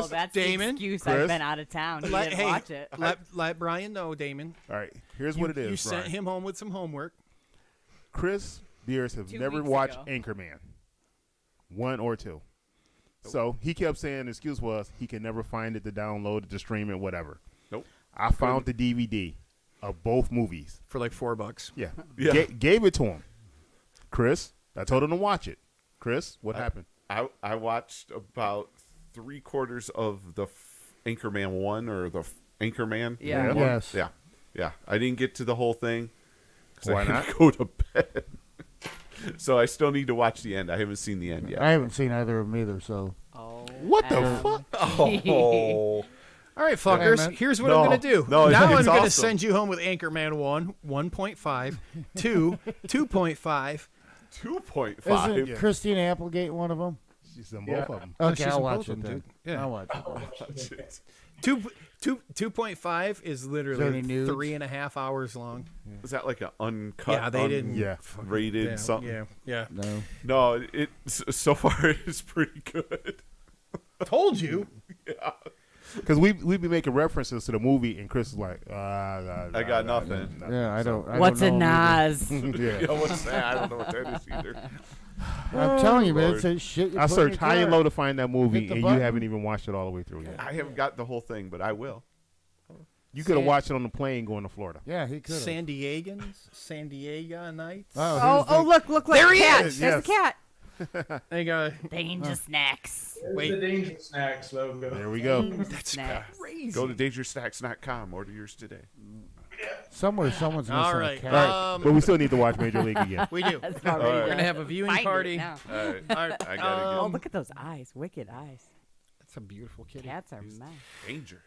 that's Damon. the excuse. Chris. I've been out of town. He didn't watch it. Let Brian know, Damon. All right, here's what it is. You sent Brian. him home with some homework. Chris Beers have 2 never weeks watched ago. Anchorman 1 or 2. So he kept saying the excuse was he can never find it to download it to stream it, whatever. Nope. I found the DVD of both movies. For like $4. Yeah. Yeah. Gave it to him. Chris, I told him to watch it. Chris, what happened? I watched about 3/4 of the Anchorman 1 or the Anchorman. Yeah. one. Yes. Yeah. I didn't get to the whole thing because Why I had not? to go to bed. So I still need to watch the end. I haven't seen the end yet. I haven't seen either of them either, so. Oh, What the fuck? Oh. All right, fuckers. man. Here's what No. I'm going to do. No, now it's I'm going to awesome. send you home with Anchorman 1, 1.5, 2, 2.5. 2.5. Isn't Christine Applegate one of them? She's in both of them. Okay, she's I'll in watch both it of them, then. dude. Yeah. I'll watch it. 2.5 is Is there literally any nudes? 3.5 hours long. Is that like an uncut? Yeah, they didn't. Yeah. Rated Yeah, something. Yeah. No. No, so far it's pretty good. Told you. Because we be making references to the movie, and Chris is like, I got nothing. Yeah, I don't. What's I a don't know Nas? Yeah. What's that? I don't know what that is either. I'm telling you, man, Lord. it's a shit. you I put in searched your high and car. low to find that movie, Hit the and you button. haven't even watched it all the way through yet. I haven't got the whole thing, but I will. You could have watched it on the plane going to Florida. Yeah, he could have. San Diego Nights. Oh, look! There he cat. is, There's the cat. There you go. Danger snacks. Wait. The Danger Snacks logo. There we go. That's Snacks. crazy. Go to dangersnacks.com. Order yours today. Somewhere, someone's missing All a right. cat. But we still need to watch Major League again. We do. That's not All ready right. We're to going to have a viewing find it party. now. All right. All right. I gotta Oh, look at those eyes. Wicked eyes. That's a beautiful kitty. Cats are mad. Danger.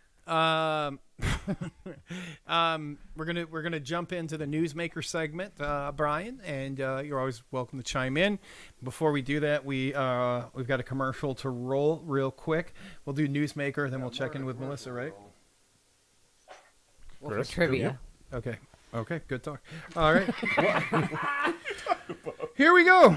We're gonna jump into the newsmaker segment, Brian, and you're always welcome to chime in. Before we do that, we've got a commercial to roll real quick. We'll do newsmaker, then we'll check in with Melissa, right? For trivia. Okay, good talk. All right, here we go.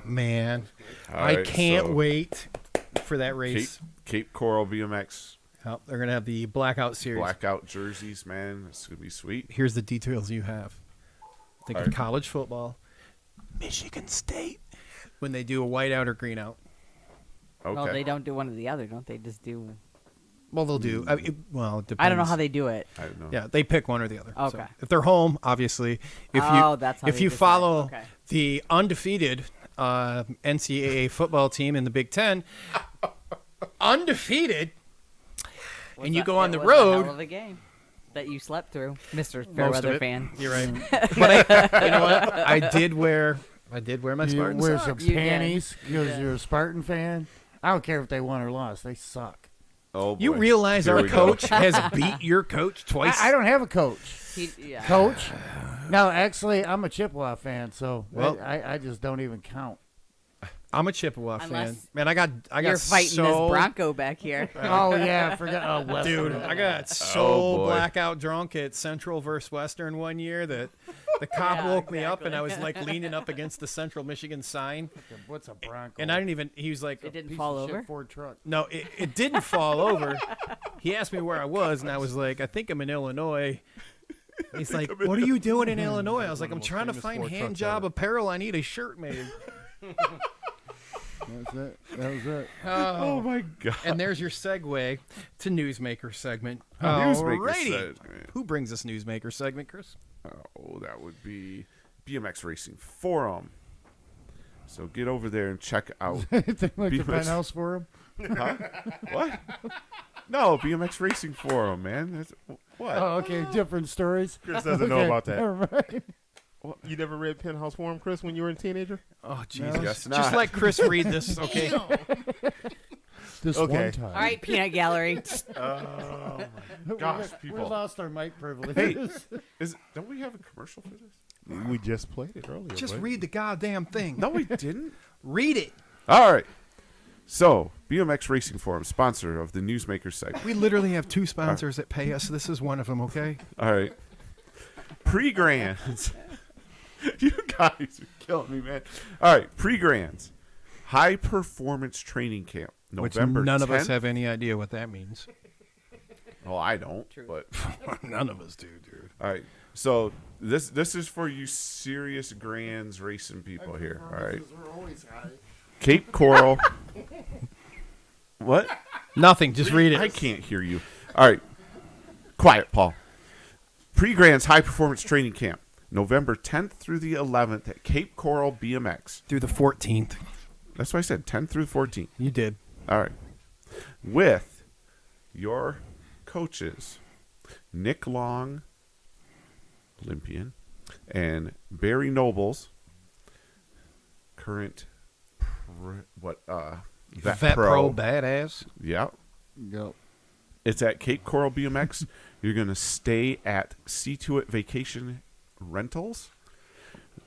Man, All I right, can't so wait for that race. Cape Coral BMX Oh, they're gonna have the Blackout Series. blackout jerseys, man. It's gonna be sweet. Here's the details you have. Think All of right. college football, Michigan State, when they do a white out or green out. Okay. Well, they don't do one or the other, don't they? Just do. Well, they'll do. I mean, it depends. I don't know how they do it. I don't know. Yeah, they pick one or the other. So Okay. if they're home, obviously. If Oh, that's how if they you decide. follow Okay. the undefeated NCAA football team in the Big Ten, undefeated, Was and you a- go on it the was a hell road. of a game that you slept through, Mr. Most of Fairweather it. fan. You're right. But you know what? I did wear my You Spartan wear socks. some You did. panties because Yeah. you're a Spartan fan. I don't care if they won or lost. They suck. Oh, boy. You realize Here our we go. coach has beat your coach twice? I don't have a coach. Yeah. Coach? No, actually, I'm a Chippewa fan, so Well- I just don't even count. I'm a Chippewa fan. Unless Man, I got You're fighting so, this Bronco back here. Oh, yeah, I forgot. Oh, Western. Dude, I got so Oh, boy. blackout drunk at Central versus Western one year that the cop Yeah, woke me up and exactly. I was like leaning up against the Central Michigan sign. What's a Bronco? And I didn't even, he was like, It didn't Piece fall of shit over. Ford truck. no, it didn't fall over. He asked me where I was and I was like, I think I'm in Illinois. He's like, what are you doing in Illinois? I was like, I'm trying to find hand job apparel. I need a shirt made. That was it. That was it. Oh, my God. And there's your segue to Newsmaker segment. Newsmaker Alrighty. segment. Who brings us Newsmaker segment, Chris? Oh, that would be BMX Racing Forum. So get over there and check out. Think like the BMX penthouse for him? Huh? What? No, BMX Racing Forum, man. That's, what? Oh, okay. Different stories. Chris doesn't know Okay, about that. never mind. You never read Penthouse Forum, Chris, when you were a teenager? Oh, Jesus. Guess Just not. let Chris read this, okay? This Okay. one time. All right, Peanut Gallery. Oh, my gosh, We people. lost our mic privilege. Hey, don't we have a commercial for this? We just played it earlier. Just bud. read the goddamn thing. No, we didn't. Read it. All right. So, BMX Racing Forum, sponsor of the Newsmaker segment. We literally have two sponsors that pay us. This is one of them, okay? All right. Pre-grands. You guys are killing me, man. All right. Pre-grands. High Performance Training Camp. November Which none of us 10th. have any idea what that means. Well, I don't, but None of us do, dude. all right. So this is for you serious grands racing people here. All right. Cape Coral. What? Nothing. Just read it. I can't hear you. All right. Quiet, Paul. Pre-Grands High Performance Training Camp, November 10th through the 11th at Cape Coral BMX. Through the 14th. That's what I said, 10th through the 14th. You did. All right. With your coaches, Nick Long, Olympian, and Barry Nobles, current Vet Pro badass. Yeah. Yep. It's at Cape Coral BMX. You're going to stay at See To It Vacation Rentals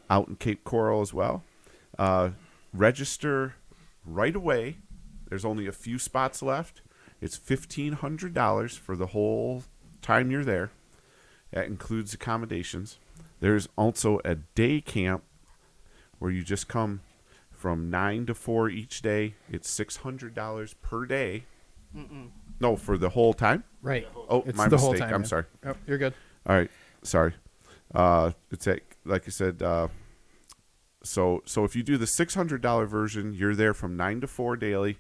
out in Cape Coral as well. Register right away. There's only a few spots left. It's $1,500 for the whole time you're there. That includes accommodations. There's also a day camp where you just come from 9 to 4 each day. It's $600 per day. No, for the whole time? Right. Oh, It's my the mistake. whole time, I'm man. sorry. Oh, you're good. All right. Sorry. It's at, like I said, so if you do the $600 version, you're there from 9 to 4 daily.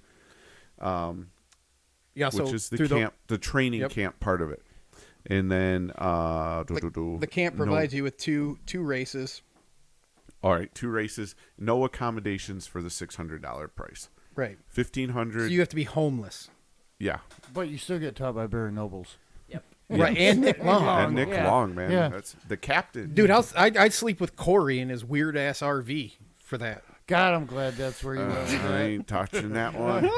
Yeah, so which is the through camp, the training Yep. camp part of it. And then the camp provides you with two races. All right, 2 races, no accommodations for the $600 price. Right. $1,500. So you have to be homeless. Yeah. But you still get taught by Barry Nobles. Yep. Right, and Nick Long. And Nick Long, man. Yeah. That's the captain. Dude, I'd sleep with Corey in his weird ass RV for that. God, I'm glad that's where you went. I ain't touching that one.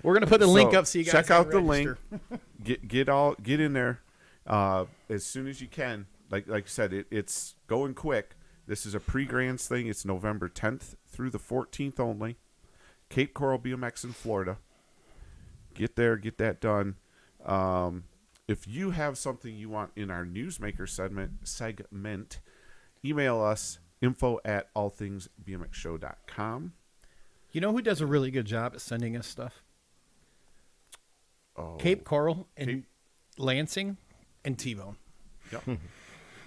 We're gonna put the link So, up so you guys check can out the register. link. Get in there as soon as you can. Like I said, it's going quick. This is a pre-grands thing. It's November 10th through the 14th only. Cape Coral BMX in Florida. Get there, get that done. If you have something you want in our Newsmaker segment, email us info@allthingsbmxshow.com. You know who does a really good job at sending us stuff? Oh, Cape Coral and Lansing and T-Bone. Yep.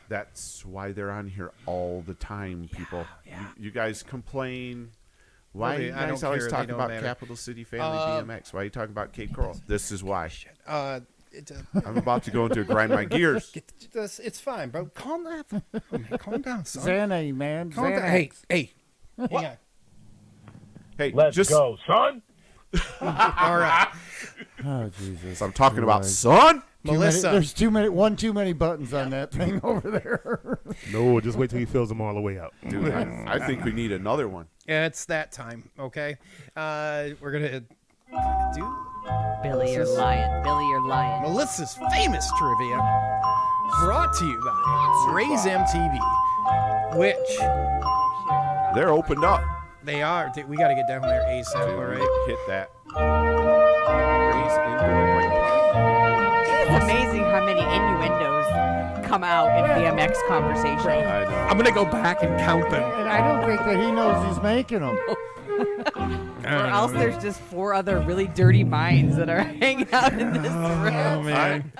That's why they're on here all the time, people. Yeah. You guys complain. Why Well, are you I guys don't always care. They talking don't about matter. Capital City Family BMX? Why are you talking about Cape Coral? This is why. I'm about to go into grind my gears. It's fine, bro. Calm down. Calm down, son. Xanax, man. Calm down. Xanax. Hey, hang on. Hey, Let's go, son. All right. Oh, Jesus. So I'm talking about Christ. son. Melissa. There's too many buttons on that thing over there. No, just wait till he fills them all the way out. Dude, I think we need another one. It's that time, okay? We're going to do Billy, you're lying. Billy, you're lying. Melissa's famous trivia, brought to you by Ray's MTV, which They're opened up. they are. We got to get down there ASAP. Dude, All right. hit that. Raise indoor bike park. It's amazing how many innuendos come out in BMX conversation. I know. I'm gonna go back and count them. And I don't think that he knows he's making them. Or else there's just 4 other really dirty minds that are hanging out in this room. Oh man.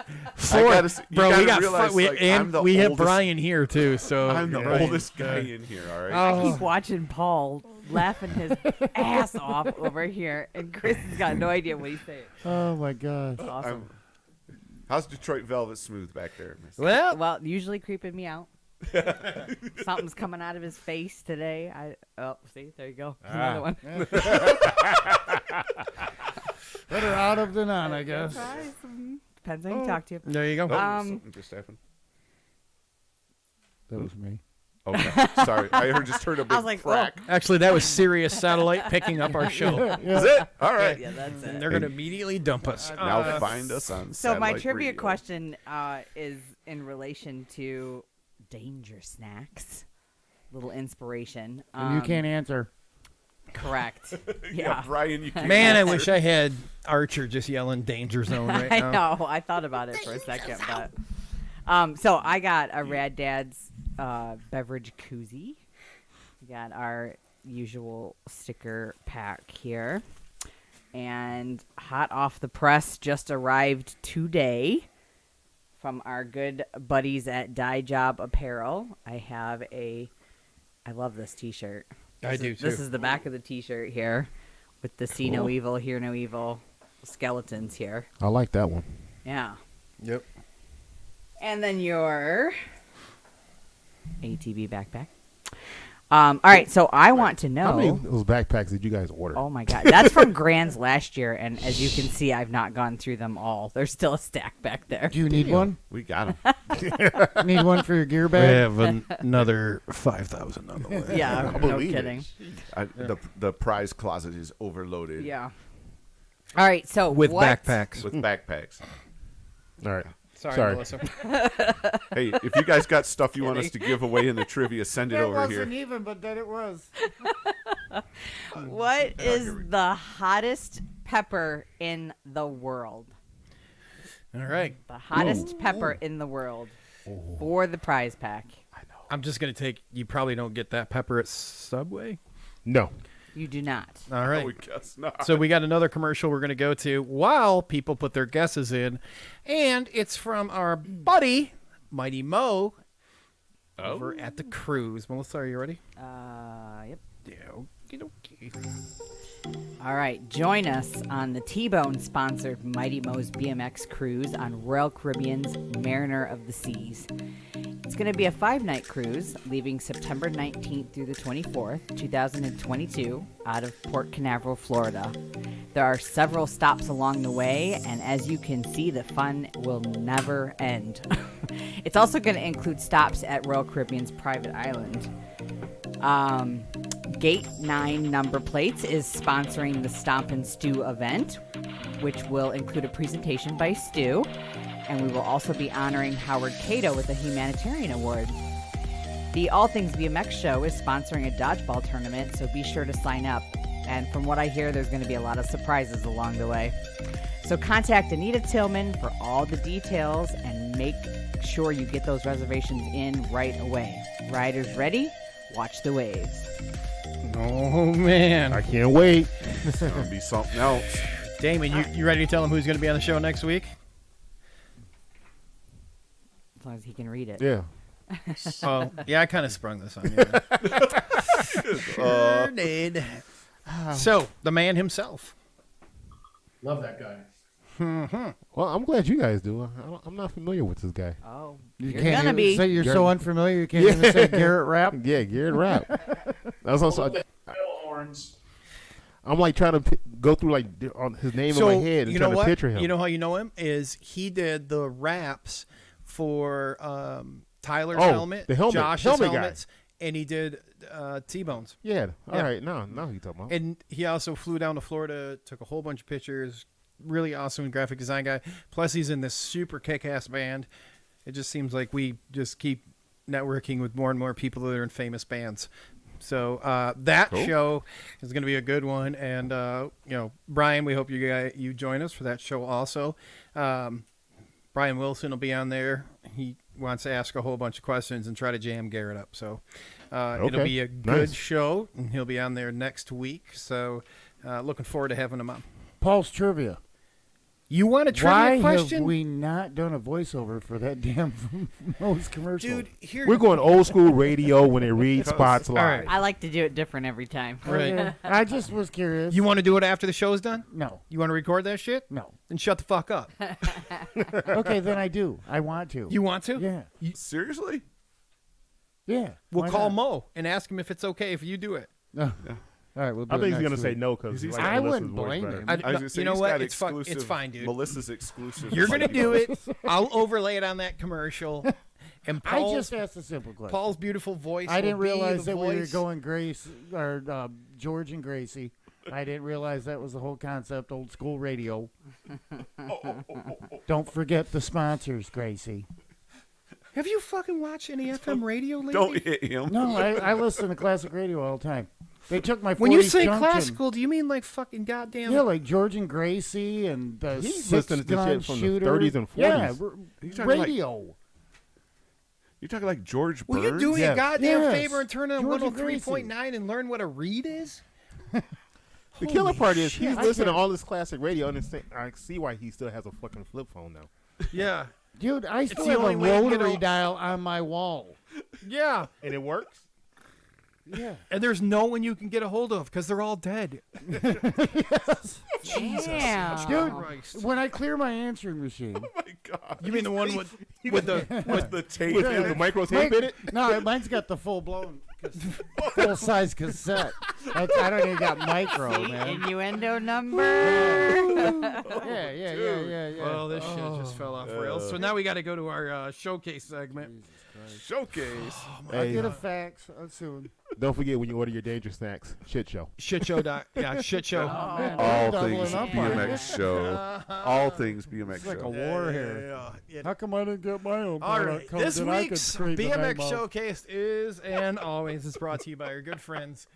Bro, we got realize, we, like, and I'm the we have oldest- Brian here too. So I'm the yeah. oldest guy in here, all right? I keep watching Paul laughing his ass off over here, and Chris has got no idea what he's saying. Oh my gosh. Awesome. How's Detroit Velvet Smooth back there, Miss? Well, usually creeping me out. Something's coming out of his face today. See, there you go. Another one. Better out of than on, I guess. Depends on who you talk to. There you go. Something just happened. That was me. Okay, sorry. I just heard a big I was like, crack. Actually, that was Sirius Satellite picking up our show. Is it? All right. Yeah, that's it. And they're gonna immediately dump us. Now find us on So my satellite trivia radio. question is in relation to danger snacks. Little inspiration. And you can't answer. Correct. Yeah, Brian, you can't Man, I answer. wish I had Archer just yelling "Danger Zone" right I now. know. I thought about it for a second, but so I got a Rad Dad's beverage koozie. We got our usual sticker pack here, and hot off the press, just arrived today from our good buddies at Dye Job Apparel. I love this T-shirt. I do too. This is the back of the T-shirt here, with the "See No Evil, Hear No Evil" skeletons here. I like that one. Yeah. Yep. And then your ATV backpack. All right, so I want to know. How many of those backpacks did you guys order? Oh my God, that's from Grand's last year, and as you can see, I've not gone through them all. There's still a stack back there. Do you need one? We got them. Need one for your gear We bag? have another 5,000 on the way. Yeah, no believe it. kidding. The prize closet is overloaded. Yeah. All right, so With what- backpacks. With backpacks. All right. Sorry, Melissa. Hey, if you guys got stuff you want us to give away in the trivia, send it over here. even, but then it was. What is the hottest pepper in the world? All right. The hottest pepper in the world for the prize pack. I'm just gonna take. You probably don't get that pepper at Subway. No. You do not. All right. I would guess not. So we got another commercial we're going to go to while people put their guesses in. And it's from our buddy, Mighty Mo, over at the cruise. Melissa, are you ready? Yep. Yeah, okay. All right, join us on the T-Bone sponsored Mighty Mo's BMX cruise on Royal Caribbean's Mariner of the Seas. It's going to be a 5-night cruise leaving September 19th through the 24th, 2022, out of Port Canaveral, Florida. There are several stops along the way, and as you can see, the fun will never end. It's also going to include stops at Royal Caribbean's private island. Gate 9 Number Plates is sponsoring the Stomp and Stew event, which will include a presentation by Stu, and we will also be honoring Howard Cato with a humanitarian award. The All Things BMX Show is sponsoring a dodgeball tournament, so be sure to sign up. And from what I hear, there's going to be a lot of surprises along the way. So contact Anita Tillman for all the details and make sure you get those reservations in right away. Riders ready? Watch the waves. Oh, man. I can't wait. It's going to be something else. Damon, you ready to tell them who's going to be on the show next week? As long as he can read it. Yeah. Oh, yeah, I kind of sprung this on you. Sure did. So, the man himself. Love that guy. Well, I'm glad you guys do. I'm not familiar with this guy. Oh, You you're can't gonna even be. say you're so unfamiliar. You can't even say Garrett Rapp. Yeah, Garrett Rapp. That's also. Horns. I'm like trying to go through like on his name in my head and you trying know to what? picture him. You know how you know him is he did the raps for Tyler's helmet, the helmet, Josh's helmet guy. helmets, and he did T-Bones. Yeah. All Yeah. right. Now you talking about. And he also flew down to Florida, took a whole bunch of pictures, really awesome graphic design guy. Plus, he's in this super kick-ass band. It just seems like we just keep networking with more and more people that are in famous bands. So that show is going to be a good one. And, Brian, we hope you join us for that show also. Brian Wilson will be on there. He wants to ask a whole bunch of questions and try to jam Garrett up. So it'll be a good show, and he'll be on there next week. So looking forward to having him on. Paul's Trivia. You want a trivia question? Why have we not done a voiceover for that damn Moe's commercial? Dude, we're going old school radio when they read spots live. Right. I like to do it different every time. Right. Okay. I just was curious. You want to do it after the show's done? No. You want to record that shit? No. Then shut the fuck up. Okay, then I do. I want to. You want to? Yeah. Seriously? Yeah. We'll why call not? Mo and ask him if it's okay if you do it. No. Yeah. All right, we'll do I think it he's next gonna say week. no because I wouldn't blame him. I was gonna say, You know he's what? got It's exclusive- fine, dude. Melissa's exclusive. You're gonna do it. I'll overlay it on that commercial. And I Paul's, just asked a simple question. Paul's beautiful voice. I didn't will be realize the that we were voice. going George and Gracie. I didn't realize that was the whole concept. Old school radio. Don't forget the sponsors, Gracie. Have you fucking watched any FM radio lately? Don't hit him. No, I listen to classic radio all the time. They took my 40s When you say Junction. classical, do you mean like fucking goddamn? Yeah, like George and Gracie and the He's Six listening to Gun shit from the Shooter. 30s and 40s. Yeah, You talking like- radio. You're talking like George Will Burns? you do me a goddamn Yes. favor and turn on George and 103.9 and learn what a read is? The killer Holy part is shit. he's I listening to can't- all this classic radio, and I see why he still has a fucking flip phone now. Yeah. Dude, I still the have a only way to get rotary a- dial on my wall. Yeah. And it works? Yeah. And there's no one you can get a hold of because they're all dead. Jesus. Damn. Dude, Christ. when I clear my answering machine. Oh my God. You mean the one with the tape? With the micro tape in it? No, mine's got the full blown, full size cassette. I don't even got micro, man. Innuendo number. Yeah. Well, this shit just fell off rails. So now we got to go to our showcase segment. Showcase. I'll Hey, get a fax soon. don't forget when you order your danger snacks. Shit show. Shit show. Shit show. Oh, man, All doubling things up on it. BMX show. All things BMX It's like show. a war here. Yeah. How come I didn't get my own? All product right, code this that I could week's scream the name BMX of? Showcase is and always is brought to you by our good friends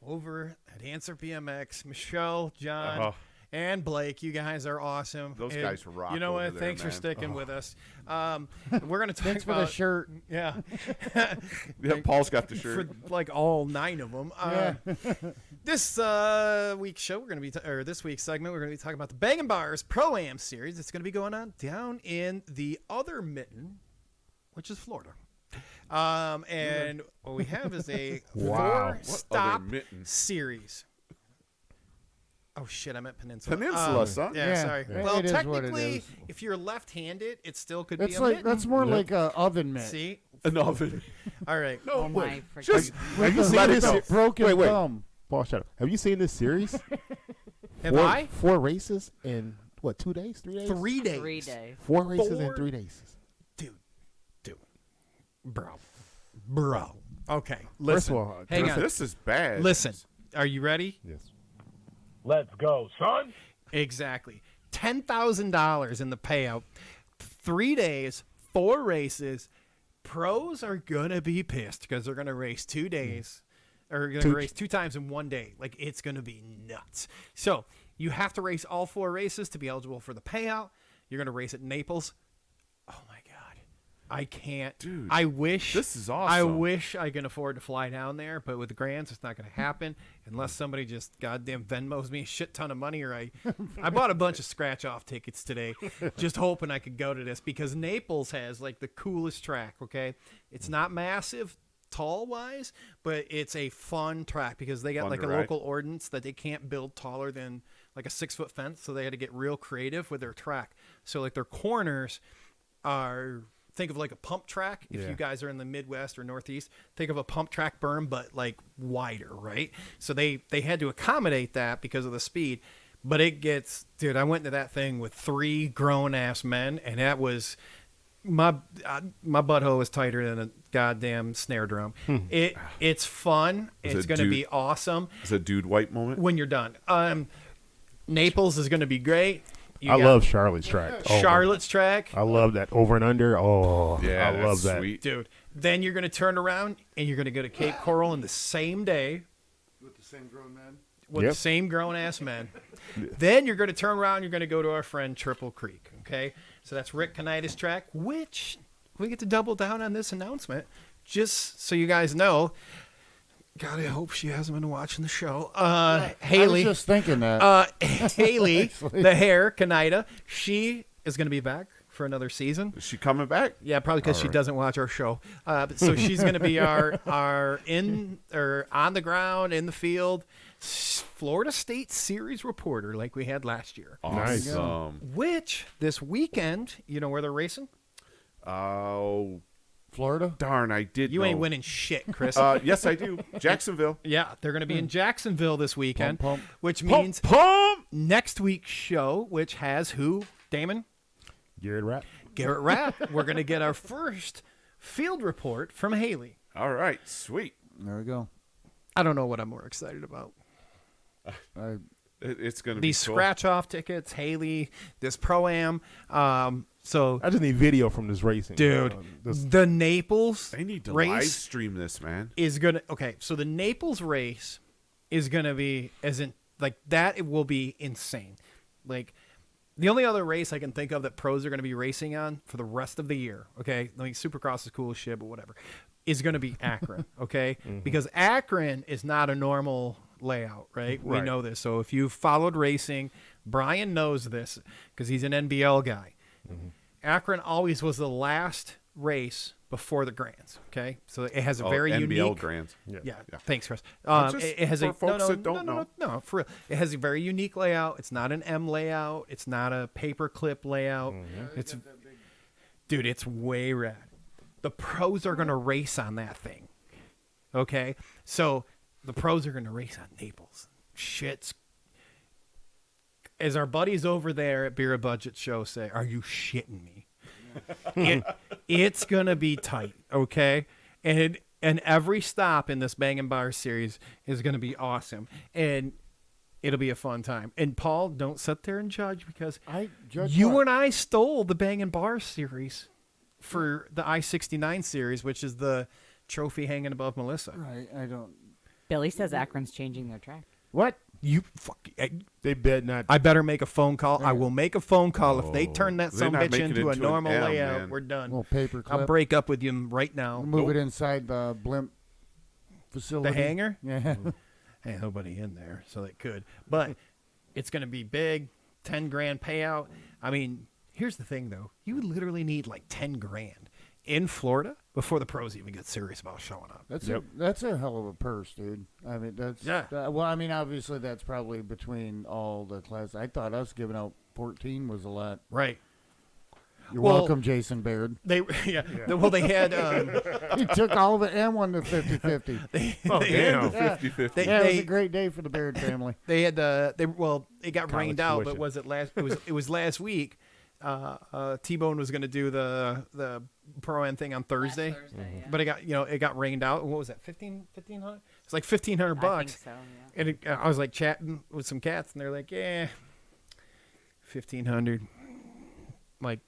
over at Answer BMX, Michelle, John, and Blake. You guys are awesome. Those And guys rock You know over what? there, Thanks for man. sticking with us. We're going to talk Thanks for about the shirt. Yeah. Yeah, Paul's got the shirt. For like all 9 of them. Yeah. This week's show, we're going to be, or this week's segment, we're going to be talking about the Bangin' Bars Pro-Am Series. It's going to be going on down in the other mitten, which is Florida. And what we have is a Wow. 4-stop mitten? series. Oh shit! I meant peninsula. Peninsula, son. Yeah, Yeah. sorry. Yeah. Well, It is what it technically, is. if you're left-handed, it still could be That's a like mitten. that's more like a oven mitt. See? An oven. All right. Oh my freaking. Just Have you With seen a this? broken Wait. thumb. Paul, shut up. Have you seen this series? Have I? 4 races in, what, 2 days? 3 days? 3 days. 3 days. 4 races in 4 3 days. Dude. Bro. Okay. First Listen. of all, Hang on. This is bad. Listen. Are you ready? yes. Let's go, son. Exactly. $10,000 in the payout. 3 days, 4 races. Pros are going to be pissed because they're going to race 2 days. Or going to race 2 times in 1 day. Like, it's going to be nuts. So, you have to race all 4 races to be eligible for the payout. You're going to race at Naples. Oh, my God. I can't. Dude, I wish. this is I awesome. wish I can afford to fly down there, but with the grands, it's not going to happen unless somebody just goddamn Venmos me a shit ton of money. Or I bought a bunch of scratch-off tickets today, just hoping I could go to this because Naples has like the coolest track. Okay, it's not massive tall-wise, but it's a fun track because they got Fun like to a ride. local ordinance that they can't build taller than like a 6-foot fence, so they had to get real creative with their track. So like their corners are. Think of like a pump track. If you guys are in the Midwest or Northeast, think of a pump track berm, but like wider, right? So they had to accommodate that because of the speed. But it gets, dude, I went to that thing with 3 grown ass men, and that was my butthole was tighter than a goddamn snare drum. It's fun. Was It's it going to dude- be awesome It's a dude white moment. when you're done. Naples is going to be great. I love Charlotte's track. Charlotte's track. I love that over and under. Oh, Yeah, I love that. sweet. Dude, then you're going to turn around and you're going to go to Cape Coral in the same day With the same grown man. with the same grown-ass men. Then you're going to turn around and you're going to go to our friend Triple Creek, okay? So that's Rick Kanida's track, which we get to double down on this announcement just so you guys know. God, I hope she hasn't been watching the show. Haley. I was just thinking that. Haley, the hair, Kanida, she is going to be back for another season. Is she coming back? Yeah, probably because she doesn't watch our show. So she's going to be our on the ground, in the field, Florida State Series reporter like we had last year. Awesome. Which this weekend, you know where they're racing? Oh, Florida? darn, I did. You ain't know. winning shit, Chris. Yes, I do. Jacksonville. Yeah, they're going to be in Jacksonville this weekend, Pump. which means Pump. next week's show, which has who, Damon? Garrett Rapp. Garrett Rapp. We're going to get our first field report from Haley. All right, sweet. There we go. I don't know what I'm more excited about. It's going to be These cool. scratch-off tickets, Haley, this Pro-Am. So, I just need video from this racing. dude, the Naples They need to race live stream this, man. is going to... Okay, so the Naples race is going to be, it will be insane. Like, the only other race I can think of that pros are going to be racing on for the rest of the year, okay? Like, Supercross is cool as shit, but whatever, is going to be Akron, okay? Because Akron is not a normal layout, right? We know this. So if you've followed racing, Brian knows this because he's an NBL guy. Akron always was the last race before the Grands, okay? So it has a very NBL unique... Grands. Yeah. Thanks, Chris. Just It has for a folks that don't know. No, for real. It has a very unique layout. It's not an M layout. It's not a paperclip layout. It's, dude, it's way rad. The pros are gonna race on that thing. Okay, so the pros are gonna race on Naples. Shit's. As our buddies over there at Beer Budget Show say, "Are you shitting me?" It's gonna be tight, okay? And every stop in this Bang and Bar series is gonna be awesome, and it'll be a fun time. And Paul, don't sit there and judge because and I stole the Bang and Bar series for the I-69 series, which is the trophy hanging above Melissa. Right, I don't. Billy says Akron's changing their track. What? You fuck. They bet not. I better make a phone call. I will make a phone call. If they turn that They're son not bitch making it into a into an normal M, layout, man. we're done. Little paper clip. I'll break up with you right now. Move it inside the blimp facility. The hangar? Yeah. Hey, nobody in there, so they could. But it's going to be big, 10 grand payout. I mean, here's the thing, though. You literally need like 10 grand in Florida before the pros even get serious about showing up. That's a hell of a purse, dude. I mean, that's Yeah. well, I mean, obviously that's probably between all the classes. I thought us giving out 14 was a lot. Right. You're Well, welcome, Jason Baird. They well they had He took all of it and won the 50-50. Damn, Yeah. 50-50. Yeah, it was a great day for the Baird family. They had it got rained out, but tuition. was it last? It was last week. T-Bone was going to do the Pro-Am thing on Thursday, but it got rained out. What was that? 1,500? It's like $1,500 bucks. I think so, yeah. And I was like chatting with some cats, and they're like, "Yeah, 1,500." Like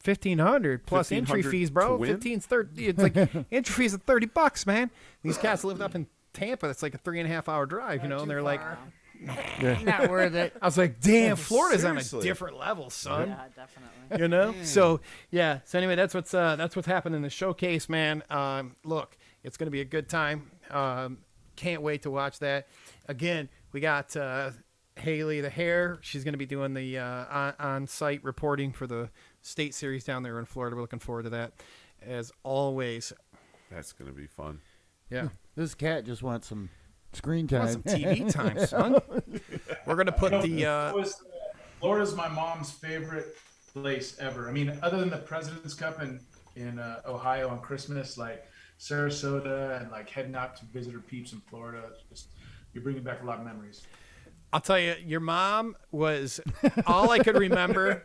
1,500 plus entry 1,500 fees, to bro. win? 30. It's like entry fees of $30, man. These cats lived up in Tampa. That's like a 3.5 hour drive, and they're like. Not worth it. I was like, damn, Florida's on a Seriously. different level, son. Yeah, definitely. You know? So anyway, that's what's happening in the showcase, man. Look, it's gonna be a good time. Can't wait to watch that. Again, we got Haley the hair. She's gonna be doing the on-site reporting for the state series down there in Florida. We're looking forward to that. As always. That's gonna be fun. Yeah. This cat just wants some screen time. Want some TV time, son. We're gonna put Florida's my mom's favorite place ever. I mean, other than the President's Cup in Ohio on Christmas, like Sarasota and like heading out to visit her peeps in Florida, you're bringing back a lot of memories. I'll tell you, your mom was all I could remember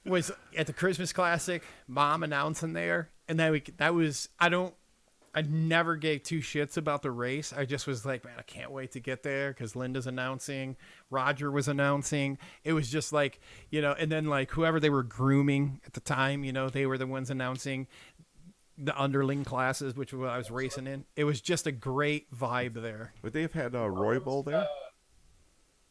was at the Christmas Classic, mom announcing there, and that was I I never gave two shits about the race. I just was like, man, I can't wait to get there because Linda's announcing, Roger was announcing. It was just like, and then like whoever they were grooming at the time, they were the ones announcing the underling classes, which was what I was racing in. It was just a great vibe there. Would they have had Royable there?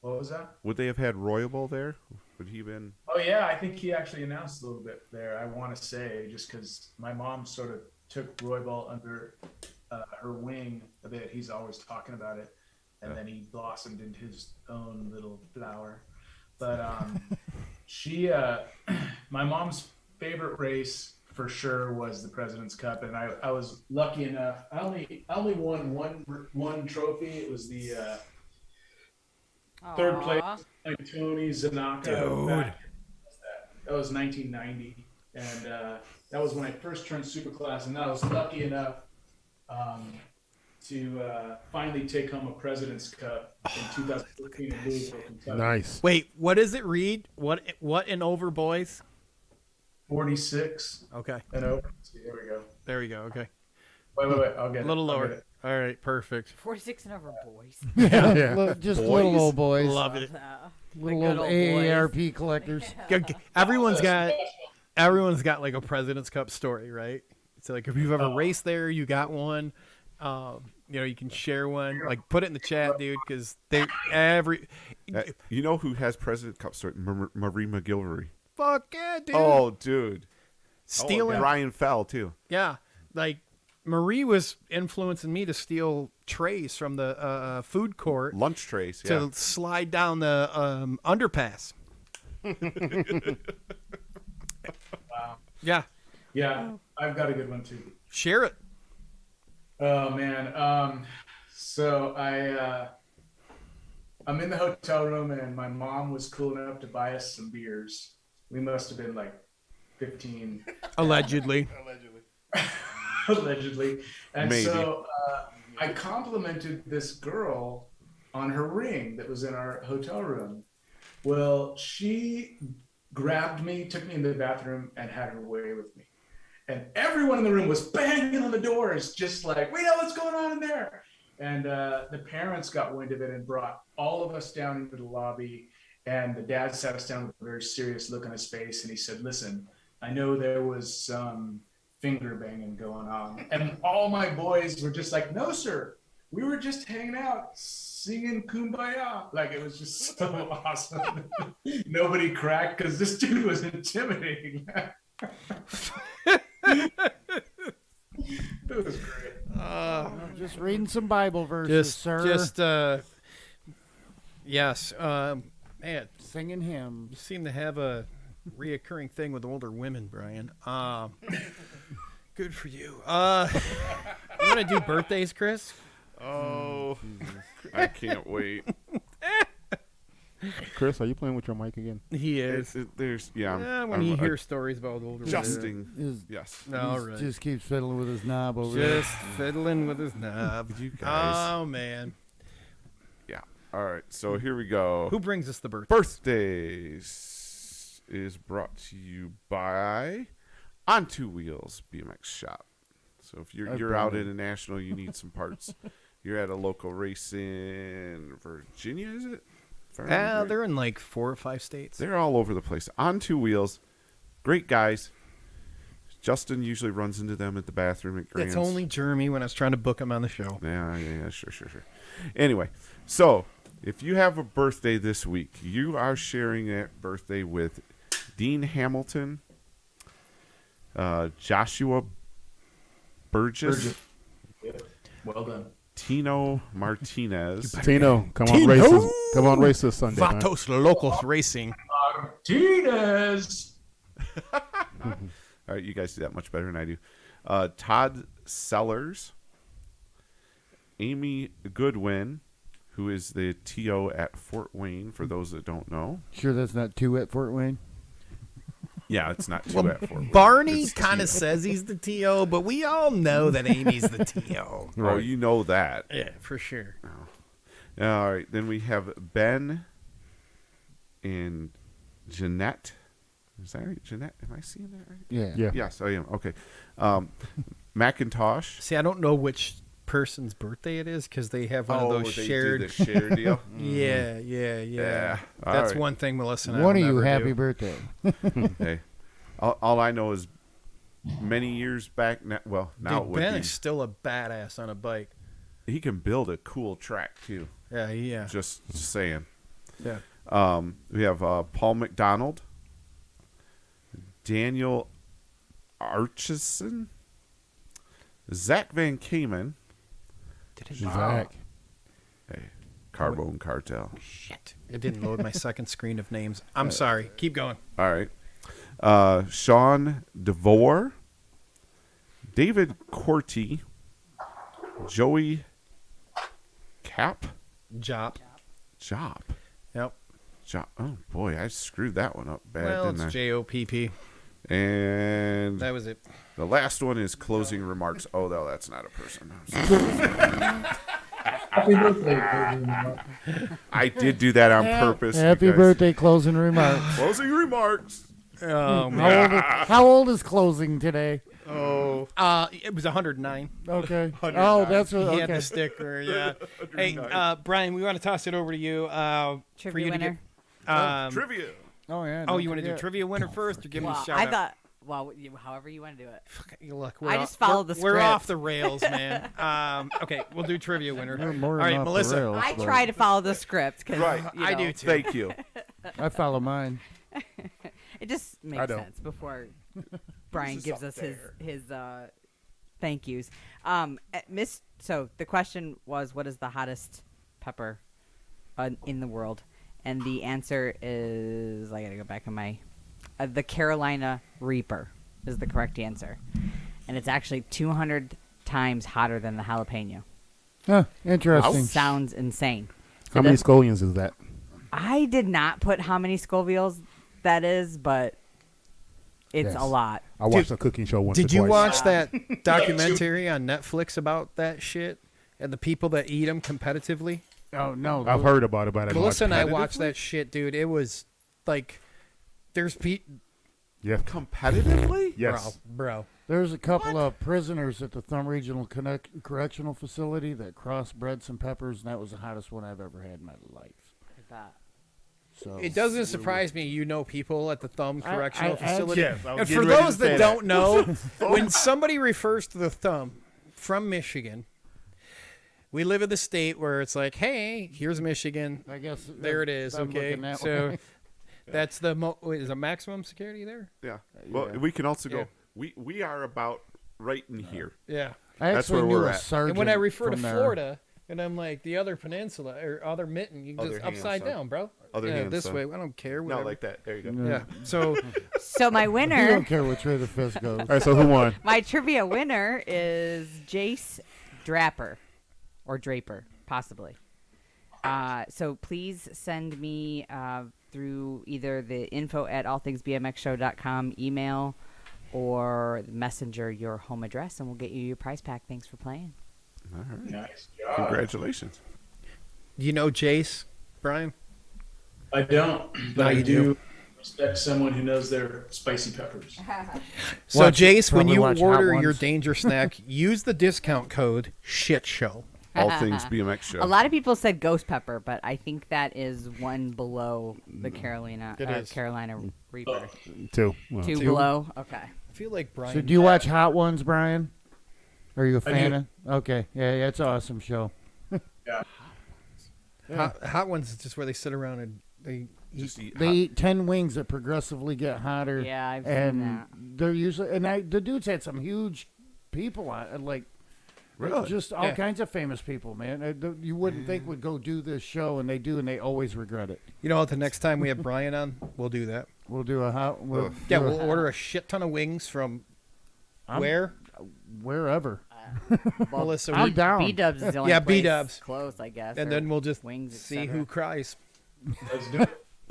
What was that? Would they have had Royable there? Would he been? Oh yeah, I think he actually announced a little bit there. I want to say just because my mom sort of took Roybal under her wing a bit. He's always talking about it, and then he blossomed into his own little flower. But my mom's favorite race for sure was the President's Cup, and I was lucky enough. I only won one trophy. It was the third place, like Tony Zanaka. That was 1990, and that was when I first turned Superclass, and I was lucky enough to finally take home a President's Cup in 2014 in Louisville, Kentucky. Nice. Wait, what does it read? What and over, boys? 46. Okay. And over. See, there we go. There we go. Okay. Wait. I'll get it. A little I'll lower. get it. All right. Perfect. 46 and over, boys. Just little old boys. Love it. Little old AARP collectors. Everyone's got like a President's Cup story, right? So like if you've ever raced there, you got one. You can share one. Like put it in the chat, dude, because you know who has President's Cup story? Marie McGilvery. Fuck yeah, dude. Oh, dude. Stealing. Ryan Fell too. Yeah, like Marie was influencing me to steal trays from the food court. Lunch trays, to slide down the underpass. Wow. Yeah. Yeah, I've got a good one too. Share it. Oh man. So I'm in the hotel room and my mom was cool enough to buy us some beers. We must have been like 15. Allegedly. Allegedly. And Maybe. so I complimented this girl on her ring that was in our hotel room. Well, she grabbed me, took me into the bathroom, and had her way with me. And everyone in the room was banging on the doors, just like, we know what's going on in there. And the parents got wind of it and brought all of us down into the lobby. And the dad sat us down with a very serious look on his face. And he said, listen, I know there was some finger banging going on. And all my boys were just like, no, sir. We were just hanging out, singing Kumbaya. Like, it was just so awesome. Nobody cracked because this dude was intimidating. It was great. Just reading some Bible verses, sir. Yes. Man, singing hymns. You seem to have a reoccurring thing with older women, Brian. Good for you. You want to do birthdays, Chris? Oh, I can't wait. Chris, are you playing with your mic again? He is. When you hear stories about older adjusting. women. Yes. All right. Just keeps fiddling with his knob over there. Just fiddling with his knob. You guys. Oh, man. Yeah. All right. So here we go. Who brings us the birthdays? Birthdays is brought to you by On Two Wheels BMX Shop. So if you're out international, you need some parts. You're at a local race in Virginia, is it? They're in like 4 or 5 states. They're all over the place. On Two Wheels, great guys. Justin usually runs into them at the bathroom at Grant's. It's only Jeremy when I was trying to book him on the show. Yeah, sure. Anyway, so if you have a birthday this week, you are sharing that birthday with Dean Hamilton, Joshua Burgess. Yeah. Well done. Tino Martinez. Tino, come on, race this Sunday. Vatos Locos Racing. Martinez. All right, you guys do that much better than I do. Todd Sellers, Amy Goodwin, who is the TO at Fort Wayne, for those that don't know. Sure that's not 2 at Fort Wayne? Yeah, it's not 2 at Fort Wayne. Barney kind of says he's the TO, but we all know that Amy's the TO. Oh, you know that. Yeah, for sure. Oh. All right, then we have Ben and Jeanette. Is that right, Jeanette? Am I seeing that right? Yeah. Yes, I am. Okay. Macintosh. See, I don't know which person's birthday it is because they have one of those they shared. do the shared deal. Yeah. All That's right. one thing Melissa and I One will of you, never happy do. birthday. Hey, all I know is many years back. Now it Dude, would Ben be. is still a badass on a bike. He can build a cool track too. Yeah. Just saying. Yeah. We have Paul McDonald, Daniel Archison, Zach Van Kamen. Zach. Hey, Carbone Cartel. Shit. It didn't load my second screen of names. I'm sorry. Keep going. All right. Sean DeVore, David Corti, Joey Cap, Jop. Yep. Oh boy, I screwed that one up bad, Well, didn't it's I? JOPP. And That was it. the last one is closing remarks. Oh no, that's not a person. Happy birthday. I did do that on purpose. Happy because- birthday, closing remarks. Closing remarks. Oh, How old is closing today? Oh. It was 109. Okay. Oh, that's what. He had Okay. the sticker, yeah. Hey, Brian, we want to toss it over to you. For Trivia you to winner. get, trivia. Oh yeah. you want to do trivia winner first, or give me a shout I out? thought. Well, however you want to do it. Look, I just followed the We're script. off the rails, man. Okay, we'll do trivia winner. We're more All than right, off the Melissa. rails, I but try to follow the script because I do too. Thank you. I follow mine. It just I makes don't. sense before Brian gives us his thank yous. So the question was, what is the hottest pepper in the world? And the answer is, I gotta go back on my, the Carolina Reaper is the correct answer, and it's actually 200 times hotter than the jalapeno. Huh, interesting. Sounds insane. How many scollions is that? I did not put how many Scovilles that is, but it's Yes. a lot. I watched a cooking show once. Did or you twice. watch that documentary on Netflix about that shit and the people that eat them competitively? Oh no, I've heard about it, but I didn't Melissa watch and I it. watched that shit, dude. It was like, there's Yeah. Competitively? Yes. bro. There's a couple of prisoners at the Thumb Regional Correctional Facility that crossbred some peppers, and that was the hottest one I've ever had in my life. So It doesn't surprise me. You know people at the Thumb Correctional I Facility. Yes, I was And for getting ready to those say that that. don't know, when somebody refers to the Thumb from Michigan, we live in the state where it's like, hey, here's Michigan. I guess There it is. I'm Okay, looking that so way. that's the is a maximum security there? Yeah. Well, we can also go. Yeah. We are about right in here. Yeah. I That's actually where knew we're a at. sergeant And when I refer to from there. Florida, and I'm like the other peninsula or other mitten, you can Other just hand, upside son. down, bro. Other yeah, hand, this son. way. I don't care. No, Whatever. like that. There you go. Yeah. So So my You winner, don't care which way the fist goes. All right, so who won? my trivia winner is Jace Draper, or Draper, possibly. So please send me through either the info@allthingsbmxshow.com email or messenger your home address, and we'll get you your prize pack. Thanks for playing. All right. Nice job. Congratulations. you know Jace, Brian? I don't, but No, I you do do. respect someone who knows their spicy peppers. So Watch- Jace, when probably you watch Hot order your Ones. danger snack, use the discount code SHITSHOW. All Things BMX Show. A lot of people said ghost pepper, but I think that is one below the Carolina It is. Carolina Reaper. Two. Well, Two below. Okay. I feel like Brian. So do you watch Hot Ones, Brian? Are you a I fan do. of? Okay, yeah, it's an awesome show. Hot Ones is just where they sit around and they Just eat They hot- eat 10 wings that progressively get hotter. Yeah, I've seen and that. they're usually the dudes had some huge people on, like Really? just all Yeah. kinds of famous people, man. You wouldn't think would go do this show, and they do, and they always regret it. You know what? The next time we have Brian on, we'll do that. We'll do a hot. We'll Yeah, do a- we'll order a shit ton of wings from I'm- where? wherever. Melissa, I'm down. B-Dubs is the only Yeah, place B-Dubs. close, I guess. And or then we'll just wings, see etc. who cries. Let's do it.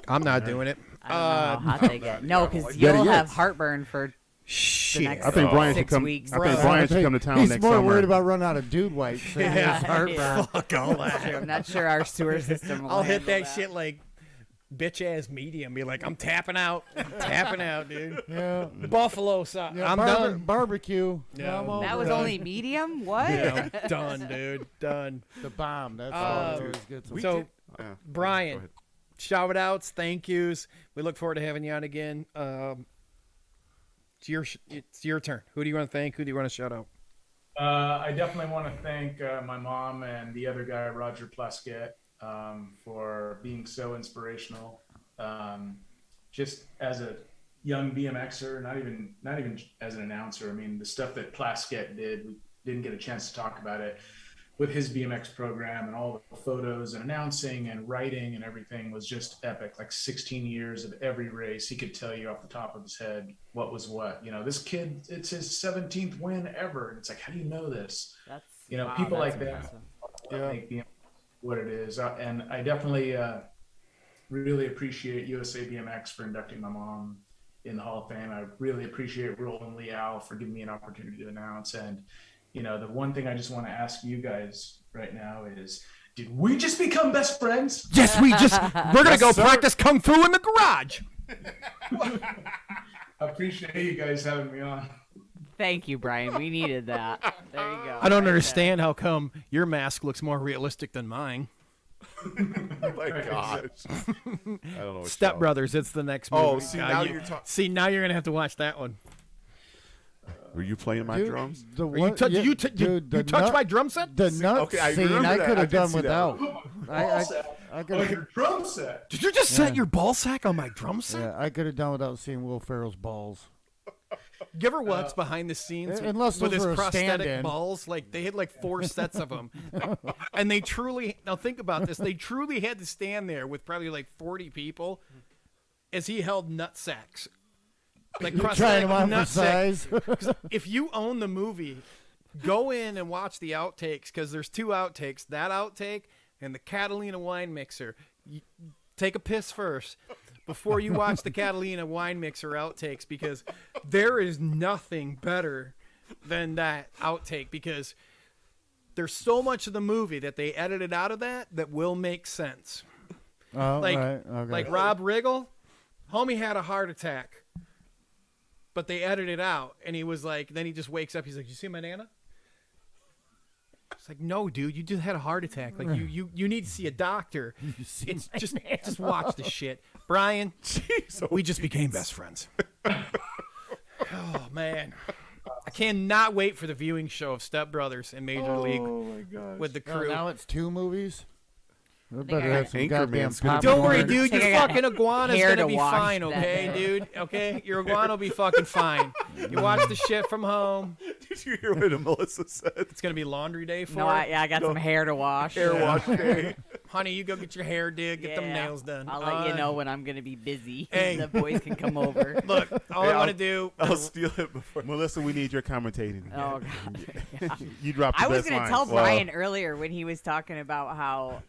I'm not doing it. I don't know how hot they get. No, because Better you'll yet. have heartburn for the Shit. next I think Brian should 6 come. weeks. I think Brian should come to town He's next more summer. worried about running out of dude wipes than his heartburn. Fuck all that. I'm not sure our sewer system will I'll hit handle that shit like bitch ass medium. Be like, I'm tapping out, dude. Yeah. Buffalo sauce. Yeah, I'm done. Barbecue. Yeah. I'm over That was it. only medium? What? Yeah, done, dude. Done. The bomb. That's always good. So, Bryan, shout outs, thank yous. We look forward to having you on again. It's your turn. Who do you want to thank? Who do you want to shout out? I definitely want to thank my mom and the other guy, Roger Plaskett, for being so inspirational. Just as a young BMXer, not even as an announcer. I mean, the stuff that Plaskett did, we didn't get a chance to talk about it with his BMX program, and all the photos and announcing and writing and everything was just epic. Like 16 years of every race, he could tell you off the top of his head what was what. You know, this kid, it's his 17th win ever. And it's like, how do you know this? People like that make BMX what it is. And I definitely really appreciate USA BMX for inducting my mom in the Hall of Fame. I really appreciate Roland Liao for giving me an opportunity to announce. And the one thing I just want to ask you guys right now is, did we just become best friends? Yes, we're going to go practice Kung Fu in the garage. I appreciate you guys having me on. Thank you, Bryan. We needed that. There you go. I don't understand how come your mask looks more realistic than mine. Oh my gosh. I don't know. Step Brothers, it's the next movie. Oh, see, now you're talking. See, now you're going to have to watch that one. Were you playing my drums? You touched my drum set? The nut scene I could have done without. I could your drum set. Did you just set your ball sack on my drum set? Yeah, I could have done without seeing Will Ferrell's balls. You ever watch behind the scenes unless with those his were a prosthetic stand-in. balls? Like they had like 4 sets of them, and they truly. Now think about this: they truly had to stand there with probably like 40 people as he held nut sacks. Like trying to nut emphasize. If you own the movie, go in and watch the outtakes, because there's 2 outtakes: that outtake and the Catalina wine mixer. You take a piss first before you watch the Catalina wine mixer outtakes, because there is nothing better than that outtake, because there's so much of the movie that they edited out of that will make sense. Oh, like, right. Okay. Like Rob Riggle, homie had a heart attack, but they edited it out, and he was like, then he just wakes up, he's like, you see my Nana? It's like, no, dude, you just had a heart attack. Like you need to see a doctor. It's just watch the shit. Bryan, we just became best friends. Oh man. I cannot wait for the viewing show of Step Brothers in Major League with the crew. Now it's 2 movies? Better have some goddamn popcorn. Don't worry, dude. Your Take fucking iguana's hair gonna to be wash fine, that okay, day. dude? Okay? Your iguana will be fucking fine. You watch the shit from home. Did you hear what Melissa said? It's gonna be laundry day for No, it. I got some hair to wash. Hair wash day. Honey, you go get your hair did, get them nails done. I'll let you know when I'm going to be busy. Hey. The boys can come over. Look, all I want to do. I'll steal it before. Melissa, we need your commentating. Oh, God. Yeah. You dropped the I was best going to lines. tell Bryan earlier when he was talking about how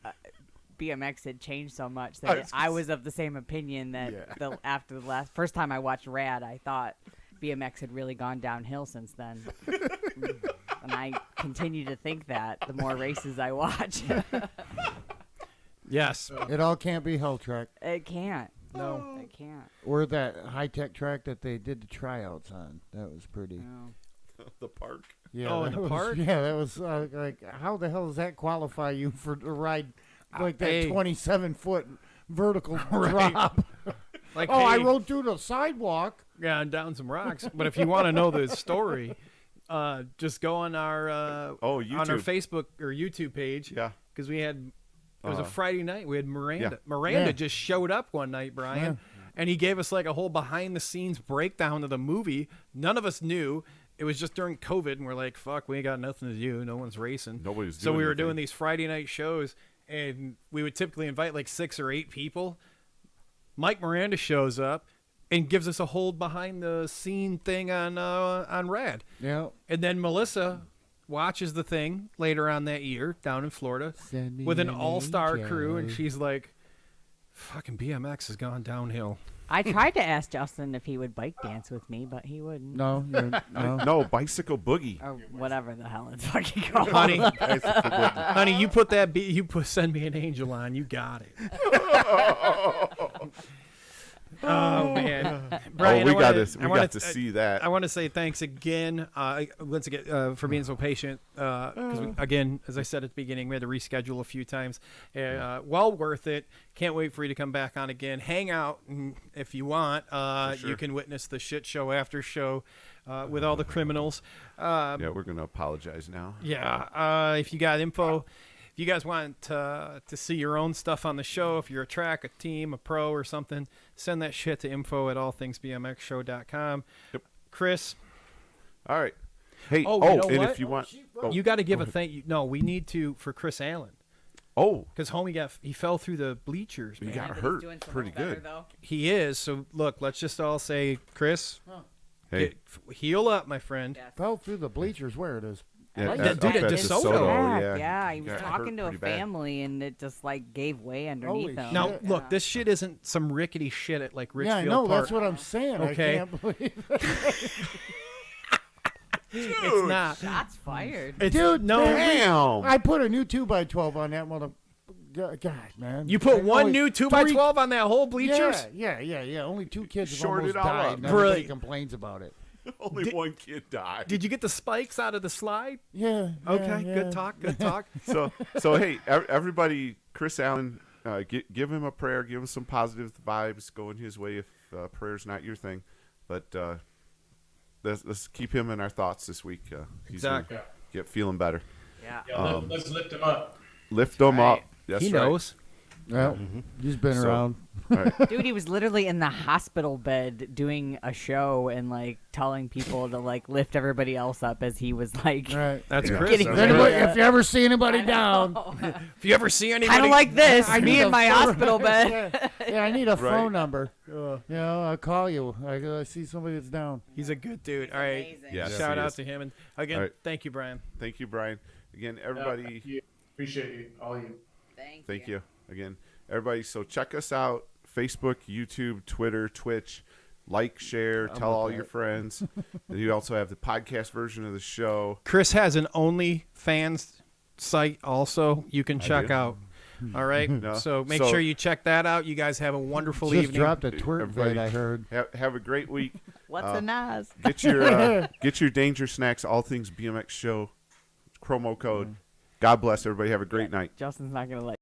BMX had changed so much that I was of the same opinion that after the first time I watched Rad, I thought BMX had really gone downhill since then. And I continue to think that the more races I watch. Yes. It all can't be Hell Track. It can't. No. It can't. Or that high-tech track that they did the tryouts on. That was pretty. No. The park. Yeah, Oh, in that the was- park? Yeah, that was like, how the hell does that qualify you for to ride like that Hey. 27-foot vertical drop? Like, I hey, rode through the sidewalk. Yeah, and down some rocks. But if you want to know the story, just go on our on our YouTube. Facebook or YouTube page. Yeah. Because we had it was a Friday night. We had Miranda. Yeah. Miranda Yeah. just showed up one night, Bryan, and he gave us like a whole behind the scenes breakdown of the movie. None of us knew. It was just during COVID, and we're like, "Fuck, we ain't got nothing to do. No one's racing." Nobody's So doing we were anything. doing these Friday night shows, and we would typically invite like 6 or 8 people. Mike Miranda shows up and gives us a whole behind the scene thing on Rad. Yeah. And then Melissa watches the thing later on that year down in Florida Send me with an an all-star angel. crew, and she's like, fucking BMX has gone downhill. I tried to ask Justin if he would bike dance with me, but he wouldn't. No, no. No, bicycle boogie. Or whatever the hell it's fucking called. Honey, honey, you put that send me an angel on. You got it. Oh man, Brian, we got to I see that. I want to say thanks again, once again, for being so patient. Because again, as I said at the beginning, we had to reschedule a few times. Well worth it. Can't wait for you to come back on again. Hang out if you want. Sure. You can witness the shit show after show with all the criminals. Yeah, we're gonna apologize now. Yeah. If you got info. If you guys want to see your own stuff on the show, if you're a track, a team, a pro, or something, send that shit to info@allthingsbmxshow.com. Yep. Chris. All right. Hey, you know and what? if you want... you got to give a thank you. No, we need to for Chris Allen. Oh. Because homie he fell through the bleachers, man. He got hurt pretty good. He is. So, look, let's just all say, Chris, Hey. heal up, my friend. Fell through the bleachers. Where it is. Yeah, That dude at DeSoto. Yeah, he was Got talking hurt to a pretty bad. family, and it just like gave way underneath him. Now, look, this shit isn't some rickety shit at like Richfield Yeah, I know. Park. That's what I'm saying. Okay. I can't believe It's not. Shots fired. Dude, no. Damn. I put a new 2x12 on that mother. God, man. You put one Only new 2x12 on that whole bleachers? Yeah. Only 2 kids have Shorted almost all died. up. And everybody Brilliant. complains about it. Only one kid died. Did you get the spikes out of the slide? Yeah. Okay, yeah. good talk. Good talk. So hey, everybody, Chris Allen, give him a prayer, give him some positive vibes going his way if prayer's not your thing. But let's keep him in our thoughts this week. He's Exactly. gonna get feeling better. Yeah, let's lift him up. Lift him up. That's He right. knows. Well, he's been around. All right. Dude, he was literally in the hospital bed doing a show and like telling people to like lift everybody else up as he was like. Right. That's Yeah. Chris. Getting That's rid of right. it. If you ever see anybody down, If you ever see anybody, Kind of like this, I me need in a my phone- hospital bed. yeah, I need a Right. phone number. I'll call you. I see somebody that's down. he's a good dude. All right. amazing. Yes, Shout he out is. to him. And again, All right. thank you, Brian. Thank you, Brian. Again, everybody. Thank you. Appreciate you, all you. Thank you again, everybody. So check us out: Facebook, YouTube, Twitter, Twitch. Like, share, tell all your friends. And you also have the podcast version of the show. Chris has an OnlyFans site also you can check do. out. All right. No. So make sure you check that out. You guys have a wonderful Just evening. dropped a twerk Everybody- vid, I heard. Have a great week. What's a Nas? Get your Danger Snacks All Things BMX Show promo code. God bless everybody. Have a great night. Justin's not gonna let